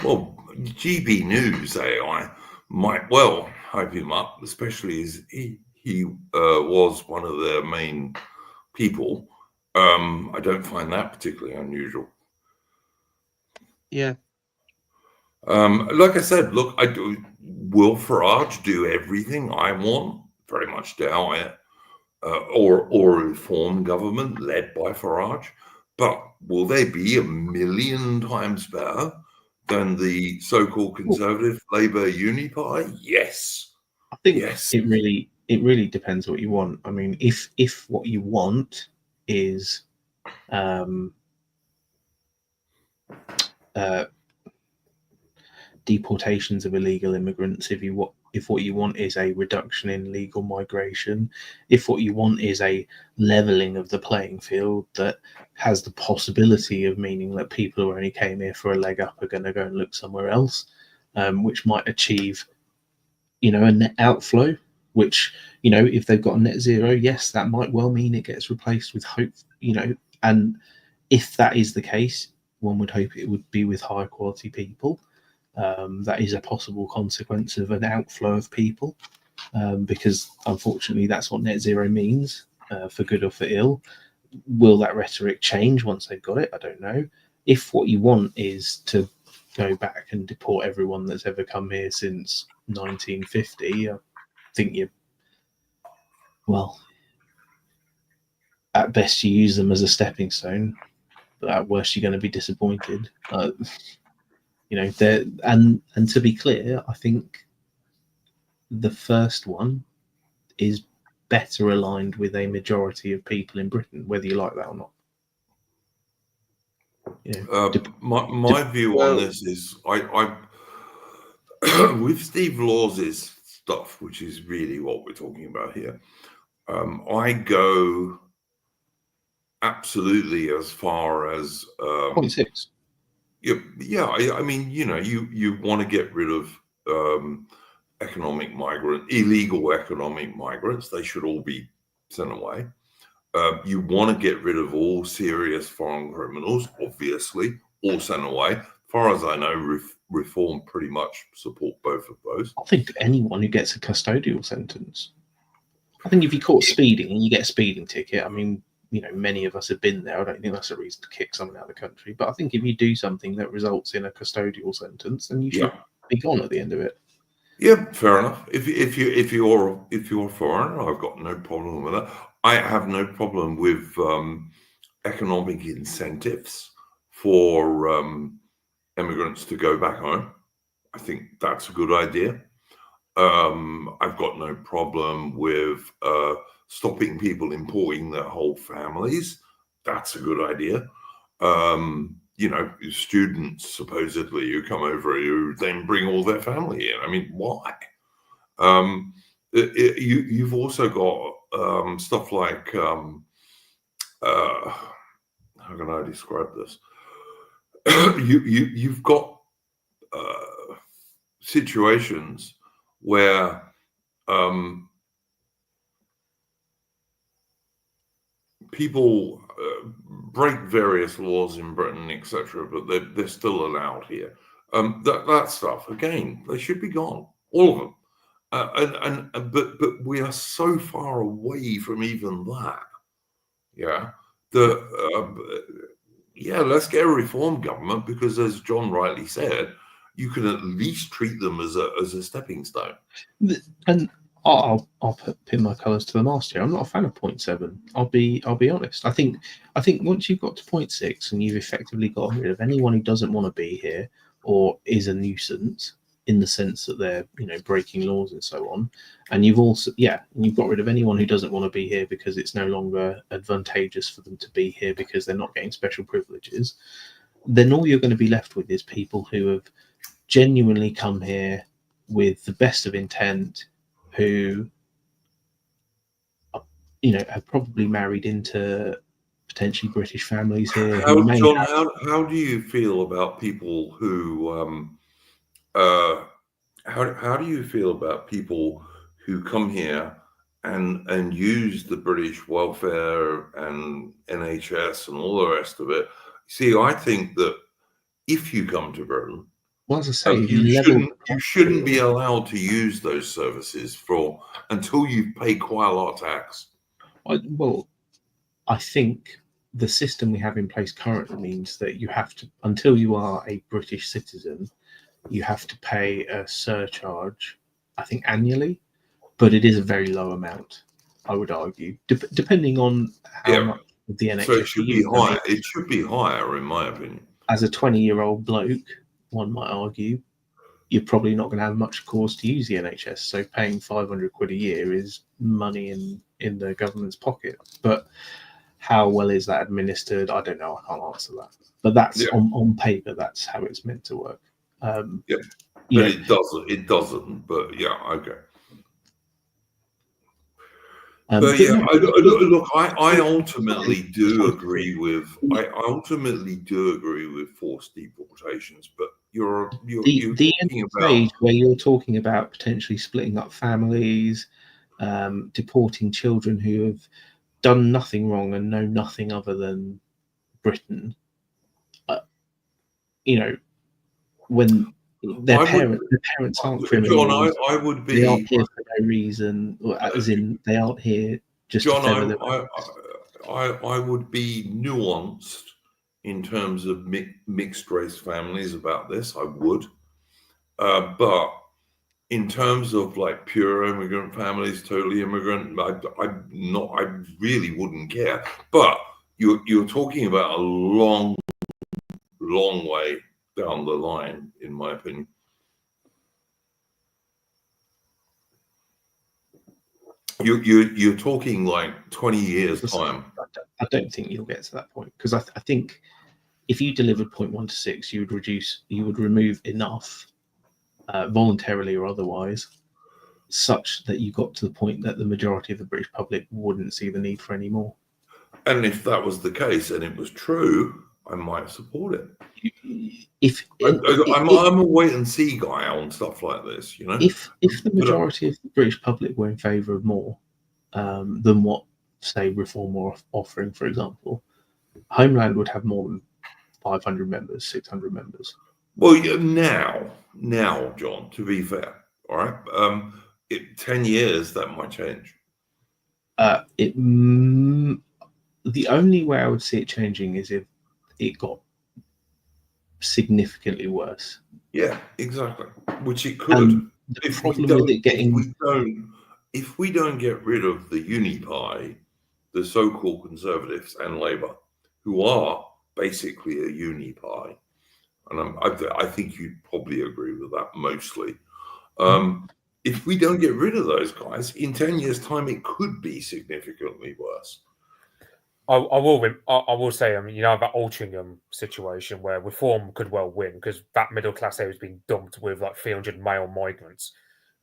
Speaker 1: Well, GB News AI might well hype him up, especially as he was one of their main people. I don't find that particularly unusual.
Speaker 4: Yeah.
Speaker 1: Like I said, look, will Farage do everything I want? Very much doubt it. Or a reform government led by Farage. But will they be a million times better than the so-called conservative Labour Uni-Party? Yes.
Speaker 6: I think
Speaker 1: Yes.
Speaker 6: it really depends what you want. I mean, if what you want is deportations of illegal immigrants, if what you want is a reduction in legal migration, if what you want is a leveling of the playing field that has the possibility of meaning that people who only came here for a leg up are going to go and look somewhere else, which might achieve, a net outflow, which, if they've got a net zero, yes, that might well mean it gets replaced with hope, and if that is the case, one would hope it would be with higher quality people. That is a possible consequence of an outflow of people, because unfortunately that's what net zero means, for good or for ill. Will that rhetoric change once they've got it? I don't know. If what you want is to go back and deport everyone that's ever come here since 1950, I think at best you use them as a stepping stone, but at worst you're going to be disappointed. And to be clear, I think the first one is better aligned with a majority of people in Britain, whether you like that or not.
Speaker 1: My view on this is I with Steve Laws's stuff, which is really what we're talking about here. I go absolutely as far as
Speaker 6: 0.6.
Speaker 1: Yeah. I mean, you want to get rid of illegal economic migrants. They should all be sent away. You want to get rid of all serious foreign criminals, obviously, all sent away. As far as I know, reform pretty much support both of those.
Speaker 6: I think anyone who gets a custodial sentence. I think if you're caught speeding and you get a speeding ticket, I mean, many of us have been there. I don't think that's a reason to kick someone out of the country. But I think if you do something that results in a custodial sentence, then you should be gone at the end of it.
Speaker 1: Yeah, fair enough. If you're a foreigner, I've got no problem with that. I have no problem with economic incentives for immigrants to go back home. I think that's a good idea. I've got no problem with stopping people importing their whole families. That's a good idea. Students supposedly who come over who then bring all their family in. I mean, why? You've also got stuff like how can I describe this? You've got situations where people break various laws in Britain, etc., but they're still allowed here. That stuff, again, they should be gone, all of them. But we are so far away from even that. Yeah, let's get a reform government, because, as John rightly said, you can at least treat them as a stepping stone.
Speaker 6: And I'll pin my colours to the mast here. I'm not a fan of 0.7. I'll be honest. I think once you've got to 0.6 and you've effectively got rid of anyone who doesn't want to be here or is a nuisance in the sense that they're breaking laws and so on, and you've got rid of anyone who doesn't want to be here because it's no longer advantageous for them to be here because they're not getting special privileges, then all you're going to be left with is people who have genuinely come here with the best of intent, who have probably married into potentially British families here
Speaker 1: How,
Speaker 6: who may
Speaker 1: John,
Speaker 6: have.
Speaker 1: how do you feel about people who how do you feel about people who come here and use the British welfare and NHS and all the rest of it? See, I think that if you come to Britain,
Speaker 6: Well, as I say, if
Speaker 1: you
Speaker 6: level
Speaker 1: shouldn't be allowed to use those services until you've paid quite a lot of tax.
Speaker 6: Well, I think the system we have in place currently means that you have to, until you are a British citizen, you have to pay a surcharge, I think annually, but it is a very low amount, I would argue, depending on how
Speaker 1: Yeah.
Speaker 6: much of the NHS
Speaker 1: So it should
Speaker 6: you
Speaker 1: be
Speaker 6: use. I mean,
Speaker 1: higher. It should be higher, in my opinion.
Speaker 6: as a 20-year-old bloke, one might argue, you're probably not going to have much cause to use the NHS. So paying 500 quid a year is money in the government's pocket. But how well is that administered? I don't know. I can't answer that. But that's on paper, that's how it's meant to work.
Speaker 1: But it doesn't. It doesn't. But yeah, okay. But yeah, look, I ultimately do agree with. I ultimately do agree with forced deportations. But you're
Speaker 6: the
Speaker 1: talking
Speaker 6: stage
Speaker 1: about
Speaker 6: where you're talking about potentially splitting up families, deporting children who have done nothing wrong and know nothing other than Britain. When their parents aren't criminals.
Speaker 1: John, I would be.
Speaker 6: They aren't here for no reason, as in they aren't here just
Speaker 1: John,
Speaker 6: to feather them.
Speaker 1: I would be nuanced in terms of mixed race families about this. I would, but in terms of like pure immigrant families, totally immigrant, I really wouldn't care. But you're talking about a long way down the line, in my opinion. You're talking like 20 years time.
Speaker 6: I don't think you'll get to that point, because I think if you delivered 0.1 to 6, you would remove enough, voluntarily or otherwise, such that you got to the point that the majority of the British public wouldn't see the need for any more.
Speaker 1: And if that was the case and it was true, I might support it. I'm a wait and see guy on stuff like this, you know.
Speaker 6: If the majority of the British public were in favour of more than what, say, Reform are offering, for example, Homeland would have more than 500 members, 600 members.
Speaker 1: Well, yeah, now, John, to be fair, all right, 10 years that might change.
Speaker 6: The only way I would see it changing is if it got significantly worse.
Speaker 1: Yeah, exactly. Which it could. If we don't get rid of the Uni-Pie, the so-called Conservatives and Labour, who are basically a Uni-Pie, and I think you'd probably agree with that mostly. If we don't get rid of those guys, in 10 years' time, it could be significantly worse.
Speaker 2: I will say, I mean, you know, that Altrincham situation where Reform could well win because that middle class area has been dumped with like 300 male migrants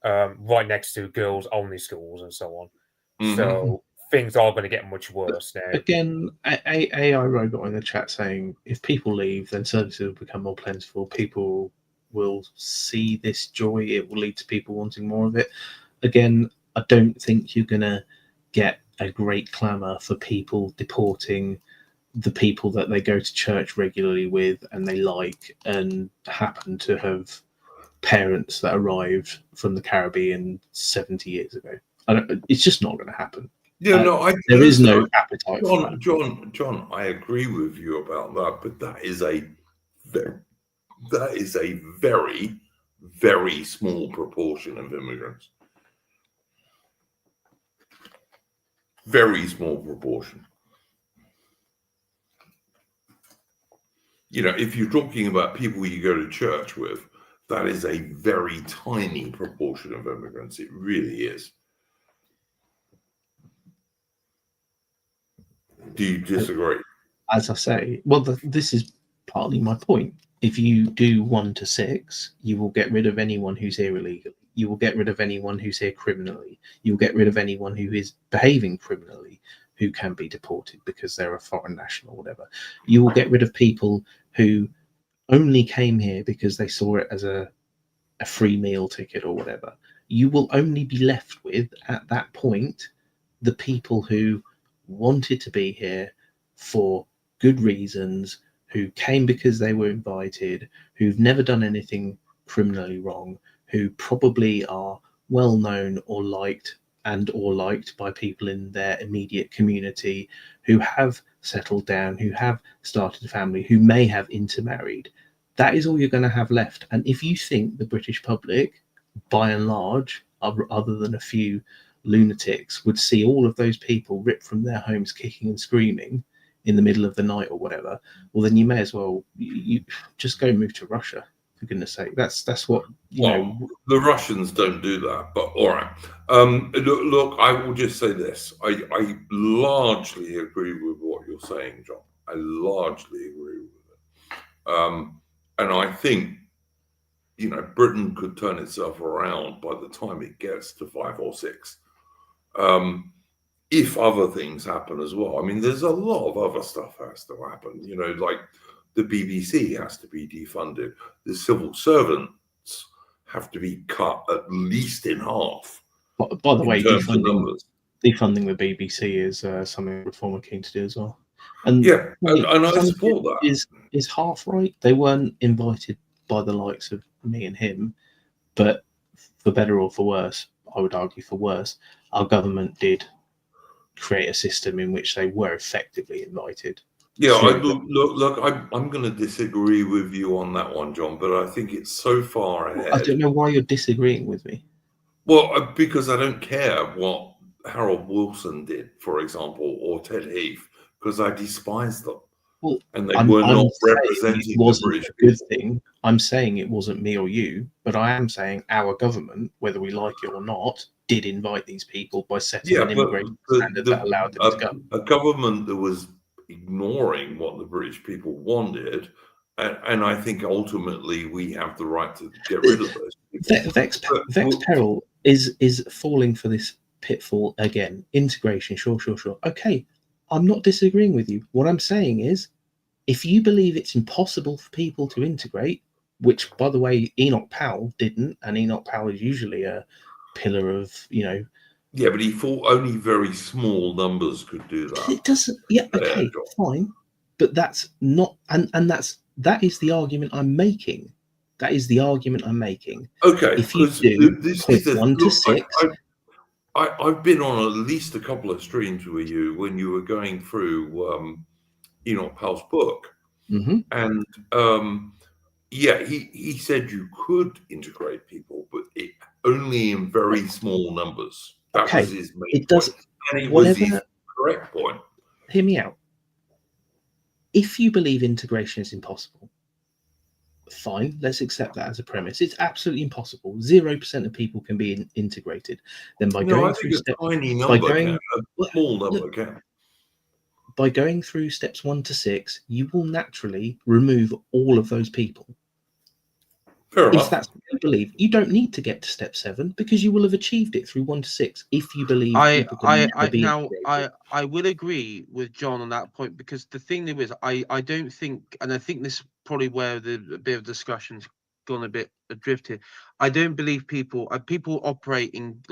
Speaker 2: right next to girls only schools and so on. Mm-hmm. So things are going to get much worse now.
Speaker 6: Again, AI robot in the chat saying if people leave, then services will become more plentiful. People will see this joy. It will lead to people wanting more of it. Again, I don't think you're going to get a great clamour for people deporting the people that they go to church regularly with and they like and happen to have parents that arrived from the Caribbean 70 years ago. It's just not going to happen.
Speaker 1: Yeah,
Speaker 6: there is no appetite for that.
Speaker 1: John, I agree with you about that, but that is a very, very small proportion of immigrants. Very small proportion. You know, if you're talking about people you go to church with, that is a very tiny proportion of immigrants. It really is. Do you disagree?
Speaker 6: As I say, well, this is partly my point. If you do 1 to 6, you will get rid of anyone who's here illegally. You will get rid of anyone who's here criminally. You'll get rid of anyone who is behaving criminally, who can be deported because they're a foreign national or whatever. You will get rid of people who only came here because they saw it as a free meal ticket or whatever. You will only be left with, at that point, the people who wanted to be here for good reasons, who came because they were invited, who've never done anything criminally wrong, who probably are well known or liked by people in their immediate community, who have settled down, who have started a family, who may have intermarried. That is all you're going to have left. And if you think the British public, by and large, other than a few lunatics, would see all of those people ripped from their homes kicking and screaming in the middle of the night or whatever, well, then you may as well you just go move to Russia, for goodness sake. That's what you know.
Speaker 1: The Russians don't do that, but all right. Look, I will just say this. I largely agree with what you're saying, John. I largely agree with it. And I think, you know, Britain could turn itself around by the time it gets to 5 or 6. If other things happen as well. I mean, there's a lot of other stuff has to happen. You know, like the BBC has to be defunded. The civil servants have to be cut at least in half.
Speaker 6: By the way,
Speaker 1: defunding
Speaker 6: the BBC is something Reform are keen to do as well. And
Speaker 1: yeah, and I support that.
Speaker 6: Is half right. They weren't invited by the likes of me and him, but for better or for worse, I would argue for worse, our government did create a system in which they were effectively invited.
Speaker 1: Yeah, look, I'm going to disagree with you on that one, John, but I think it's so far ahead.
Speaker 6: I don't know why you're disagreeing with me.
Speaker 1: Well, because I don't care what Harold Wilson did, for example, or Ted Heath, because I despise them.
Speaker 6: Well,
Speaker 1: and they were not representing the British
Speaker 6: a good thing. I'm saying it wasn't me or you, but I am saying our government, whether we like it or not, did invite these people by setting an immigration standard that allowed them to go.
Speaker 1: A government that was ignoring what the British people wanted, and I think ultimately we have the right to get rid of those people.
Speaker 6: Vex Peril is falling for this pitfall again. Integration, sure. Okay, I'm not disagreeing with you. What I'm saying is, if you believe it's impossible for people to integrate, which, by the way, Enoch Powell didn't, and Enoch Powell is usually a pillar of, you know.
Speaker 1: Yeah, but he thought only very small numbers could do that.
Speaker 6: It doesn't. Yeah, okay, fine, but that's not, and that is the argument I'm making. That is the argument I'm making.
Speaker 1: Okay,
Speaker 6: if you do
Speaker 1: this is
Speaker 6: 1 to 6.
Speaker 1: I've been on at least a couple of streams with you when you were going through Enoch Powell's book, and yeah, he said you could integrate people, but only in very small numbers. That was his main point, and it was his correct point.
Speaker 6: Hear me out. If you believe integration is impossible, fine, let's accept that as a premise. It's absolutely impossible. 0% of people can be integrated. Then by going through
Speaker 1: by
Speaker 6: going through steps 1 to 6, you will naturally remove all of those people.
Speaker 1: Fair enough.
Speaker 6: If that's what you believe, you don't need to get to step 7 because you will have achieved it through 1 to 6. If you believe people can never be integrated.
Speaker 4: I will agree with John on that point, because the thing is, I don't think, and I think this is probably where a bit of discussion's gone a bit adrift here. I don't believe people operating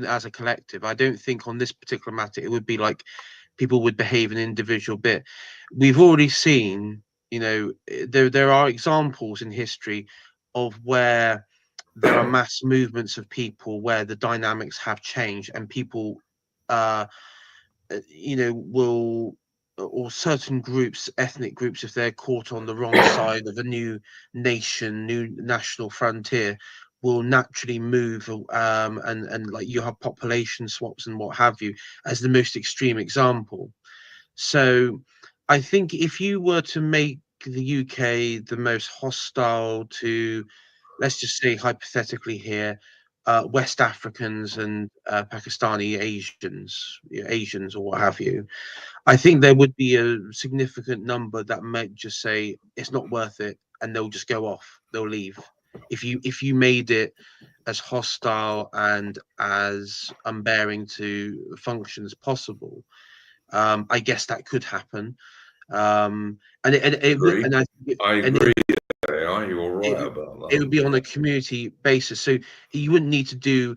Speaker 4: as a collective. I don't think on this particular matter it would be like people would behave an individual bit. We've already seen, you know, there are examples in history of where there are mass movements of people where the dynamics have changed, and people you know, will, or certain groups, ethnic groups, if they're caught on the wrong side of a new nation, new national frontier, will naturally move, and like you have population swaps and what have you as the most extreme example. So I think if you were to make the UK the most hostile to, let's just say hypothetically here, West Africans and Pakistani Asians or what have you, I think there would be a significant number that might just say it's not worth it, and they'll just go off, they'll leave. If you made it as hostile and as unbearing to function as possible, I guess that could happen. And I
Speaker 1: agree. You're right about that.
Speaker 4: It would be on a community basis, so you wouldn't need to do.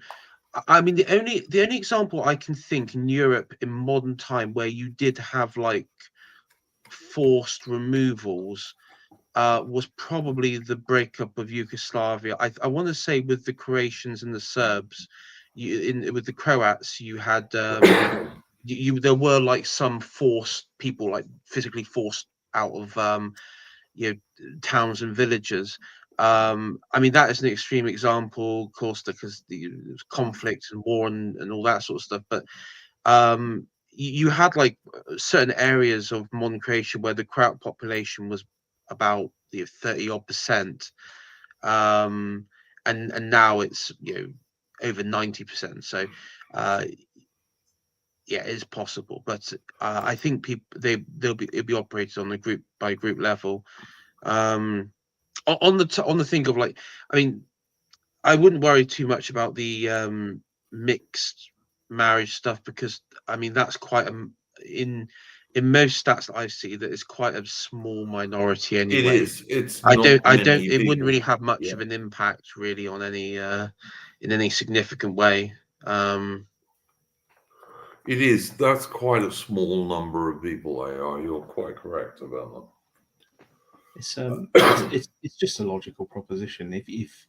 Speaker 4: I mean, the only example I can think in Europe in modern time where you did have like forced removals was probably the breakup of Yugoslavia. I want to say with the Croatians and the Serbs, with the Croats, you had there were like some forced people, like physically forced out of towns and villages. I mean, that is an extreme example, of course, because the conflict and war and all that sort of stuff. But you had like certain areas of modern Croatia where the Croat population was about 30 odd percent, and now it's over 90%. So yeah, it is possible, but I think it'll be operated on a group by group level. On the thing of like, I mean, I wouldn't worry too much about the mixed marriage stuff, because I mean that's quite in most stats that I see, that is quite a small minority anyway.
Speaker 1: It is. It's not many
Speaker 4: it wouldn't
Speaker 1: people.
Speaker 4: really have much
Speaker 1: Yeah.
Speaker 4: of an impact really on any in any significant way.
Speaker 1: It is. That's quite a small number of people. You're quite correct about that.
Speaker 6: It's just a logical proposition. If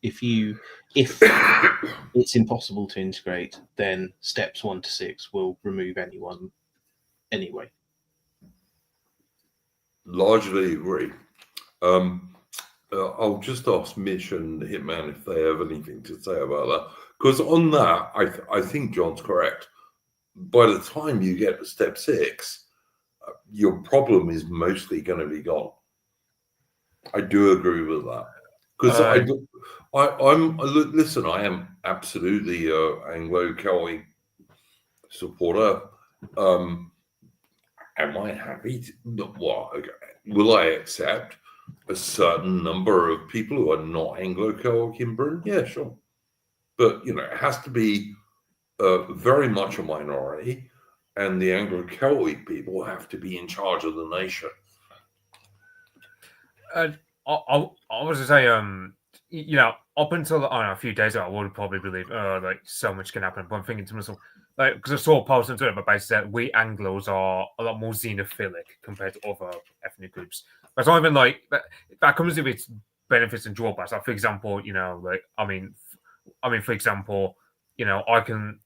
Speaker 6: it's impossible to integrate, then steps 1 to 6 will remove anyone anyway.
Speaker 1: Largely agree. I'll just ask Mish and Hitman if they have anything to say about that, because on that, I think John's correct. By the time you get to step 6, your problem is mostly going to be gone. I do agree with that, because listen. I am absolutely Anglo-Celtic supporter. Am I happy? Will I accept a certain number of people who are not Anglo-Celtic in Britain? Yeah, sure. But it has to be very much a minority, and the Anglo-Celtic people have to be in charge of the nation.
Speaker 2: I was to say, up until a few days ago, I would probably believe, like so much can happen. But I'm thinking to myself, like, because I saw a post on Twitter, but basically said we Anglos are a lot more xenophilic compared to other ethnic groups. But it's not even like that comes with its benefits and drawbacks. Like, for example, for example, I can,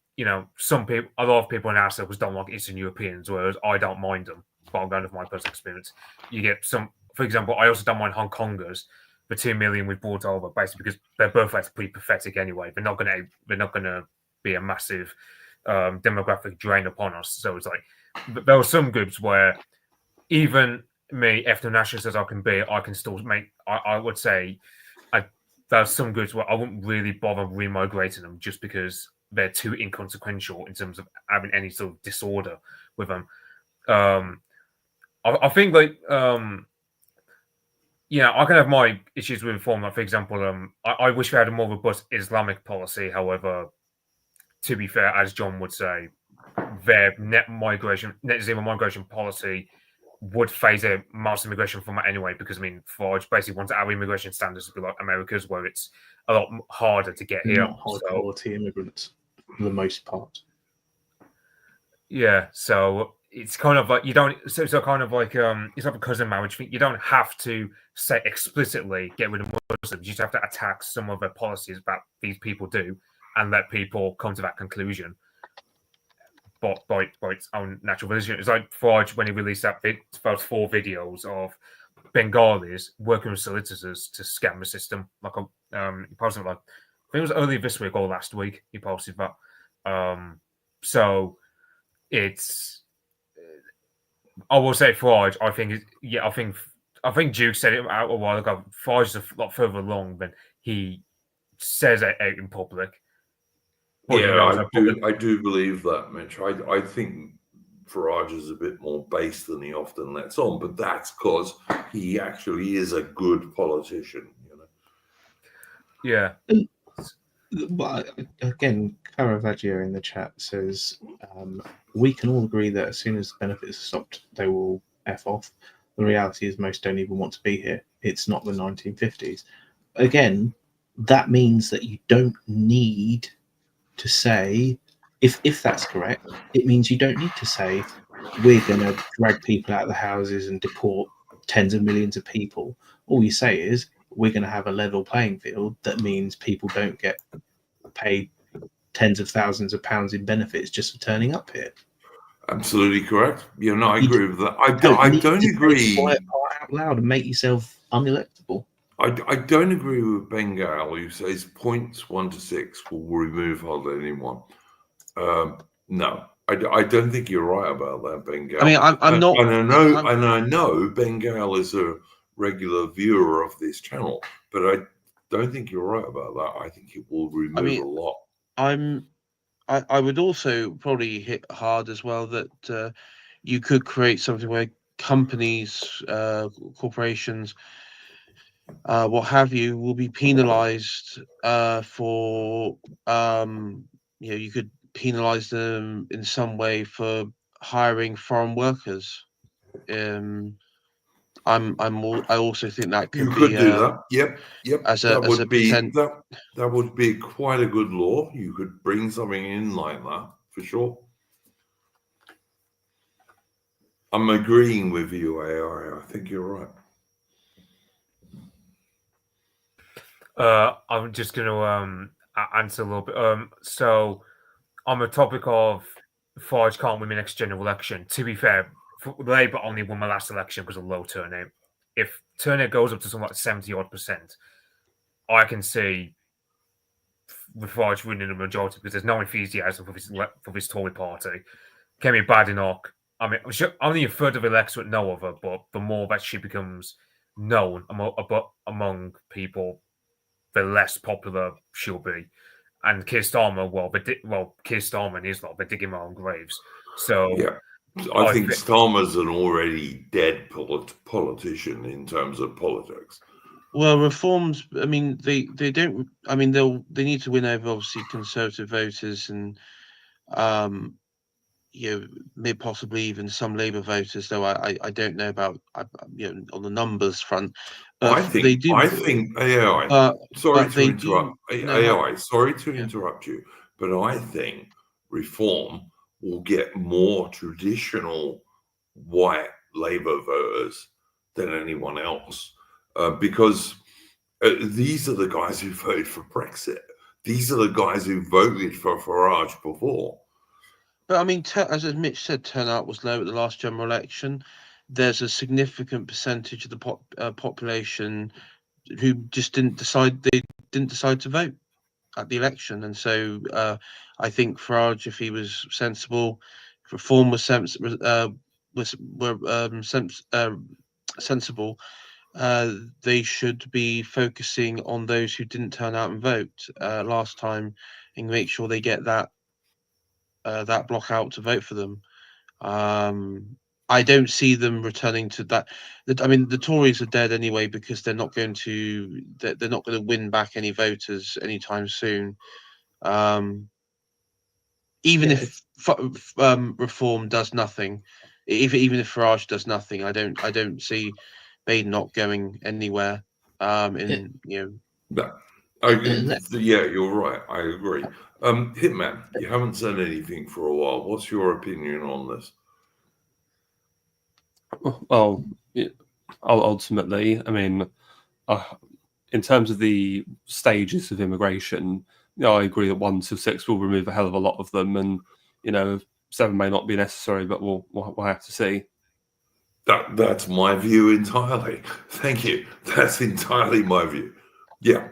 Speaker 2: some people, a lot of people in our circles don't like Eastern Europeans, whereas I don't mind them. But I'm going off my personal experience. You get some. For example, I also don't mind Hong Kongers. The 2 million we brought over, basically because their birth rate's pretty pathetic anyway. They're not gonna be a massive demographic drain upon us. So it's like there are some groups where even me, ethno-nationalist as I can be, I can still make. I would say there's some groups where I wouldn't really bother remigrating them just because they're too inconsequential in terms of having any sort of disorder with them. I think like. I can have my issues with reform. Like, for example, I wish we had a more robust Islamic policy. However, to be fair, as John would say, their net zero migration policy would phase out mass immigration from it anyway. Because Farage basically wants our immigration standards to be like America's, where it's a lot harder to get here.
Speaker 6: Not high quality immigrants, for the most part.
Speaker 2: Yeah, so it's kind of like you don't. So kind of like it's like a cousin marriage thing. You don't have to say explicitly get rid of Muslims. You just have to attack some of the policies that these people do, and let people come to that conclusion. But by its own natural volition, it's like Farage when he released those 4 videos of Bengalis working with solicitors to scam the system. Like he posted like I think it was earlier this week or last week. He posted that. So it's. I will say Farage. I think Duke said it out a while ago. Farage is a lot further along than he says it out in public.
Speaker 1: But I do believe that, Mitch. I think Farage is a bit more base than he often lets on, but that's because he actually is a good politician.
Speaker 2: Yeah.
Speaker 6: But again, Caravaggio in the chat says we can all agree that as soon as benefits are stopped, they will F off. The reality is most don't even want to be here. It's not the 1950s. Again, that means that you don't need to say, if that's correct, it means you don't need to say we're going to drag people out of the houses and deport tens of millions of people. All you say is we're going to have a level playing field. That means people don't get paid tens of thousands of pounds in benefits just for turning up here.
Speaker 1: Absolutely correct. Yeah, no, I
Speaker 6: You
Speaker 1: agree with that. I
Speaker 6: need
Speaker 1: don't
Speaker 6: to say
Speaker 1: agree.
Speaker 6: quiet part out loud and make yourself unelectable.
Speaker 1: I don't agree with Ben Gale, who says points 1 to 6 will remove hardly anyone. No, I don't think you're right about that, Ben Gale.
Speaker 4: I mean, I'm not.
Speaker 1: And I know Ben Gale is a regular viewer of this channel, but I don't think you're right about that. I think it will remove a lot.
Speaker 4: I would also probably hit hard as well that you could create something where companies, corporations, what have you, will be penalised for you could penalise them in some way for hiring foreign workers. I also think that
Speaker 1: You
Speaker 4: could
Speaker 1: could
Speaker 4: be
Speaker 1: do that. Yep.
Speaker 4: as a
Speaker 1: That would be quite a good law. You could bring something in like that for sure. I'm agreeing with you, AI. I think you're right.
Speaker 2: I'm just going to answer a little bit. So, on the topic of Farage can't win the next general election, to be fair, Labour only won the last election because of low turnout. If turnout goes up to something like 70-odd%, I can see the Farage winning the majority because there's no enthusiasm for this Tory party. Kemi Badenoch, I mean, only a third of the electorate know of her, but the more that she becomes known among people, the less popular she'll be. And Keir Starmer, Keir Starmer and his lot, they're digging their own graves. So
Speaker 1: yeah, I think Starmer's an already dead politician in terms of politics.
Speaker 4: Well, reforms. I mean, they don't. I mean, they need to win over obviously Conservative voters and maybe possibly even some Labour voters. Though I don't know about on the numbers front.
Speaker 1: I think AI. Sorry to interrupt. AI. Sorry to interrupt you, but I think reform will get more traditional white Labour voters than anyone else, because these are the guys who voted for Brexit. These are the guys who voted for Farage before.
Speaker 4: But I mean, as Mitch said, turnout was low at the last general election. There's a significant percentage of the population who just didn't decide to vote at the election, and so I think Farage, if he was sensible, if reform was sensible, they should be focusing on those who didn't turn out and vote last time, and make sure they get that block out to vote for them. I don't see them returning to that. I mean, the Tories are dead anyway because they're not going to win back any voters anytime soon. Even if reform does nothing, even if Farage does nothing, I don't see Badenoch going anywhere.
Speaker 1: Yeah, you're right. I agree. Hitman, you haven't said anything for a while. What's your opinion on this?
Speaker 3: Well, ultimately, I mean, in terms of the stages of immigration, I agree that 1 to 6 will remove a hell of a lot of them, and 7 may not be necessary, but we'll have to see.
Speaker 1: That's my view entirely. Thank you. That's entirely my view. Yeah.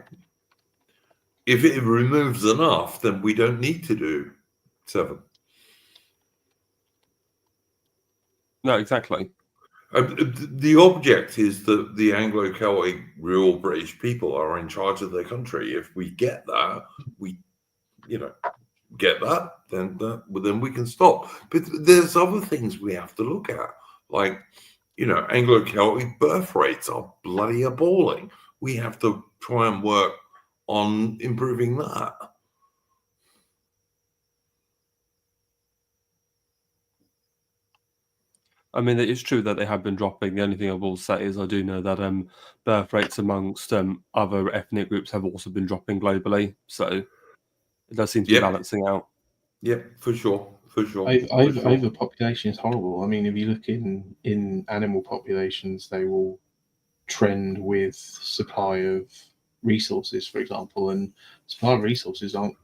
Speaker 1: If it removes enough, then we don't need to do 7.
Speaker 3: No, exactly.
Speaker 1: The object is that the Anglo-Celtic real British people are in charge of their country. If we get that, then we can stop. But there's other things we have to look at, like Anglo-Celtic birth rates are bloody appalling. We have to try and work on improving that.
Speaker 3: I mean, it is true that they have been dropping. The only thing I will say is I do know that birth rates amongst other ethnic groups have also been dropping globally. So it does seem to be balancing out.
Speaker 1: Yeah, for sure.
Speaker 6: Overpopulation is horrible. I mean, if you look in animal populations, they will trend with supply of resources, for example, and supply of resources aren't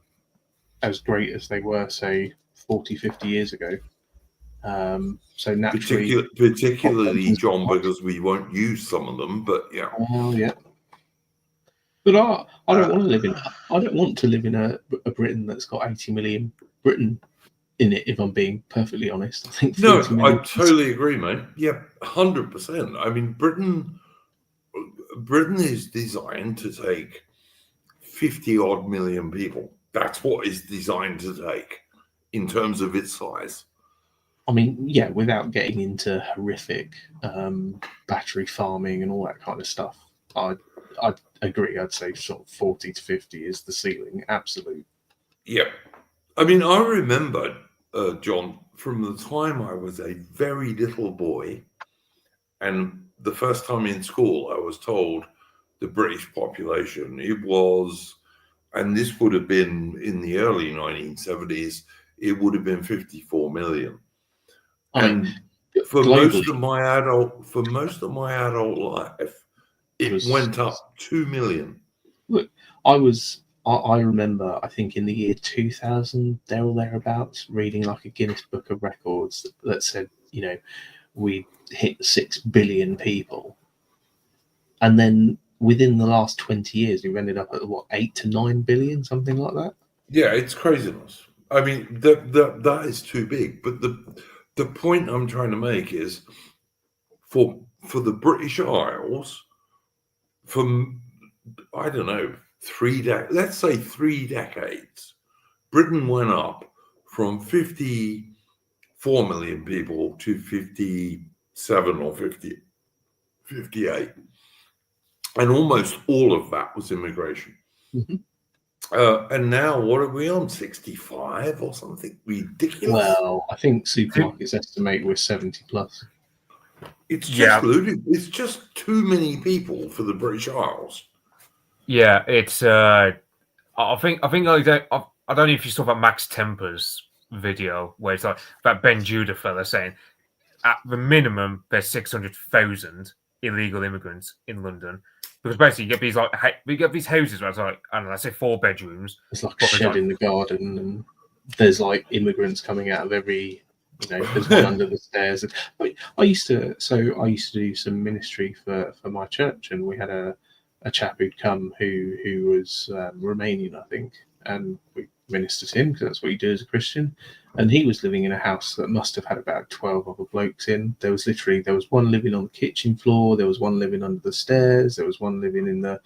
Speaker 6: as great as they were, say, 40, 50 years ago. So naturally,
Speaker 1: particularly John, because we won't use some of them. But yeah.
Speaker 6: Well, yeah. But I don't want to live in. I don't want to live in a Britain that's got 80 million Britain in it. If I'm being perfectly honest, I think 40 million.
Speaker 1: I totally agree, mate. Yeah, 100%. I mean, Britain is designed to take 50 odd million people. That's what it's designed to take in terms of its size.
Speaker 6: I mean, yeah, without getting into horrific battery farming and all that kind of stuff, I'd agree. I'd say sort of 40 to 50 is the ceiling. Absolute.
Speaker 1: Yeah. I mean, I remember, John, from the time I was a very little boy, and the first time in school I was told the British population, it was, and this would have been in the early 1970s, it would have been 54 million. And for most of my adult life, it went up 2 million.
Speaker 6: Look, I remember, I think in the year 2000, there or thereabouts, reading like a Guinness Book of Records that said, you know, we hit 6 billion people. And then within the last 20 years, we've ended up at what, 8 to 9 billion, something like that?
Speaker 1: Yeah, it's craziness. I mean, that is too big. But the point I'm trying to make is for the British Isles, from, I don't know, let's say 3 decades, Britain went up from 54 million people to 57 or 58. And almost all of that was immigration.
Speaker 6: Mm-hmm.
Speaker 1: And now what are we on? 65 or something ridiculous?
Speaker 6: Well, I think supermarkets estimate we're 70 plus.
Speaker 1: It's just ludicrous. It's just too many people for the British Isles.
Speaker 2: Yeah, it's. I think like I don't know if you saw that Max Temper's video where it's like that Ben Judah fella saying at the minimum there's 600,000 illegal immigrants in London, because basically you get these houses where it's like, I don't know, let's say 4 bedrooms.
Speaker 6: It's like a shed in the garden, and there's like immigrants coming out of every. You know, there's one under the stairs. I used to do some ministry for my church, and we had a chap who'd come who was Romanian, I think, and we ministered to him because that's what you do as a Christian. And he was living in a house that must have had about 12 other blokes in. There was one living on the kitchen floor, there was one living under the stairs, there was one living in the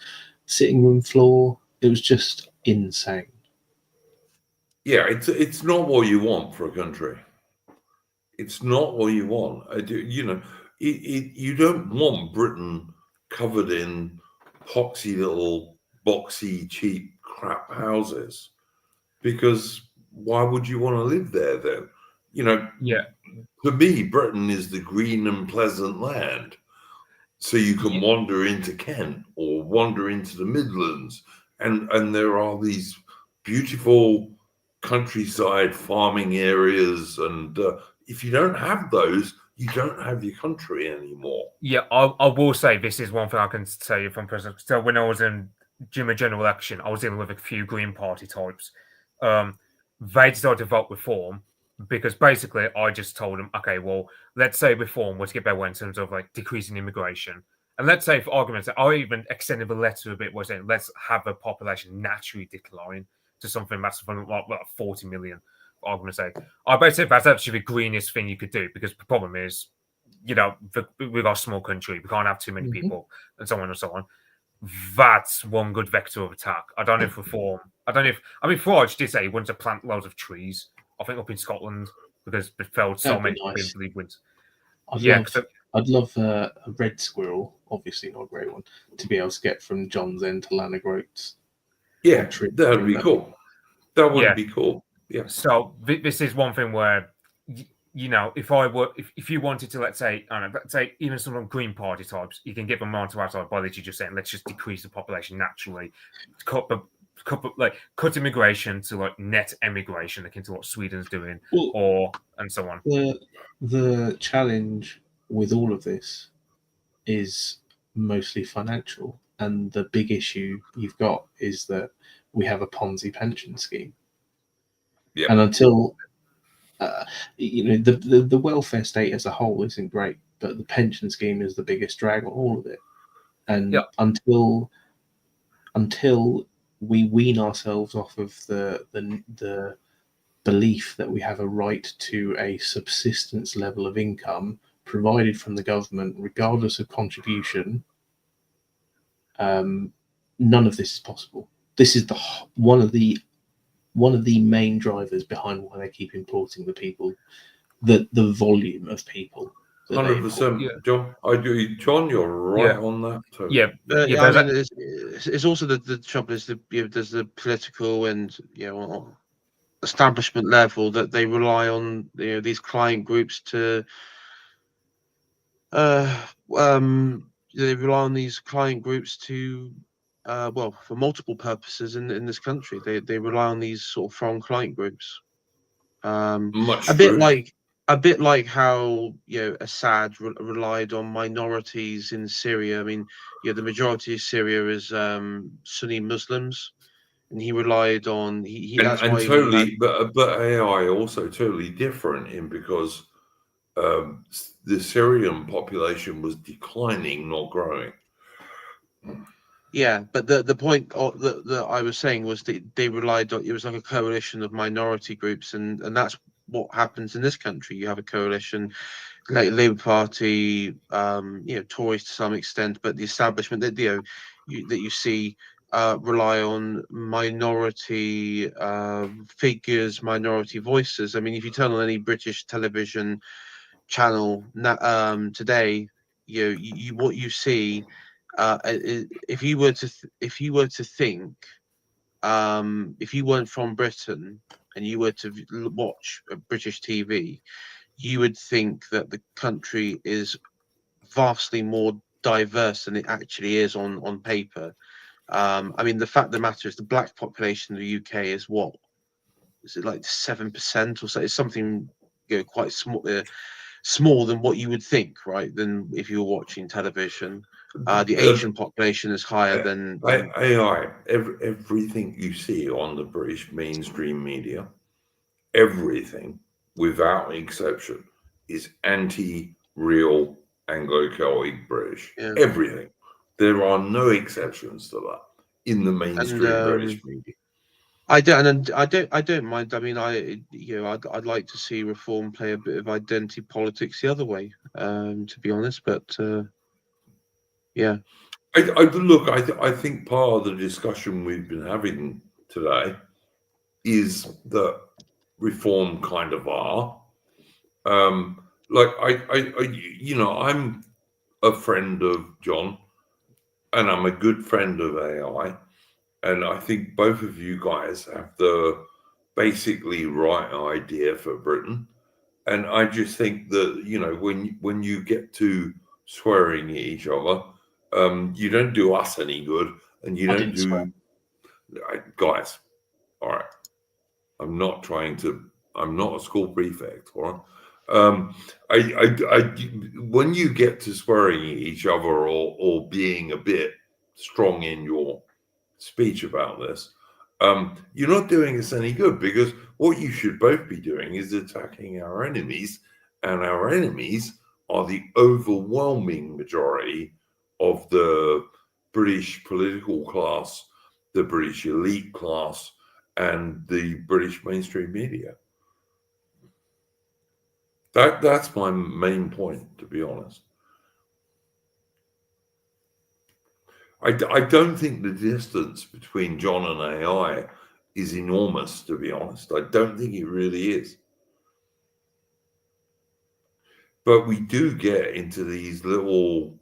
Speaker 6: sitting room floor. It was just insane.
Speaker 1: Yeah, it's not what you want for a country. It's not what you want. You know, you don't want Britain covered in poxy little boxy cheap crap houses, because why would you want to live there then? You know, to me, Britain is the green and pleasant land. So you can wander into Kent or wander into the Midlands, and there are these beautiful countryside farming areas, and if you don't have those, you don't have your country anymore.
Speaker 2: Yeah, I will say this is one thing I can tell you from personal. So when I was in Jimmy general election, I was dealing with a few Green Party types. They decided to vote Reform because basically I just told them, okay, well, let's say Reform was to get better in terms of like decreasing immigration. And let's say, for argument's sake, I even extended the letter a bit, was saying let's have the population naturally decline to something that's like 40 million. For argument's sake, I basically that's actually the greenest thing you could do, because the problem is, you know, we've got a small country, we can't have too many people, and so on and so on. That's one good vector of attack. I don't know if Reform. I Farage did say he wanted to plant loads of trees, I think up in Scotland, because it felt so many people leave wins.
Speaker 6: I'd love a red squirrel, obviously not a grey one, to be able to get from John's End to Lanagroats.
Speaker 1: Yeah, that would be cool. That would be cool. Yeah.
Speaker 2: So this is one thing where you know, if you wanted to, let's say even some of the Green Party types, you can get them onto outside by literally just saying, let's just decrease the population naturally, cut immigration to like net emigration, akin to what Sweden's doing, and so on.
Speaker 6: The challenge with all of this is mostly financial, and the big issue you've got is that we have a Ponzi pension scheme.
Speaker 1: Yep.
Speaker 6: And until the welfare state as a whole isn't great, but the pension scheme is the biggest drag on all of it. And until we wean ourselves off of the belief that we have a right to a subsistence level of income provided from the government, regardless of contribution, none of this is possible. This is one of the main drivers behind why they keep importing the people, the volume of people.
Speaker 1: 100%, John. I do, John. You're right on that too.
Speaker 2: Yeah,
Speaker 4: I mean, it's also the trouble is there's the political and establishment level that they rely on these client groups to they rely on these client groups to for multiple purposes in this country. They rely on these sort of foreign client groups.
Speaker 1: Much
Speaker 4: a bit
Speaker 1: true.
Speaker 4: like how Assad relied on minorities in Syria. I mean, the majority of Syria is Sunni Muslims, and he relied on that's
Speaker 1: and
Speaker 4: why
Speaker 1: totally,
Speaker 4: he had,
Speaker 1: but AI also totally different in because the Syrian population was declining, not growing.
Speaker 4: yeah, but the point that I was saying was that they relied on, it was like a coalition of minority groups, and that's what happens in this country. You have a coalition, like Labour Party, Tories to some extent, but the establishment that you see rely on minority figures, minority voices. I mean, if you turn on any British television channel today, what you see. If you were to think, if you weren't from Britain and you were to watch a British TV, you would think that the country is vastly more diverse than it actually is on paper. I mean, the fact of the matter is the black population in the UK is what? Is it like 7% or so? It's something quite small. Small than what you would think, right? Than if you were watching television. The Asian population is higher than
Speaker 1: AI. Everything you see on the British mainstream media, everything without exception, is anti-real Anglo-Celtic British.
Speaker 4: Yeah.
Speaker 1: Everything. There are no exceptions to that in the mainstream British media.
Speaker 4: I don't mind. I mean, I'd like to see reform play a bit of identity politics the other way, to be honest. But yeah,
Speaker 1: I think part of the discussion we've been having today is that reform kind of are. I'm a friend of John, and I'm a good friend of AI. And I think both of you guys have the basically right idea for Britain. And I just think that, when you get to swearing at each other, you don't do us any good. And you don't do, guys, all right. I'm not a school prefect, all right? When you get to swearing at each other or being a bit strong in your speech about this, you're not doing us any good, because what you should both be doing is attacking our enemies, and our enemies are the overwhelming majority of the British political class, the British elite class, and the British mainstream media. That's my main point, to be honest. I don't think the distance between John and AI is enormous, to be honest. I don't think it really is. But we do get into these little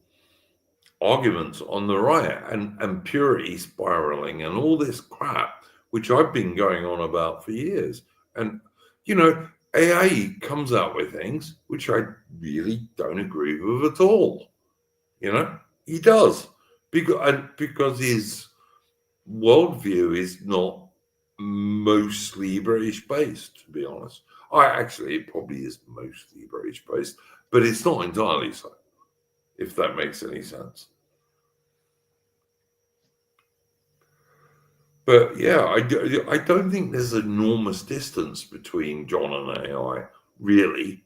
Speaker 1: arguments on the right and purity spiraling and all this crap, which I've been going on about for years. And, AA comes out with things which I really don't agree with at all. You know, he does, because his worldview is not mostly British based, to be honest. It probably is mostly British based, but it's not entirely so, if that makes any sense. But yeah, I don't think there's enormous distance between John and AI, really.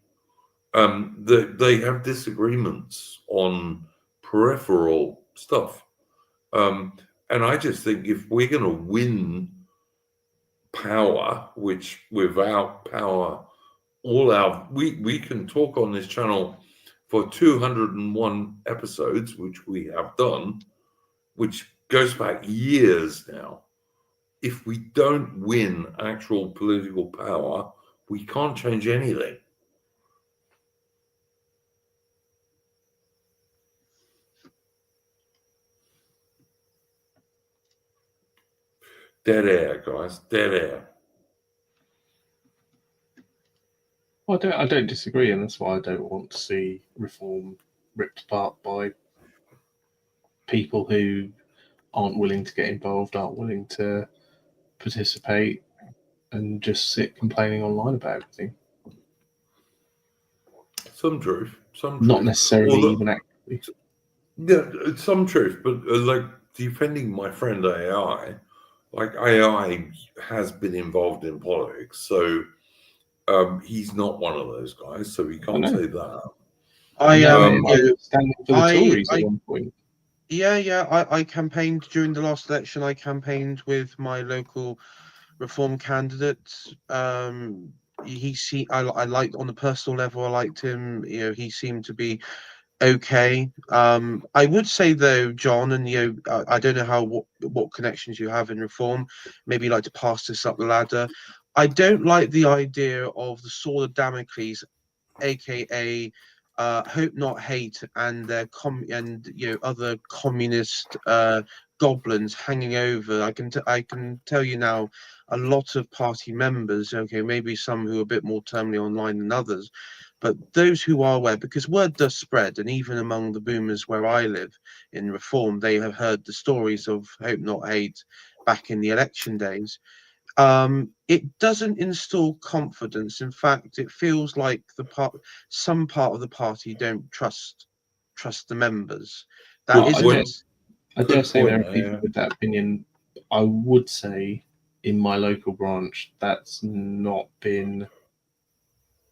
Speaker 1: They have disagreements on peripheral stuff. And I just think if we're going to win power, which without power, we can talk on this channel for 201 episodes, which we have done, which goes back years now. If we don't win actual political power, we can't change anything. Dead air, guys. Dead air.
Speaker 6: Well, I don't disagree, and that's why I don't want to see reform ripped apart by people who aren't willing to get involved, aren't willing to participate, and just sit complaining online about everything.
Speaker 1: Some truth.
Speaker 6: Not necessarily even actually.
Speaker 1: Yeah, some truth, but like defending my friend AI, like AI has been involved in politics, so he's not one of those guys, so we can't say that.
Speaker 4: I
Speaker 6: standing for the Tories at one point.
Speaker 4: I campaigned during the last election. I campaigned with my local reform candidate. I liked, on the personal level, I liked him. You know, he seemed to be okay. I would say though, John, and I don't know what connections you have in reform. Maybe you'd like to pass this up the ladder. I don't like the idea of the sword of Damocles, aka Hope Not Hate, and their other communist goblins hanging over. I can tell you now, a lot of party members, okay, maybe some who are a bit more terminally online than others, but those who are aware, because word does spread, and even among the boomers where I live in reform, they have heard the stories of Hope Not Hate back in the election days. It doesn't install confidence. In fact, it feels like some part of the party don't trust the members. I
Speaker 6: dare say there are people with that opinion. I would say in my local branch, that's not been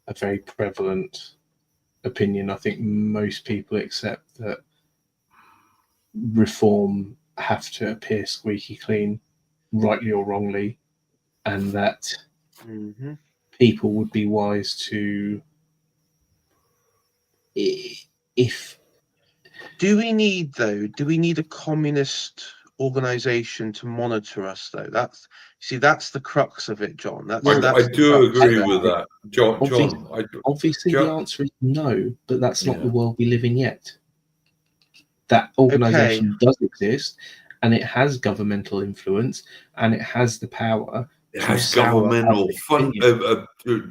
Speaker 6: a very prevalent opinion. I think most people accept that reform have to appear squeaky clean, rightly or wrongly, and that people would be wise to, if.
Speaker 4: Do we need a communist organization to monitor us though? That's the crux of it, John.
Speaker 1: I do agree with that, John.
Speaker 6: Obviously, the answer is no, but that's not the world we live in yet. That organization does exist, and it has governmental influence, and it has the power.
Speaker 1: It has governmental fund,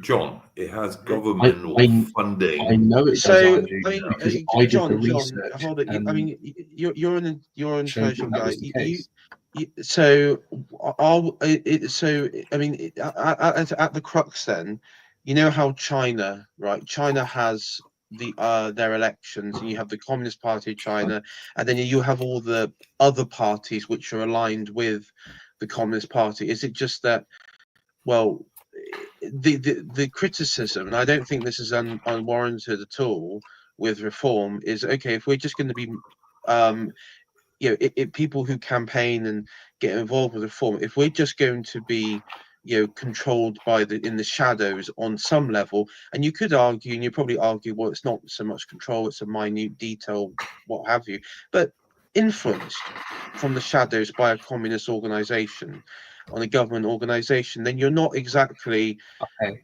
Speaker 1: John. It has governmental funding.
Speaker 6: I know it does. Because I did the research.
Speaker 4: Hold it. I mean, you're an intelligent guy. At the crux, then, you know how China, right? China has their elections, and you have the Communist Party of China, and then you have all the other parties which are aligned with the Communist Party. Is it just that, well, the criticism, and I don't think this is unwarranted at all with reform, is okay if we're just going to be people who campaign and get involved with reform, if we're just going to be controlled in the shadows on some level, and you could argue, and you probably argue, well, it's not so much control, it's a minute detail, what have you, but influenced from the shadows by a communist organization, on a government organization, then you're not exactly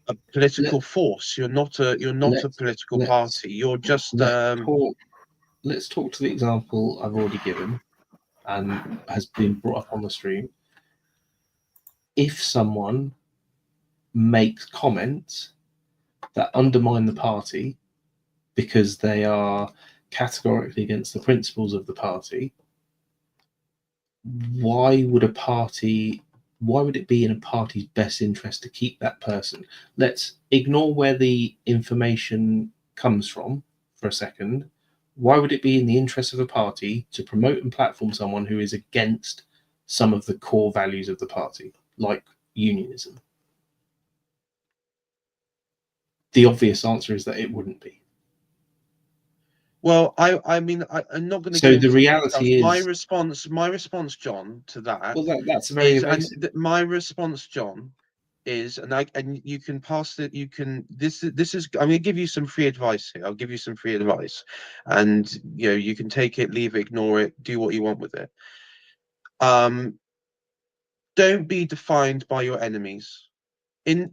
Speaker 4: a political force. You're not a political party. You're just
Speaker 6: let's talk to the example I've already given and has been brought up on the stream. If someone makes comments that undermine the party because they are categorically against the principles of the party, why would it be in a party's best interest to keep that person? Let's ignore where the information comes from for a second. Why would it be in the interest of a party to promote and platform someone who is against some of the core values of the party, like unionism? The obvious answer is that it wouldn't be.
Speaker 4: Well, I'm not going to.
Speaker 6: So the reality is,
Speaker 4: my response, John, to that.
Speaker 6: Well, that's very evasive.
Speaker 4: My response, John, is, and you can pass it. You can. This is. I'm going to give you some free advice here. I'll give you some free advice, and you can take it, leave it, ignore it, do what you want with it. Don't be defined by your enemies. In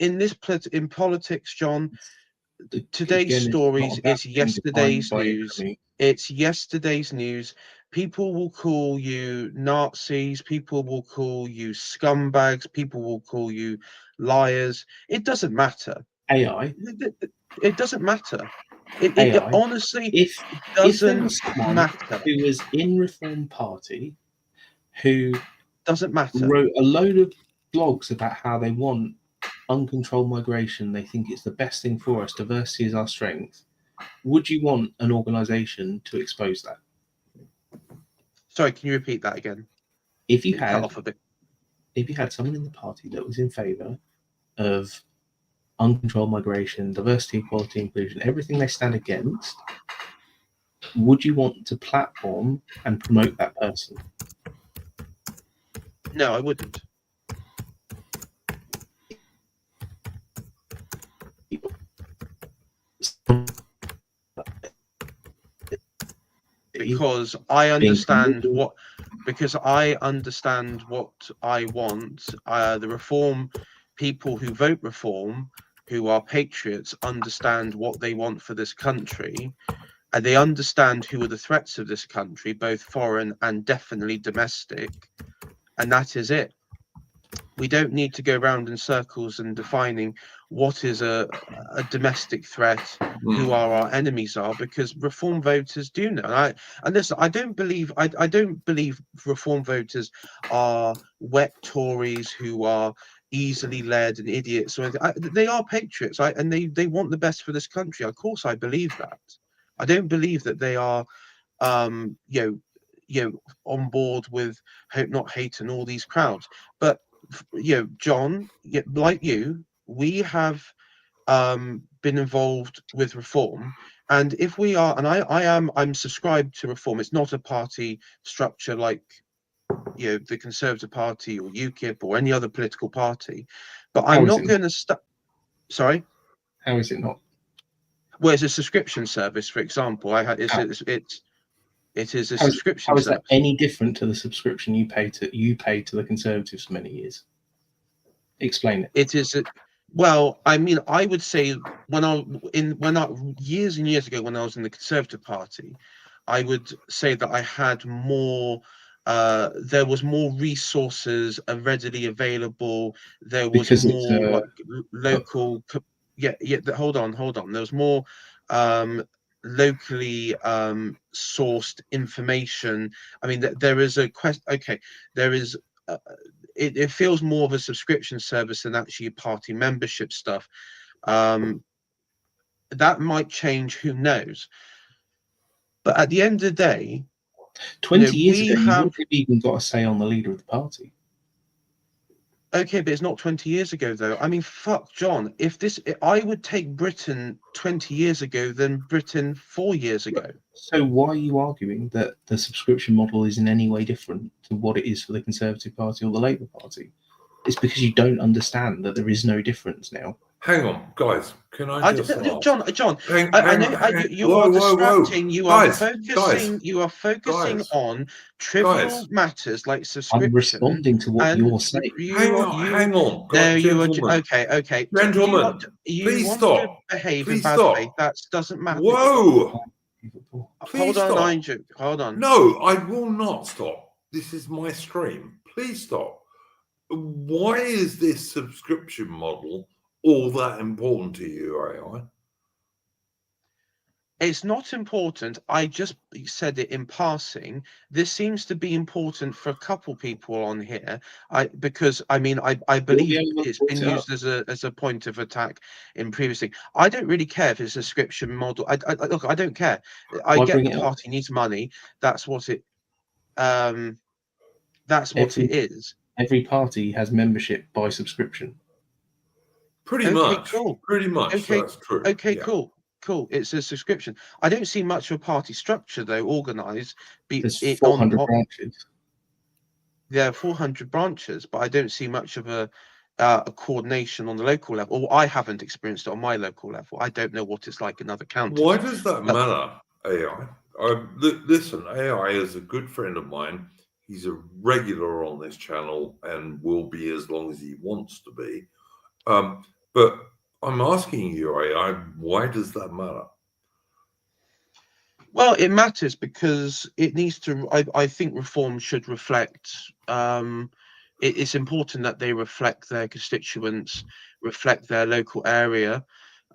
Speaker 4: politics, John. Today's stories is yesterday's news. It's yesterday's news. People will call you Nazis. People will call you scumbags. People will call you liars. It doesn't matter.
Speaker 6: AI.
Speaker 4: It doesn't matter. It honestly
Speaker 6: if there was someone
Speaker 4: matter.
Speaker 6: Who was in Reform Party who
Speaker 4: doesn't matter.
Speaker 6: Wrote a load of blogs about how they want uncontrolled migration. They think it's the best thing for us. Diversity is our strength. Would you want an organisation to expose that?
Speaker 4: Sorry, can you repeat that again?
Speaker 6: If you had
Speaker 4: cut off a bit.
Speaker 6: If you had someone in the party that was in favour of uncontrolled migration, diversity, equality, inclusion, everything they stand against, would you want to platform and promote that person?
Speaker 4: No, I wouldn't. Because I understand what I want. The reform people who vote reform, who are patriots, understand what they want for this country, and they understand who are the threats of this country, both foreign and definitely domestic, and that is it. We don't need to go around in circles and defining what is a domestic threat, who our enemies are, because reform voters do know. And listen, I don't believe reform voters are wet Tories who are easily led and idiots or anything. They are patriots, and they want the best for this country. Of course, I believe that. I don't believe that they are, on board with hope not hate and all these crowds. But John, like you, we have been involved with reform, and if we are, and I'm subscribed to reform. It's not a party structure like the Conservative Party or UKIP or any other political party, but I'm not going to stop. Sorry,
Speaker 6: how is it not?
Speaker 4: Well, it's a subscription service, for example. It is a subscription.
Speaker 6: How is that any different to the subscription you paid to the Conservatives for many years? Explain it.
Speaker 4: It is. Well, I mean, I would say years and years ago, when I was in the Conservative Party, I would say that I had more. There was more resources readily available. There was
Speaker 6: Because
Speaker 4: more local. Hold on. There was more locally sourced information. I mean, there is a question. Okay, there is. It feels more of a subscription service than actually party membership stuff. That might change. Who knows? But at the end of the day,
Speaker 6: 20 years ago, you wouldn't have even got a say on the leader of the party.
Speaker 4: Okay, but it's not 20 years ago, though. I mean, fuck, John. I would take Britain 20 years ago than Britain 4 years ago.
Speaker 6: So why are you arguing that the subscription model is in any way different to what it is for the Conservative Party or the Labour Party? It's because you don't understand that there is no difference now.
Speaker 1: Hang on, guys. Can I just ask?
Speaker 4: John, you are distracting. You are focusing on trivial matters like subscription.
Speaker 6: I'm responding to what you're saying.
Speaker 1: Hang on.
Speaker 4: Okay.
Speaker 1: Gentlemen, please stop.
Speaker 4: Behave
Speaker 1: Please
Speaker 4: in bad
Speaker 1: stop.
Speaker 4: faith. That doesn't matter.
Speaker 1: Whoa.
Speaker 4: Hold on, Andrew. Hold on.
Speaker 1: No, I will not stop. This is my stream. Please stop. Why is this subscription model all that important to you, AI?
Speaker 4: It's not important. I just said it in passing. This seems to be important for a couple people on here. Because I mean, I
Speaker 6: You're
Speaker 4: believe
Speaker 6: the only one
Speaker 4: it's
Speaker 6: who
Speaker 4: been
Speaker 6: brought it
Speaker 4: used as a point of attack in previous thing. I don't really care if it's a subscription model. Look, I don't care. I
Speaker 6: Why
Speaker 4: get
Speaker 6: bring
Speaker 4: the
Speaker 6: it up?
Speaker 4: party needs money. That's what it. That's what it is.
Speaker 6: Every party has membership by subscription.
Speaker 1: Pretty
Speaker 4: Okay,
Speaker 1: much.
Speaker 4: cool.
Speaker 1: Pretty much.
Speaker 4: Okay,
Speaker 1: That's true.
Speaker 4: okay,
Speaker 1: Yeah.
Speaker 4: cool. It's a subscription. I don't see much of a party structure though organized.
Speaker 6: There's
Speaker 4: It
Speaker 6: 400 branches.
Speaker 4: There are 400 branches, but I don't see much of a coordination on the local level. Or I haven't experienced it on my local level. I don't know what it's like in other counties.
Speaker 1: Why does that matter, AI? Listen, AI is a good friend of mine. He's a regular on this channel and will be as long as he wants to be. But I'm asking you, AI, why does that matter?
Speaker 4: Well, it matters because it needs to. I think reform should reflect. It's important that they reflect their constituents, reflect their local area,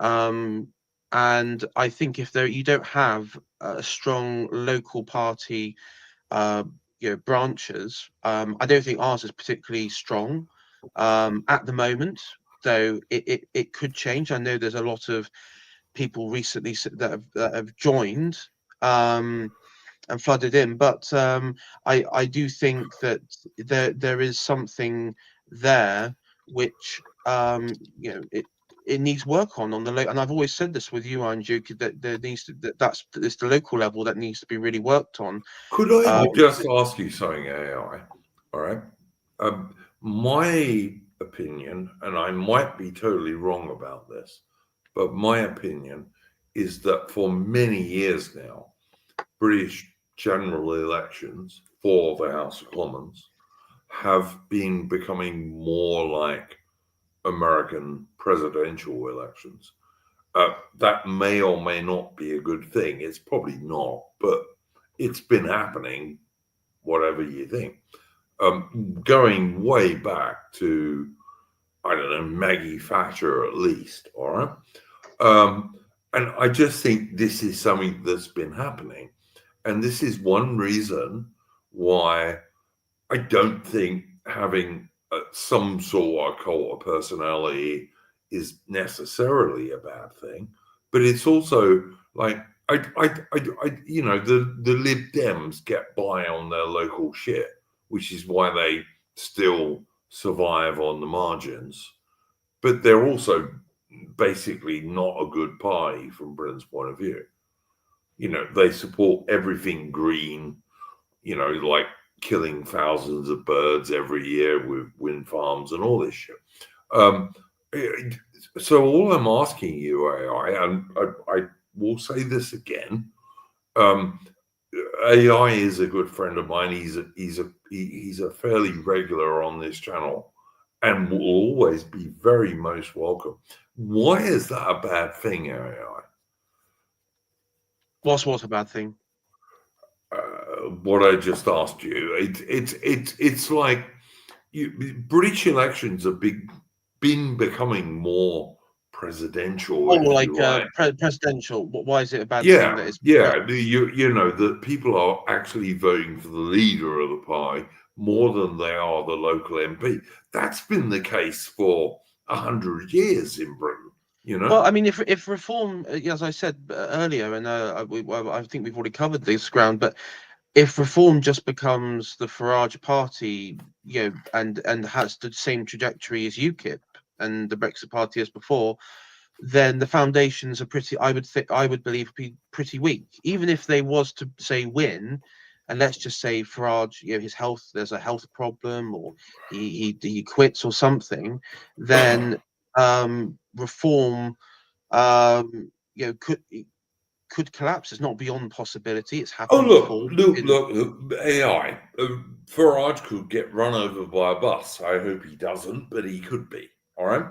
Speaker 4: and I think if you don't have a strong local party, branches, I don't think ours is particularly strong at the moment. Though it could change. I know there's a lot of people recently that have joined and flooded in, but I do think that there is something there which it needs work on the and I've always said this with you, Andrew, that there needs to that's it's the local level that needs to be really worked on.
Speaker 1: Could I just ask you something, AI? All right. My opinion, and I might be totally wrong about this, but my opinion is that for many years now, British general elections for the House of Commons have been becoming more like American presidential elections. That may or may not be a good thing. It's probably not, but it's been happening, whatever you think. Going way back to, I don't know, Maggie Thatcher at least, all right? And I just think this is something that's been happening. And this is one reason why I don't think having some sort of cult of personality is necessarily a bad thing. But it's also like, you know, the Lib Dems get by on their local shit, which is why they still survive on the margins. But they're also basically not a good party from Britain's point of view. You know, they support everything green, you know, like killing thousands of birds every year with wind farms and all this shit. So all I'm asking you, AI, and I will say this again, AI is a good friend of mine. He's a fairly regular on this channel and will always be very most welcome. Why is that a bad thing, AI?
Speaker 4: What's a bad thing?
Speaker 1: What I just asked you. It's like British elections have been becoming more presidential.
Speaker 4: Oh,
Speaker 1: if
Speaker 4: like
Speaker 1: you like.
Speaker 4: presidential. Why is it a bad thing that it's
Speaker 1: You know that people are actually voting for the leader of the party more than they are the local MP. That's been the case for 100 years in Britain. You know.
Speaker 4: Well, I mean, if reform, as I said earlier, and I think we've already covered this ground, but if reform just becomes the Farage party, and has the same trajectory as UKIP and the Brexit party as before, then the foundations are pretty. I would believe, be pretty weak. Even if they was to say win, and let's just say Farage, there's a health problem, or he quits or something, then reform, could collapse. It's not beyond possibility. It's happened before.
Speaker 1: Look, AI. Farage could get run over by a bus. I hope he doesn't, but he could be. All right.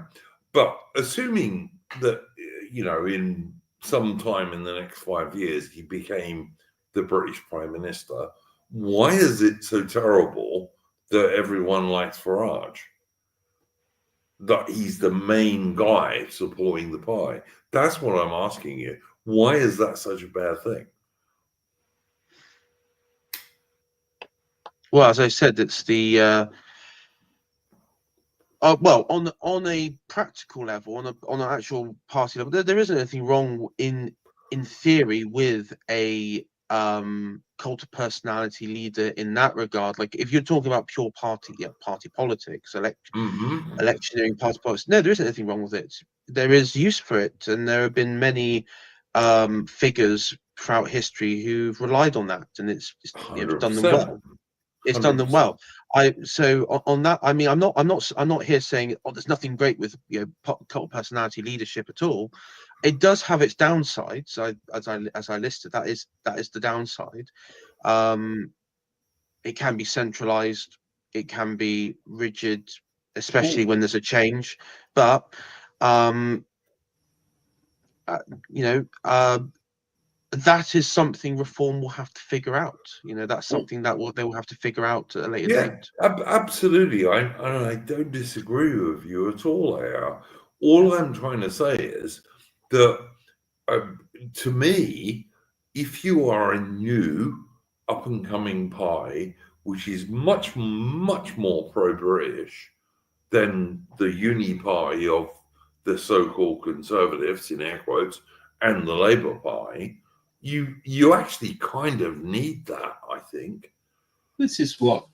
Speaker 1: But assuming that, you know, in some time in the next 5 years, he became the British Prime Minister, why is it so terrible that everyone likes Farage? that he's the main guy supporting the pie. That's what I'm asking you. Why is that such a bad thing?
Speaker 4: Well, as I said, it's the well, on a practical level, on an actual party level, there isn't anything wrong in theory with a cult of personality leader in that regard. Like if you're talking about pure party politics, electioneering party politics, no, there isn't anything wrong with it. There is use for it, and there have been many figures throughout history who've relied on that, and it's done them
Speaker 1: 100%.
Speaker 4: well. It's done them
Speaker 1: 100%.
Speaker 4: well. So on that, I mean, I'm not here saying, oh, there's nothing great with cult personality leadership at all. It does have its downsides. As I listed, that is the downside. It can be centralized. It can be rigid, especially when there's a change. But that is something reform will have to figure out. That's something that they will have to figure out at a later date.
Speaker 1: Absolutely. I don't disagree with you at all, AR. All I'm trying to say is that to me, if you are a new up and coming pie, which is much, much more pro-British than the uni pie of the so-called conservatives, in air quotes, and the Labour pie, you actually kind of need that, I think.
Speaker 6: This is what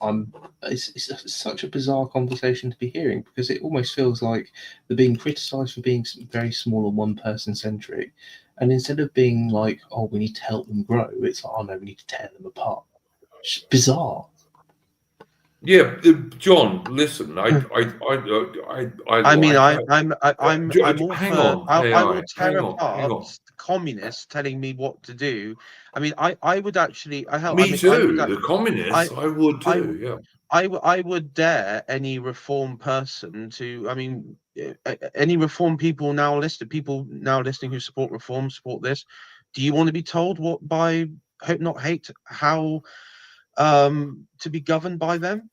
Speaker 6: it's such a bizarre conversation to be hearing, because it almost feels like they're being criticised for being very small and one-person centric, and instead of being like, oh, we need to help them grow, it's like, oh no, we need to tear them apart. It's bizarre.
Speaker 1: Yeah, John, listen, I
Speaker 4: will tear apart the communists telling me what to do. I mean, I would actually.
Speaker 1: The communists, I would too. Yeah.
Speaker 4: I would dare any reform person to. I mean, any reform people now listening who support reform, support this. Do you want to be told what by hope not hate how to be governed by them?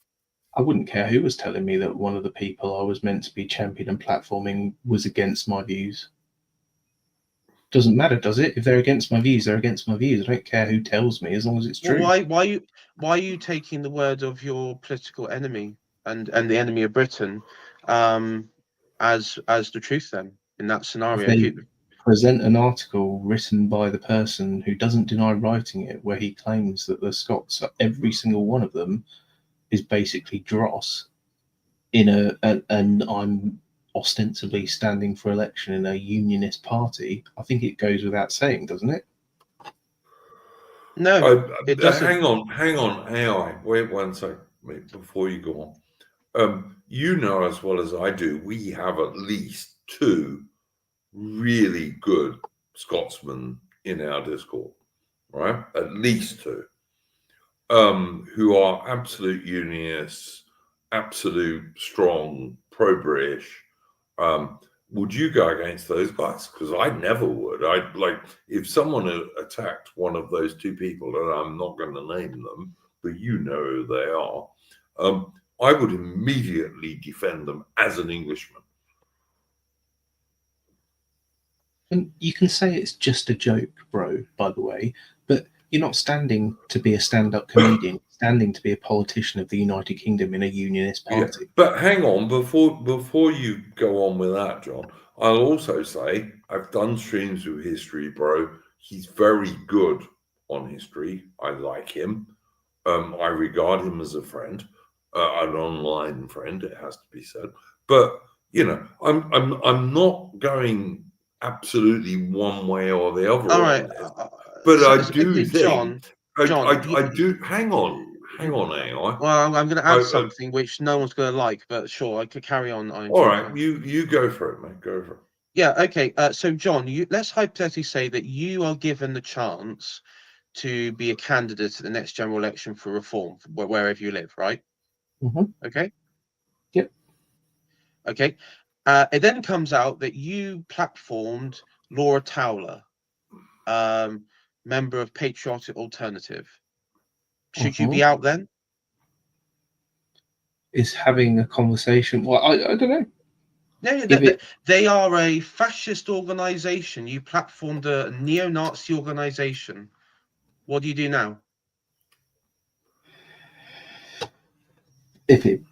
Speaker 6: I wouldn't care who was telling me that one of the people I was meant to be championing and platforming was against my views. Doesn't matter, does it? If they're against my views, they're against my views. I don't care who tells me, as long as it's true.
Speaker 4: Well, why are you taking the word of your political enemy and the enemy of Britain as the truth then in that scenario?
Speaker 6: If they present an article written by the person who doesn't deny writing it, where he claims that the Scots, every single one of them, is basically dross and I'm ostensibly standing for election in a unionist party, I think it goes without saying, doesn't it?
Speaker 4: No, it doesn't.
Speaker 1: Hang on, AI. Wait one second before you go on. You know as well as I do, we have at least two really good Scotsmen in our Discord, right? At least two. Who are absolute unionists, absolute strong, pro-British. Would you go against those guys? Because I never would. I'd like if someone attacked one of those two people, and I'm not going to name them, but you know who they are. I would immediately defend them as an Englishman.
Speaker 6: And you can say it's just a joke, bro, by the way, but you're not standing to be a stand-up comedian, standing to be a politician of the United Kingdom in a unionist party.
Speaker 1: Yeah, but hang on, before you go on with that, John, I'll also say I've done streams with History Bro. He's very good on history. I like him. I regard him as a friend, an online friend. It has to be said. But I'm not going absolutely one way or the other.
Speaker 4: All right.
Speaker 1: But I do think,
Speaker 4: John,
Speaker 1: I do. Hang on, AI.
Speaker 4: Well, I'm going to add something which no one's going to like, but sure, I could carry on.
Speaker 1: All right, you go for it, mate. Go for it.
Speaker 4: Yeah. Okay. So, John, let's hypothetically say that you are given the chance to be a candidate at the next general election for reform, wherever you live, right?
Speaker 6: Mm-hmm.
Speaker 4: Okay.
Speaker 6: Yep.
Speaker 4: Okay. It then comes out that you platformed Laura Towler, member of Patriotic Alternative. Should you be out then?
Speaker 6: Is having a conversation. Well, I don't know.
Speaker 4: No, they are a fascist organization. You platformed a neo-Nazi organization. What do you do now?
Speaker 6: If it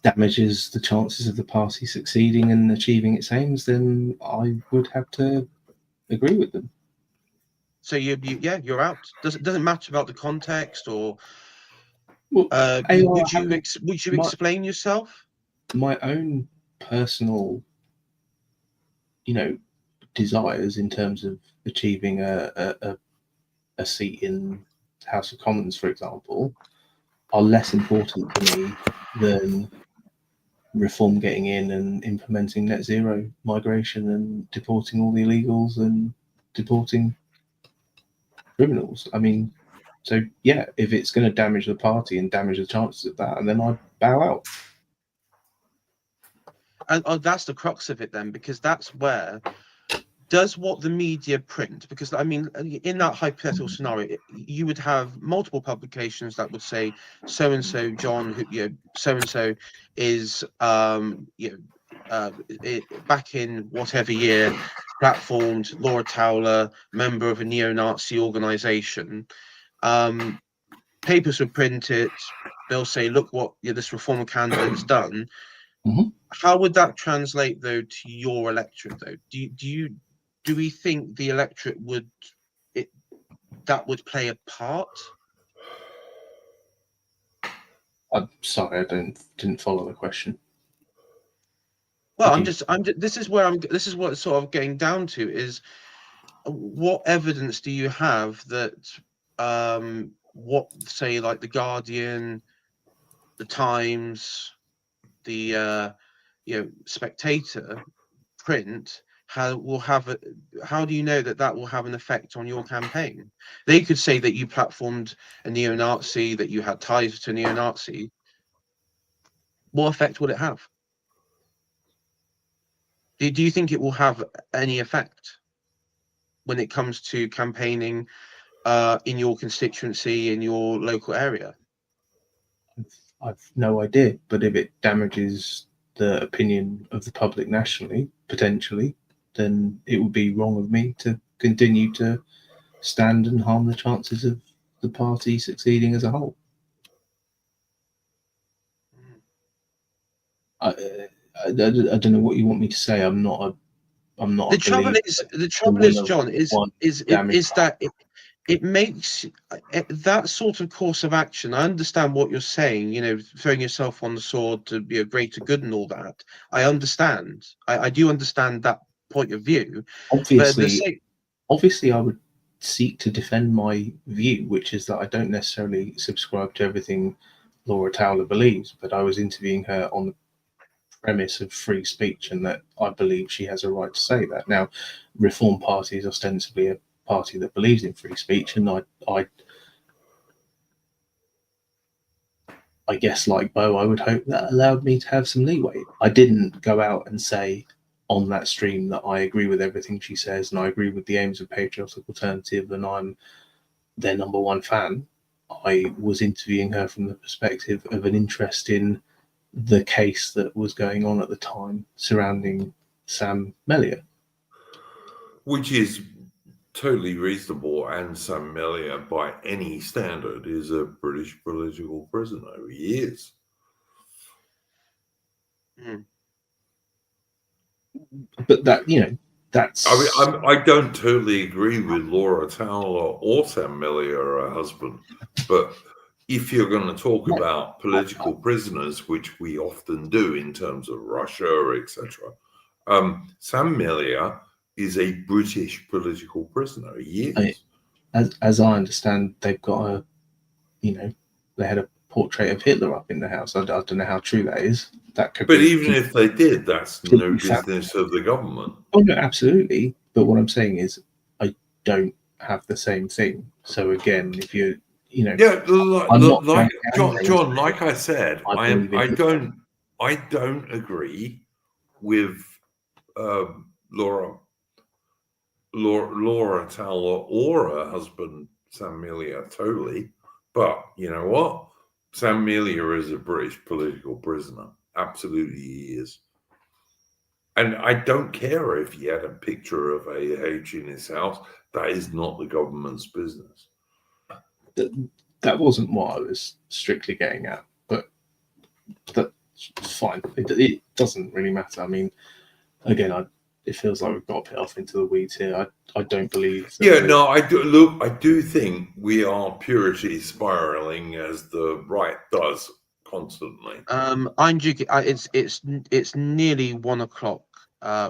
Speaker 6: damages the chances of the party succeeding and achieving its aims, then I would have to agree with them.
Speaker 4: So you're out. Doesn't matter about the context, or
Speaker 6: Well,
Speaker 4: would you explain yourself?
Speaker 6: My own personal, desires in terms of achieving a seat in the House of Commons, for example, are less important to me than reform getting in and implementing net zero migration and deporting all the illegals and deporting criminals. I mean, so yeah, if it's going to damage the party and damage the chances of that, and then I bow out.
Speaker 4: And that's the crux of it then, because that's where does what the media print, because I mean, in that hypothetical scenario, you would have multiple publications that would say so and so John, who so and so is back in whatever year platformed Laura Towler, member of a neo-Nazi organization. Papers would print it. They'll say, look what this reformer candidate has done.
Speaker 6: Mhm.
Speaker 4: How would that translate though to your electorate though? Do we think the electorate would play a part?
Speaker 6: I'm sorry, I didn't follow the question.
Speaker 4: Well, this is what it's sort of getting down to is what evidence do you have that what say like the Guardian, the Times, the Spectator print how do you know that will have an effect on your campaign? They could say that you platformed a neo-Nazi, that you had ties to a neo-Nazi. What effect will it have? Do you think it will have any effect when it comes to campaigning in your constituency, in your local area?
Speaker 6: I've no idea, but if it damages the opinion of the public nationally, potentially, then it would be wrong of me to continue to stand and harm the chances of the party succeeding as a whole. I don't know what you want me to say. I'm not.
Speaker 4: The trouble is, John, is that it makes that sort of course of action. I understand what you're saying, throwing yourself on the sword to be a greater good and all that. I understand. I do understand that point of view.
Speaker 6: Obviously, I would seek to defend my view, which is that I don't necessarily subscribe to everything Laura Towler believes, but I was interviewing her on the premise of free speech and that I believe she has a right to say that. Now, Reform Party is ostensibly a party that believes in free speech, and I guess, like Bo, I would hope that allowed me to have some leeway. I didn't go out and say on that stream that I agree with everything she says and I agree with the aims of Patriotic Alternative and I'm their number one fan. I was interviewing her from the perspective of an interest in the case that was going on at the time surrounding Sam Mellier.
Speaker 1: Which is totally reasonable, and Sam Mellier, by any standard, is a British political prisoner. He is.
Speaker 6: But that's.
Speaker 1: I don't totally agree with Laura Towler or Sam Mellier, her husband, but if you're going to talk about political prisoners, which we often do in terms of Russia, etc., Sam Mellier is a British political prisoner. He is.
Speaker 6: As I understand, they've got they had a portrait of Hitler up in the house. I don't know how true that is. That could.
Speaker 1: But even if they did, that's no business of the government.
Speaker 6: Oh no, absolutely. But what I'm saying is, I don't have the same thing. So again, if you
Speaker 1: John, like I said, I don't agree with Laura Towler or her husband Sam Mellier totally, but you know what? Sam Mellier is a British political prisoner. Absolutely, he is. And I don't care if he had a picture of AH in his house. That is not the government's business.
Speaker 6: That wasn't what I was strictly getting at, but that's fine. It doesn't really matter. I mean, again, it feels like we've got a bit off into the weeds here. I don't believe.
Speaker 1: I do think we are purity spiraling as the right does constantly.
Speaker 4: I'm Duke. It's nearly 1 o'clock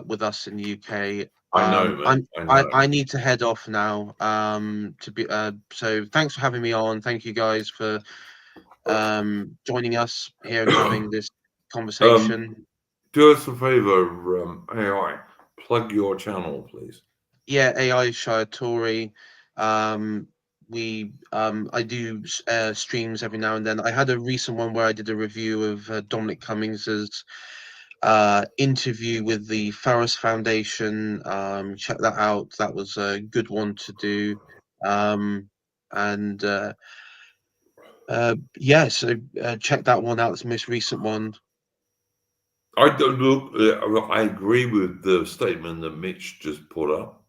Speaker 4: with us in the UK.
Speaker 1: I know, man. I know.
Speaker 4: I need to head off now. So thanks for having me on. Thank you guys for joining us here and having this conversation.
Speaker 1: Do us a favor, AI. Plug your channel, please.
Speaker 4: Yeah, AI Shayatori. I do streams every now and then. I had a recent one where I did a review of Dominic Cummings's interview with the Farris Foundation. Check that out. That was a good one to do. So check that one out. It's the most recent one.
Speaker 1: I agree with the statement that Mitch just put up.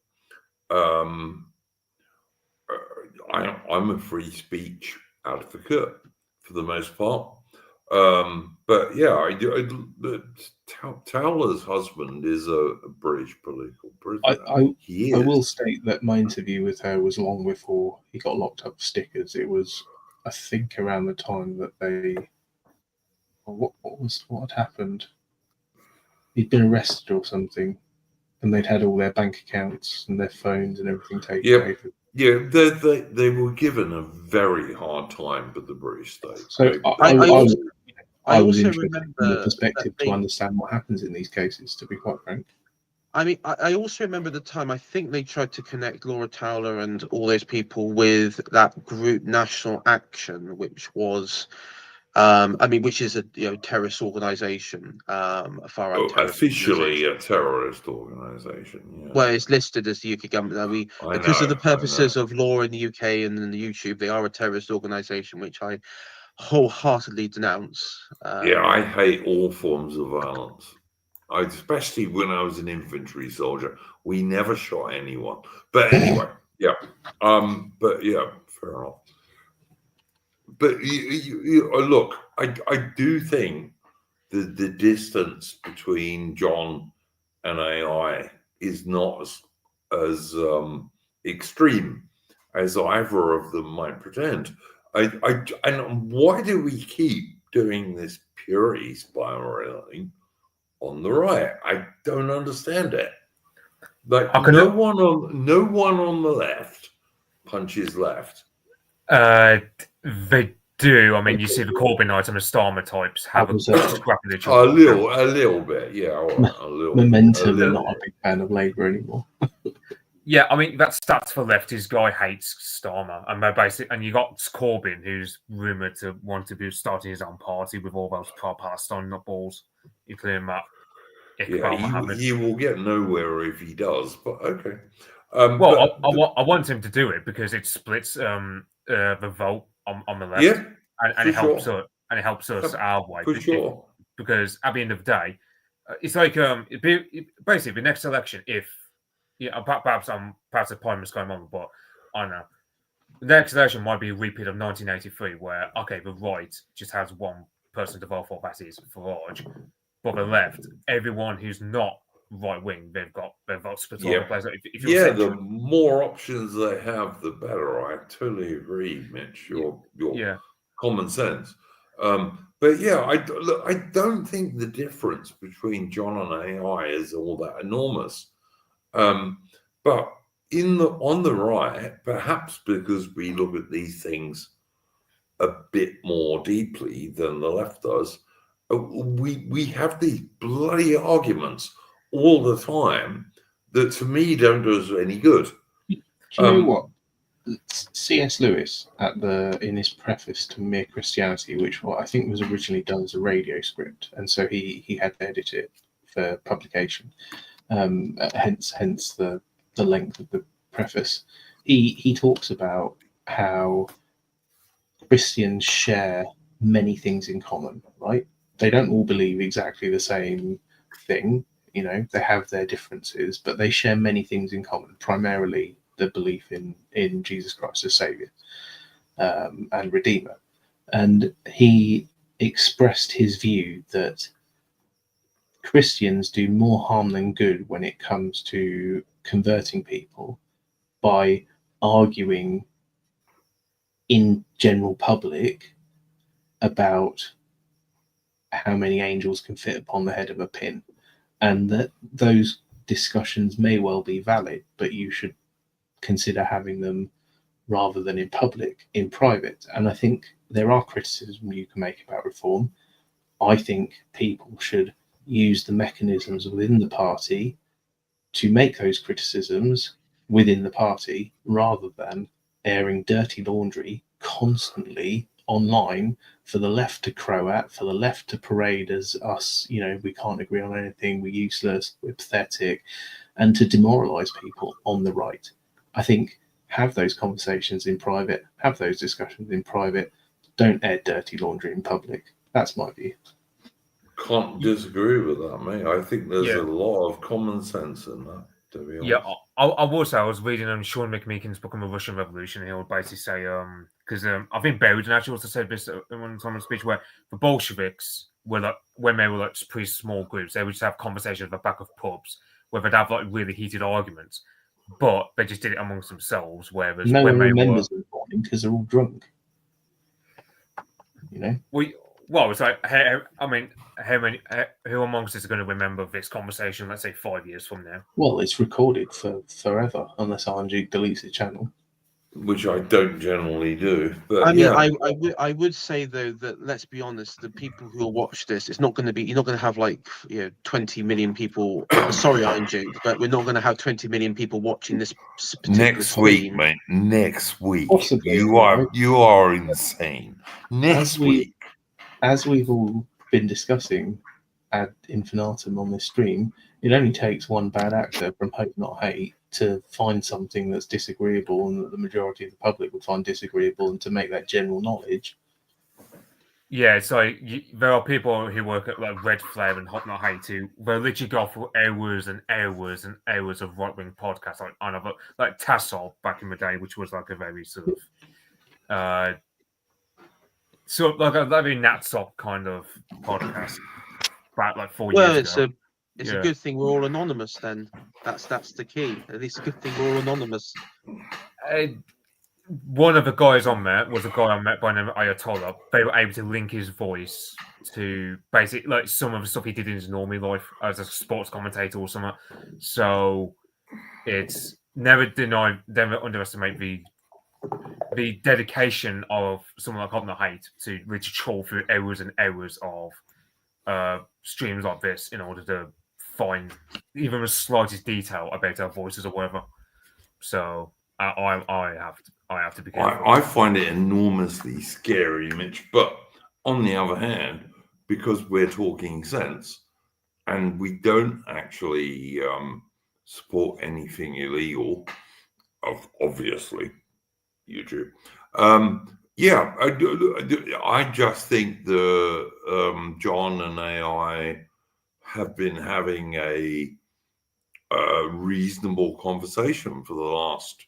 Speaker 1: I'm a free speech advocate for the most part. But yeah, Towler's husband is a British political prisoner.
Speaker 6: I will state that my interview with her was long before he got locked up for stickers. It was, I think, around the time that what had happened? He'd been arrested or something, and they'd had all their bank accounts and their phones and everything taken away.
Speaker 1: Yeah, they were given a very hard time by the British state.
Speaker 6: So I was interested in the perspective to understand what happens in these cases, to be quite frank.
Speaker 4: I mean, I also remember the time, I think they tried to connect Laura Towler and all those people with that group National Action, which was, which is a terrorist organization, a far-right terrorist
Speaker 1: officially a terrorist organization. Yeah.
Speaker 4: Well, it's listed as the UK government. Because of the purposes of law in the UK and in the YouTube, they are a terrorist organization, which I wholeheartedly denounce.
Speaker 1: I hate all forms of violence. Especially when I was an infantry soldier, we never shot anyone. But anyway, yeah. But yeah, fair enough. But look, I do think the distance between John and AI is not as extreme as either of them might pretend. And why do we keep doing this purity spiraling on the right? I don't understand it. Like no one on the left punches left.
Speaker 2: They do. I mean, you see the Corbynites and the Starmer types have a scrap with each
Speaker 1: other. A little bit, yeah. A little.
Speaker 6: Momentum are not a big fan of Labour anymore.
Speaker 2: Yeah, I mean that stats for left. His guy hates Starmer, and you got Corbyn, who's rumored to want to be starting his own party with all those Palestine nutballs, including that.
Speaker 1: He will get nowhere if he does, but okay.
Speaker 2: I want him to do it because it splits the vote on the left, and it helps us our way.
Speaker 1: For sure.
Speaker 2: Because at the end of the day, it's like basically the next election. If perhaps the point is going on, but I don't know. The next election might be a repeat of 1983, where the right just has one person to vote for, that is Farage. But the left, everyone who's not right wing, they've got their votes split all over the place.
Speaker 1: The more options they have, the better. I totally agree, Mitch. Your common sense. But yeah, I don't think the difference between John and AI is all that enormous. But on the right, perhaps because we look at these things a bit more deeply than the left does, we have these bloody arguments all the time that to me don't do us any good.
Speaker 6: Do you know what? C.S. Lewis in his preface to Mere Christianity, which I think was originally done as a radio script, and so he had to edit it for publication. Hence the length of the preface. He talks about how Christians share many things in common, right? They don't all believe exactly the same thing You know, they have their differences, but they share many things in common. Primarily, the belief in Jesus Christ as Savior and Redeemer. And he expressed his view that Christians do more harm than good when it comes to converting people by arguing in general public about how many angels can fit upon the head of a pin, and that those discussions may well be valid, but you should consider having them rather than in public, in private. And I think there are criticisms you can make about reform. I think people should use the mechanisms within the party to make those criticisms within the party, rather than airing dirty laundry constantly online for the left to crow at, for the left to parade as us, you know, we can't agree on anything, we're useless, we're pathetic, and to demoralize people on the right. I think have those conversations in private, have those discussions in private, don't air dirty laundry in public. That's my view.
Speaker 1: Can't disagree with that, mate. I think there's
Speaker 2: Yeah.
Speaker 1: a lot of common sense in that, to be honest.
Speaker 2: Yeah, I will say I was reading on Sean McMeekin's book on the Russian Revolution. He would basically say, because I think Bowden actually also said this in one time in a speech, where the Bolsheviks were like, when they were like pretty small groups, they would just have conversations at the back of pubs where they'd have like really heated arguments, but they just did it amongst themselves. Whereas
Speaker 6: No
Speaker 2: when
Speaker 6: one
Speaker 2: they
Speaker 6: remembers in the morning because they're all drunk. You know?
Speaker 2: Well, it's like, I mean, who amongst us are going to remember this conversation, let's say 5 years from now?
Speaker 6: Well, it's recorded for forever, unless RNG deletes the channel.
Speaker 1: Which I don't generally do. But
Speaker 4: I mean,
Speaker 1: yeah.
Speaker 4: I would say though that, let's be honest, the people who will watch this, it's not going to be, you're not going to have like 20 million people. Sorry, I'm joking, but we're not going to have 20 million people watching this particular
Speaker 1: Next week,
Speaker 4: stream.
Speaker 1: mate. Next week.
Speaker 6: Possibly,
Speaker 1: You are insane. Next week.
Speaker 6: As we've all been discussing ad infinitum on this stream, it only takes one bad actor from Hope Not Hate to find something that's disagreeable and that the majority of the public would find disagreeable, and to make that general knowledge.
Speaker 2: Yeah, so there are people who work at like Red Flare and Hot Not Hate who they'll literally go for hours and hours and hours of right-wing podcasts, like on like Tassel back in the day, which was like a very sort of like a very Natsop kind of podcast back like 4 years ago.
Speaker 4: It's a good thing we're all anonymous then. That's the key. At least a good thing we're all anonymous.
Speaker 2: One of the guys on there was a guy I met by the name of Ayatollah. They were able to link his voice to basically like some of the stuff he did in his normal life as a sports commentator or something. So it's never underestimate the dedication of someone like Hot Not Hate to literally trawl through hours and hours of streams like this in order to find even the slightest detail about our voices or whatever. So I have to be careful.
Speaker 1: I find it enormously scary, Mitch. But on the other hand, because we're talking sense and we don't actually support anything illegal, obviously, YouTube. Yeah, I just think the John and AI have been having a reasonable conversation for the last,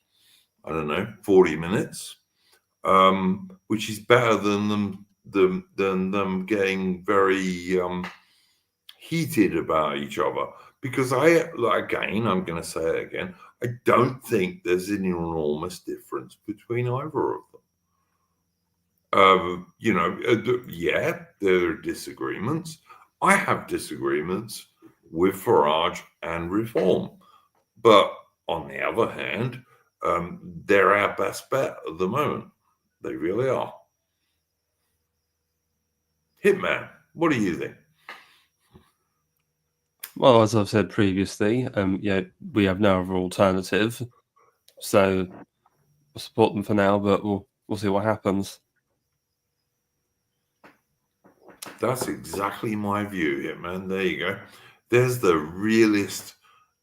Speaker 1: 40 minutes, which is better than them getting very heated about each other. Because I'm going to say it again, I don't think there's an enormous difference between either of them. Yeah, there are disagreements. I have disagreements with Farage and Reform. But on the other hand, they're our best bet at the moment. They really are. Hitman, what do you think?
Speaker 3: Well, as I've said previously, we have no other alternative, so we'll support them for now, but we'll see what happens.
Speaker 1: That's exactly my view, Hitman. There you go. There's the realist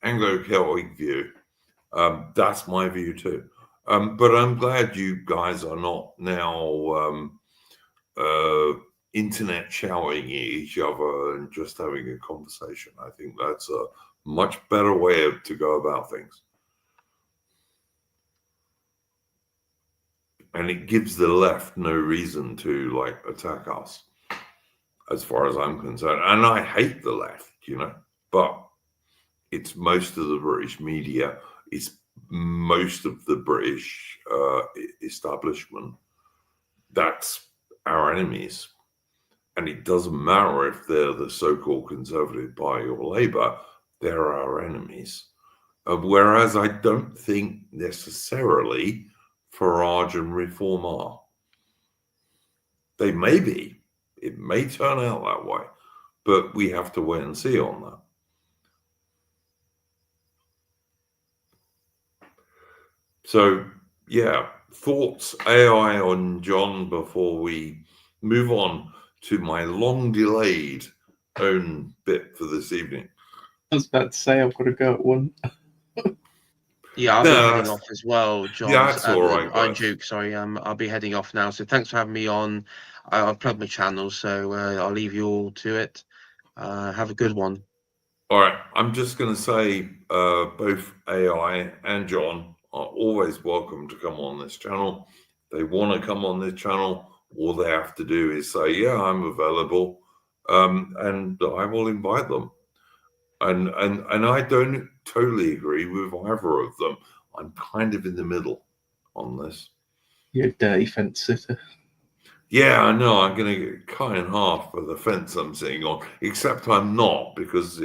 Speaker 1: Anglo-Celtic view. That's my view too. But I'm glad you guys are not now internet shouting at each other and just having a conversation. I think that's a much better way to go about things. And it gives the left no reason to like attack us, as far as I'm concerned. And I hate the left, but it's most of the British media, it's most of the British establishment. That's our enemies. And it doesn't matter if they're the so-called Conservative Party or Labour, they're our enemies. Whereas I don't think necessarily Farage and Reform are. They may be. It may turn out that way. But we have to wait and see on that. So, yeah, thoughts, AI on John before we move on to my long-delayed own bit for this evening.
Speaker 6: I was about to say I've got to go at 1.
Speaker 4: Yeah, I'll be heading off as well, John.
Speaker 1: Yeah, that's all right,
Speaker 4: I'm
Speaker 1: guys.
Speaker 4: Duke, sorry. I'll be heading off now. So thanks for having me on. I'll plug my channel, so I'll leave you all to it. Have a good one.
Speaker 1: All right, I'm just going to say both AI and John are always welcome to come on this channel. They want to come on this channel. All they have to do is say, yeah, I'm available, and I will invite them. And I don't totally agree with either of them. I'm kind of in the middle on this.
Speaker 6: You're a dirty fence sitter.
Speaker 1: Yeah, I know. I'm going to get cut in half for the fence I'm sitting on, except I'm not, because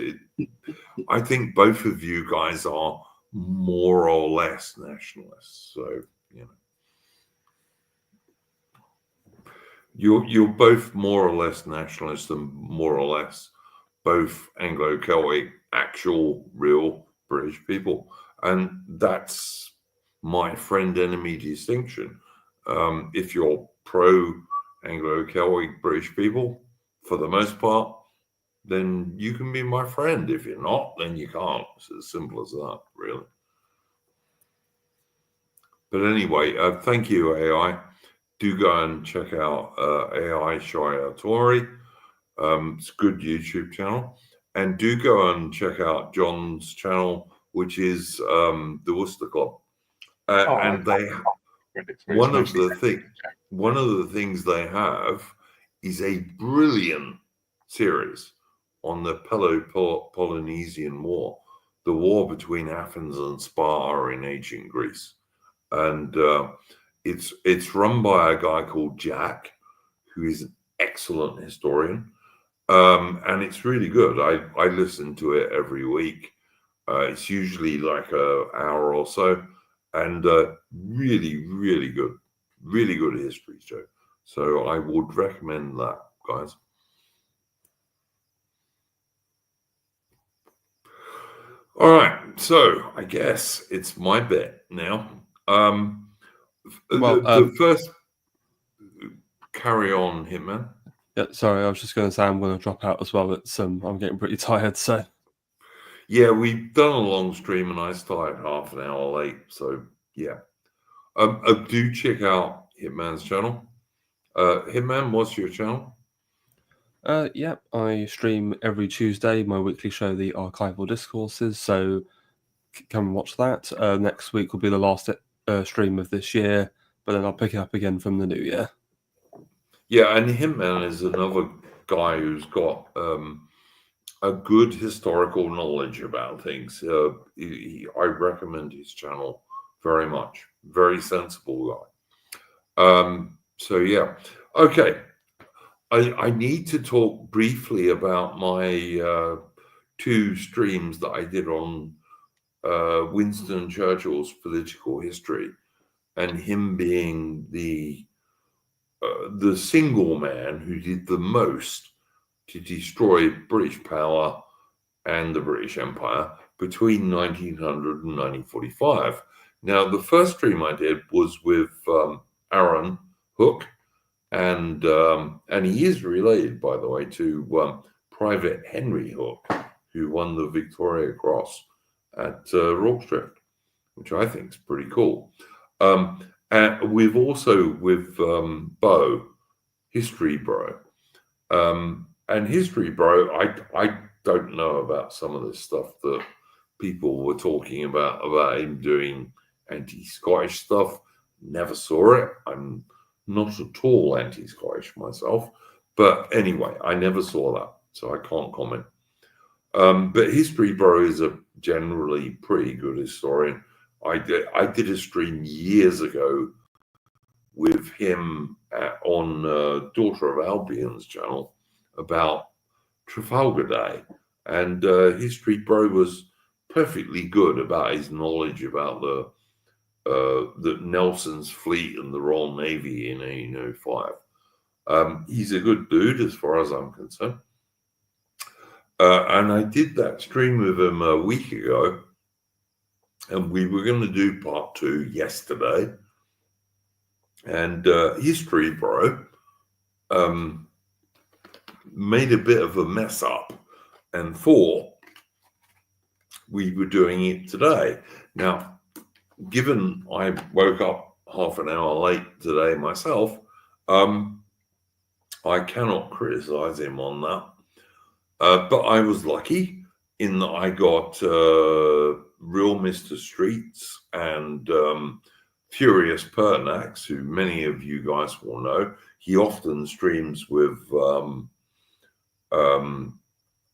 Speaker 1: I think both of you guys are more or less nationalists. So, you're both more or less nationalists and more or less both Anglo-Celtic, actual, real British people. And that's my friend-enemy distinction. If you're pro-Anglo-Celtic British people, for the most part, then you can be my friend. If you're not, then you can't. It's as simple as that, really. But anyway, thank you, AI. Do go and check out AI Shire Tory. It's a good YouTube channel. And do go and check out John's channel, which is the Worcester Club. And they one of the things they have is a brilliant series on the Peloponnesian War, the war between Athens and Sparta in ancient Greece. And it's run by a guy called Jack, who is an excellent historian. And it's really good. I listen to it every week. It's usually like an hour or so, and really, really good history show. So I would recommend that, guys. All right, so I guess it's my bit now. The first, carry on, Hitman.
Speaker 3: Yeah, sorry, I was just going to say I'm going to drop out as well. It's I'm getting pretty tired, so.
Speaker 1: Yeah, we've done a long stream and I started half an hour late, so yeah. Do check out Hitman's channel. Hitman, what's your channel?
Speaker 3: Yeah, I stream every Tuesday, my weekly show, The Archival Discourses, so come and watch that. Next week will be the last stream of this year, but then I'll pick it up again from the new year.
Speaker 1: Yeah, and Hitman is another guy who's got a good historical knowledge about things. I recommend his channel very much. Very sensible guy. So yeah, okay. I need to talk briefly about my 2 streams that I did on Winston Churchill's political history, and him being the single man who did the most to destroy British power and the British Empire between 1900 and 1945. Now, the first stream I did was with Aaron Hook, and he is related, by the way, to Private Henry Hook, who won the Victoria Cross at Rorschach, which I think is pretty cool. And we've also with Bo, History Bro, And history, bro, I don't know about some of this stuff that people were talking about him doing anti-Scottish stuff. Never saw it. I'm not at all anti-Scottish myself. But anyway, I never saw that, so I can't comment. But History Bro is a generally pretty good historian. I did a stream years ago with him on Daughter of Albion's channel about Trafalgar Day, and History Bro was perfectly good about his knowledge about the Nelson's fleet and the Royal Navy in 1805. He's a good dude as far as I'm concerned. And I did that stream with him a week ago, and we were going to do part 2 yesterday. And History Bro made a bit of a mess up and thought we were doing it today. Now, given I woke up half an hour late today myself, I cannot criticize him on that. But I was lucky in that I got Real Mr. Streets and Furious Pertinax, who many of you guys will know. He often streams with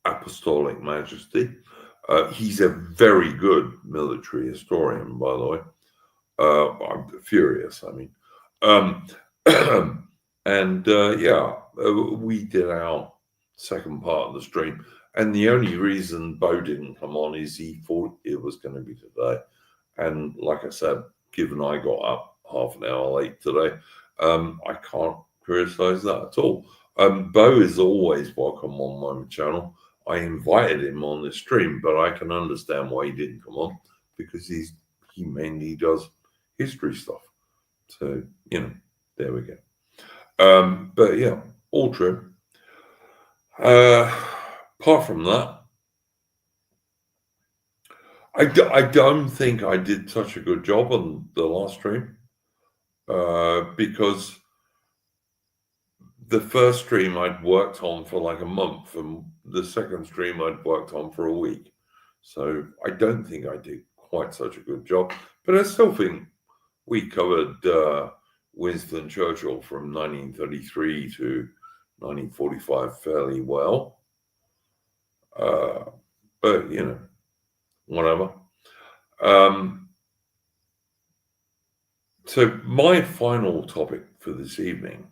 Speaker 1: Apostolic Majesty. He's a very good military historian, by the way. I'm Furious, I mean. And we did our second part of the stream, and the only reason Bo didn't come on is he thought it was going to be today. And like I said, given I got up half an hour late today, I can't criticize that at all. Bo is always welcome on my channel. I invited him on the stream, but I can understand why he didn't come on, because he mainly does history stuff. So, there we go. But yeah, all true. Apart from that, I don't think I did such a good job on the last stream, because the first stream I'd worked on for like a month, and the second stream I'd worked on for a week. So I don't think I did quite such a good job, but I still think we covered Winston Churchill from 1933 to 1945 fairly well. But, whatever. So my final topic for this evening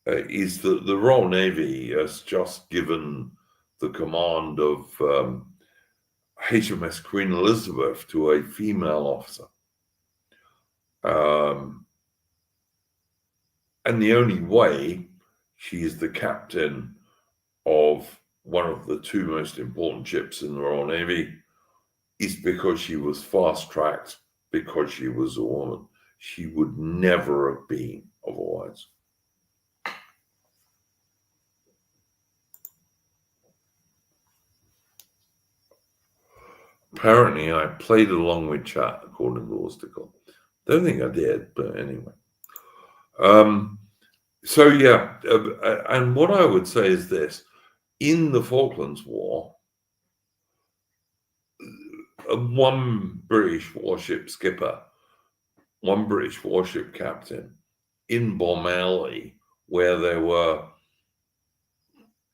Speaker 1: is that the Royal Navy has just given the command of HMS Queen Elizabeth to a female officer. And the only way she is the captain of one of the 2 most important ships in the Royal Navy is because she was fast-tracked, because she was a woman. She would never have been otherwise. Apparently, I played along with chat, according to Orsticle. Don't think I did, but anyway. So yeah, and what I would say is this. In the Falklands War, one British warship skipper, one British warship captain in Bomb Alley, where there were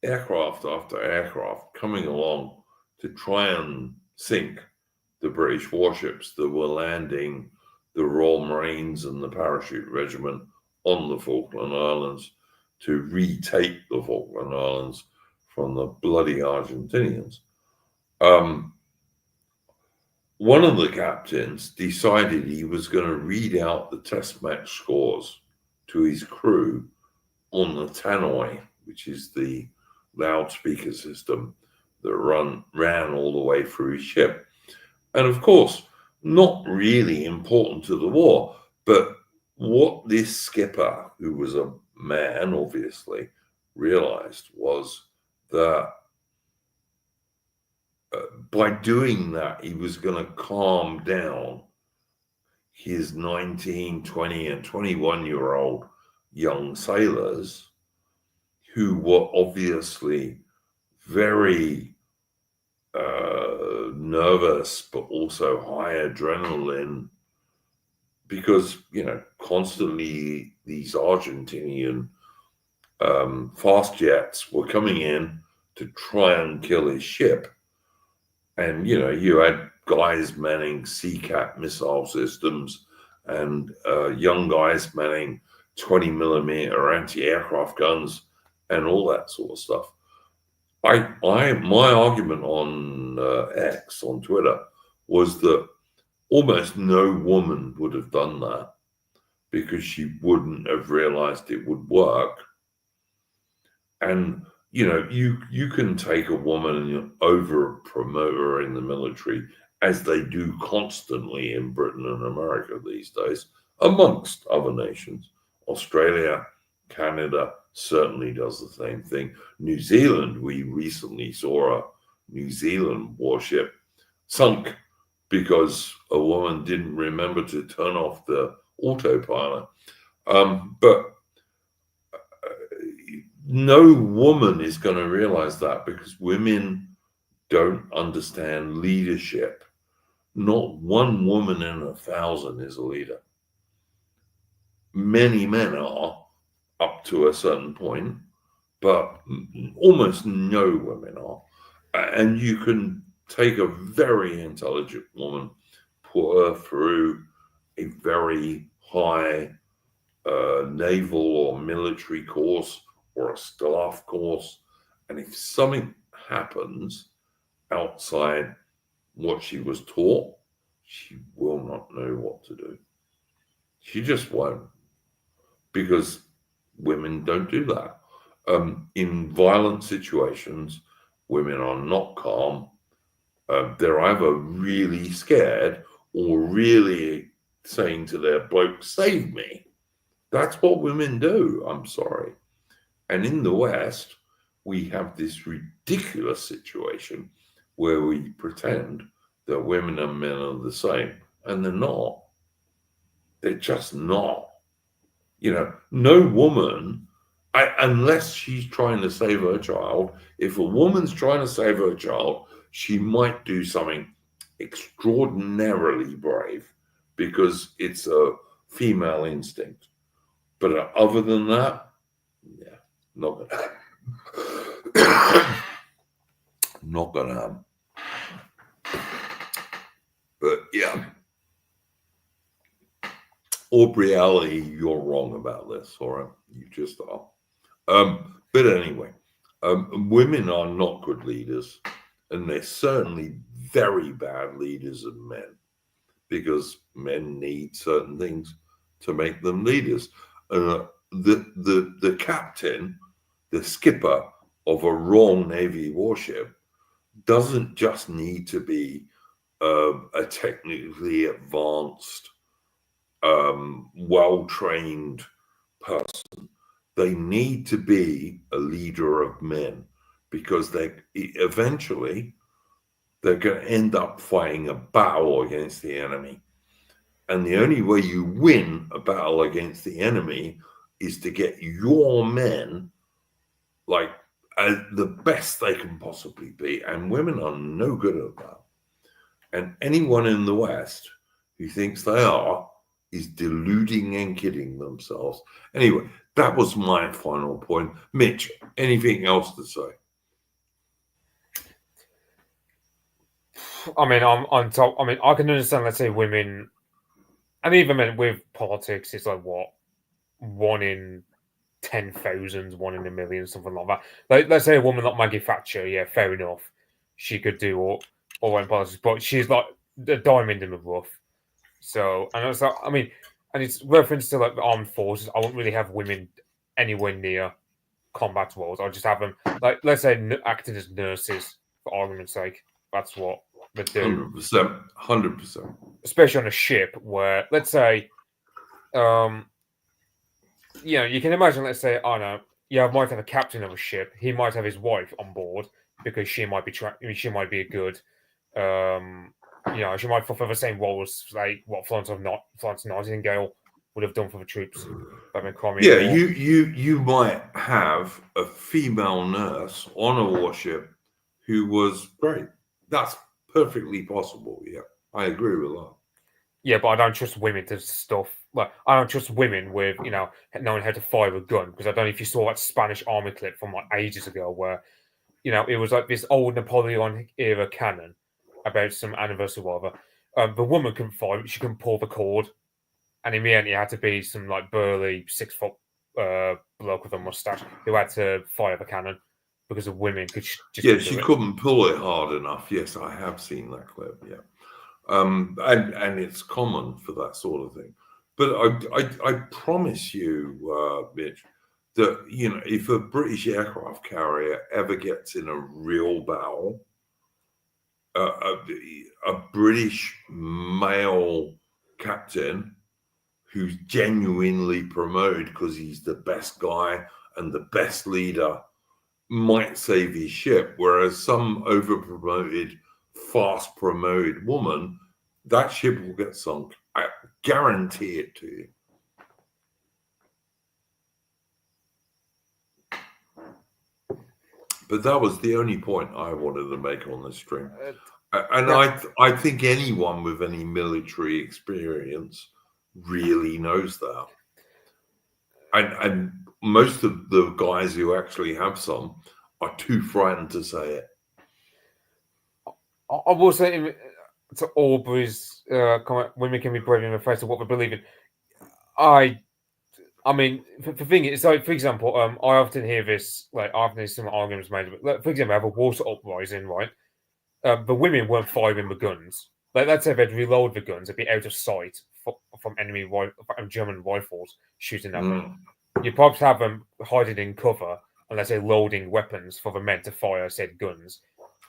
Speaker 1: aircraft after aircraft coming along to try and sink the British warships that were landing the Royal Marines and the Parachute Regiment on the Falkland Islands to retake the Falkland Islands from the bloody Argentinians. One of the captains decided he was going to read out the test match scores to his crew on the tannoy, which is the loudspeaker system that ran all the way through his ship. And of course, not really important to the war, but what this skipper, who was a man, obviously, realized was that by doing that, he was going to calm down his 19, 20, and 21-year-old young sailors who were obviously very nervous, but also high adrenaline, because, you know, constantly these Argentinian fast jets were coming in to try and kill his ship. And, you know, you had guys manning Sea-Cat missile systems and young guys manning 20 millimeter anti-aircraft guns and all that sort of stuff. My argument on X, on Twitter, was that almost no woman would have done that because she wouldn't have realized it would work. And, you know, you can take a woman and over promote her in the military, as they do constantly in Britain and America these days, amongst other nations. Australia, Canada certainly does the same thing. New Zealand, we recently saw a New Zealand warship sunk because a woman didn't remember to turn off the autopilot. But no woman is going to realize that, because women don't understand leadership. Not one woman in 1,000 is a leader. Many men are, up to a certain point, but almost no women are. And you can take a very intelligent woman, put her through a very high naval or military course or a staff course, and if something happens outside what she was taught, she will not know what to do. She just won't, because women don't do that. In violent situations, women are not calm. They're either really scared or really saying to their bloke, "Save me." That's what women do. I'm sorry. And in the West, we have this ridiculous situation where we pretend that women and men are the same, and they're not. They're just not. You know, no woman, unless she's trying to save her child, if a woman's trying to save her child, she might do something extraordinarily brave because it's a female instinct. But other than that, yeah, not gonna happen. Not gonna happen. But yeah, Aubrey Alley, you're wrong about this, all right? You just are. But anyway, women are not good leaders, and they're certainly very bad leaders of men, because men need certain things to make them leaders. The captain, the skipper of a Royal Navy warship, doesn't just need to be a technically advanced, well-trained person. They need to be a leader of men, because they eventually they're going to end up fighting a battle against the enemy. And the only way you win a battle against the enemy is to get your men like the best they can possibly be. And women are no good at that. And anyone in the West who thinks they are is deluding and kidding themselves. Anyway, that was my final point. Mitch, anything else to say?
Speaker 2: I mean, I'm on top. I mean, I can understand, let's say, women, and even men with politics, it's like what, 1 in 10,000, 1 in a million, something like that. Like, let's say a woman like Maggie Thatcher, yeah, fair enough, she could do all in politics, but she's like a diamond in the rough. So, and it's like, I mean, and it's reference to like the armed forces. I wouldn't really have women anywhere near combat roles. I'll just have them, like, let's say, acting as nurses, for argument's sake. That's what they do.
Speaker 1: 100%.
Speaker 2: Especially on a ship where, let's say, you know, you can imagine, let's say, I don't know, you might have a captain of a ship. He might have his wife on board because she might be she might be a good, you know, she might fulfill the same role as, like, what Florence Nightingale would have done for the troops back in Crimea.
Speaker 1: Yeah,
Speaker 2: War.
Speaker 1: you might have a female nurse on a warship who was great. That's perfectly possible. Yeah, I agree with that.
Speaker 2: Yeah, but I don't trust women to stuff. Like, I don't trust women with, knowing how to fire a gun, because I don't know if you saw that Spanish army clip from like ages ago where, it was like this old Napoleon era cannon about some anniversary or whatever. The woman couldn't fire it, she couldn't pull the cord. And in the end, it had to be some like burly 6-foot bloke with a mustache who had to fire the cannon because the women could just
Speaker 1: Yeah,
Speaker 2: do
Speaker 1: she
Speaker 2: it.
Speaker 1: couldn't pull it hard enough. Yes, I have seen that clip. Yeah, and it's common for that sort of thing. But I promise you, Mitch, that if a British aircraft carrier ever gets in a real battle, a British male captain who's genuinely promoted because he's the best guy and the best leader might save his ship, whereas some over-promoted, fast-promoted woman, that ship will get sunk. I guarantee it to you. But that was the only point I wanted to make on this stream. And I think anyone with any military experience really knows that. And most of the guys who actually have some are too frightened to say it.
Speaker 2: I will say to Aubrey's comment, women can be brave in the face of what they believe in. I mean, the thing is, like, for example, I often hear this, like, I often hear some arguments made. Like, for example, I have a water uprising, right? The women weren't firing the guns. Like, let's say they'd reload the guns, they'd be out of sight from enemy German rifles shooting at them. You'd probably have them hiding in cover, unless they're loading weapons for the men to fire said guns.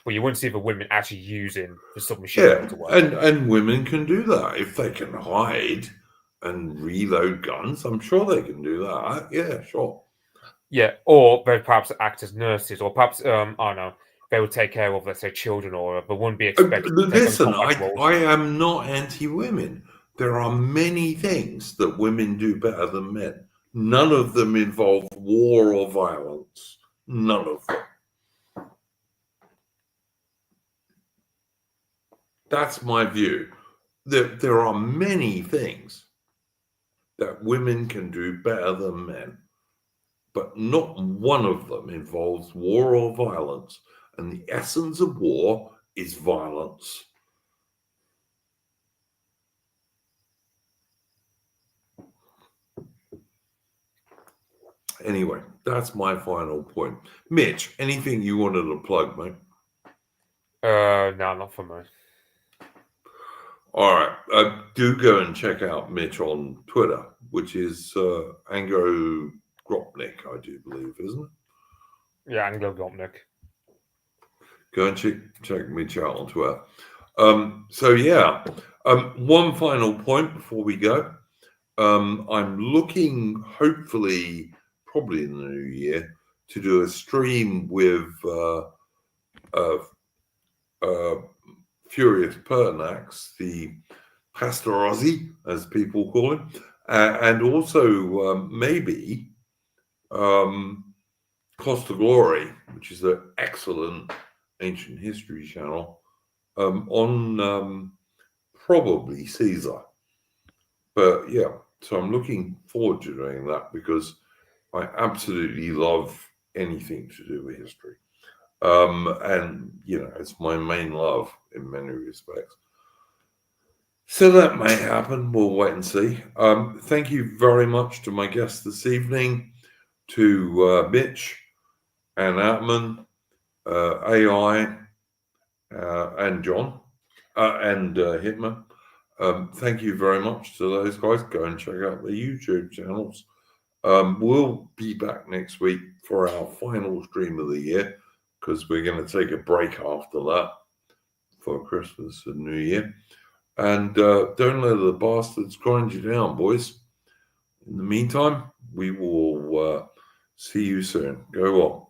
Speaker 2: But you wouldn't see the women actually using the submachine gun to work.
Speaker 1: And women can do that if they can hide and reload guns. I'm sure they can do that. Yeah, sure.
Speaker 2: Yeah, or they perhaps act as nurses, or perhaps I don't know, they would take care of, let's say, children, or they wouldn't be expected to take
Speaker 1: Listen,
Speaker 2: on combat roles.
Speaker 1: I am not anti-women. There are many things that women do better than men. None of them involve war or violence. None of them. That's my view. There are many things that women can do better than men, but not one of them involves war or violence. And the essence of war is violence. Anyway, that's my final point. Mitch, anything you wanted to plug, mate?
Speaker 2: No, not for me.
Speaker 1: All right. Do go and check out Mitch on Twitter, which is Anglo Gropnik, I do believe, isn't it?
Speaker 2: Yeah, Anglo Gopnik.
Speaker 1: Go and check Mitch out on Twitter. One final point before we go. I'm looking, hopefully, probably in the new year, to do a stream with Furious Pertinax, the Pastor Ozzy, as people call him, and also maybe Costa Glory, which is an excellent ancient history channel, on probably Caesar. But yeah, so I'm looking forward to doing that because I absolutely love anything to do with history. And, it's my main love in many respects. So that may happen. We'll wait and see. Thank you very much to my guests this evening, to Mitch and Atman, AI, and John, and Hitman. Thank you very much to those guys. Go and check out the YouTube channels. We'll be back next week for our final stream of the year because we're going to take a break after that for Christmas and New Year. And don't let the bastards grind you down, boys. In the meantime, we will see you soon. Go on.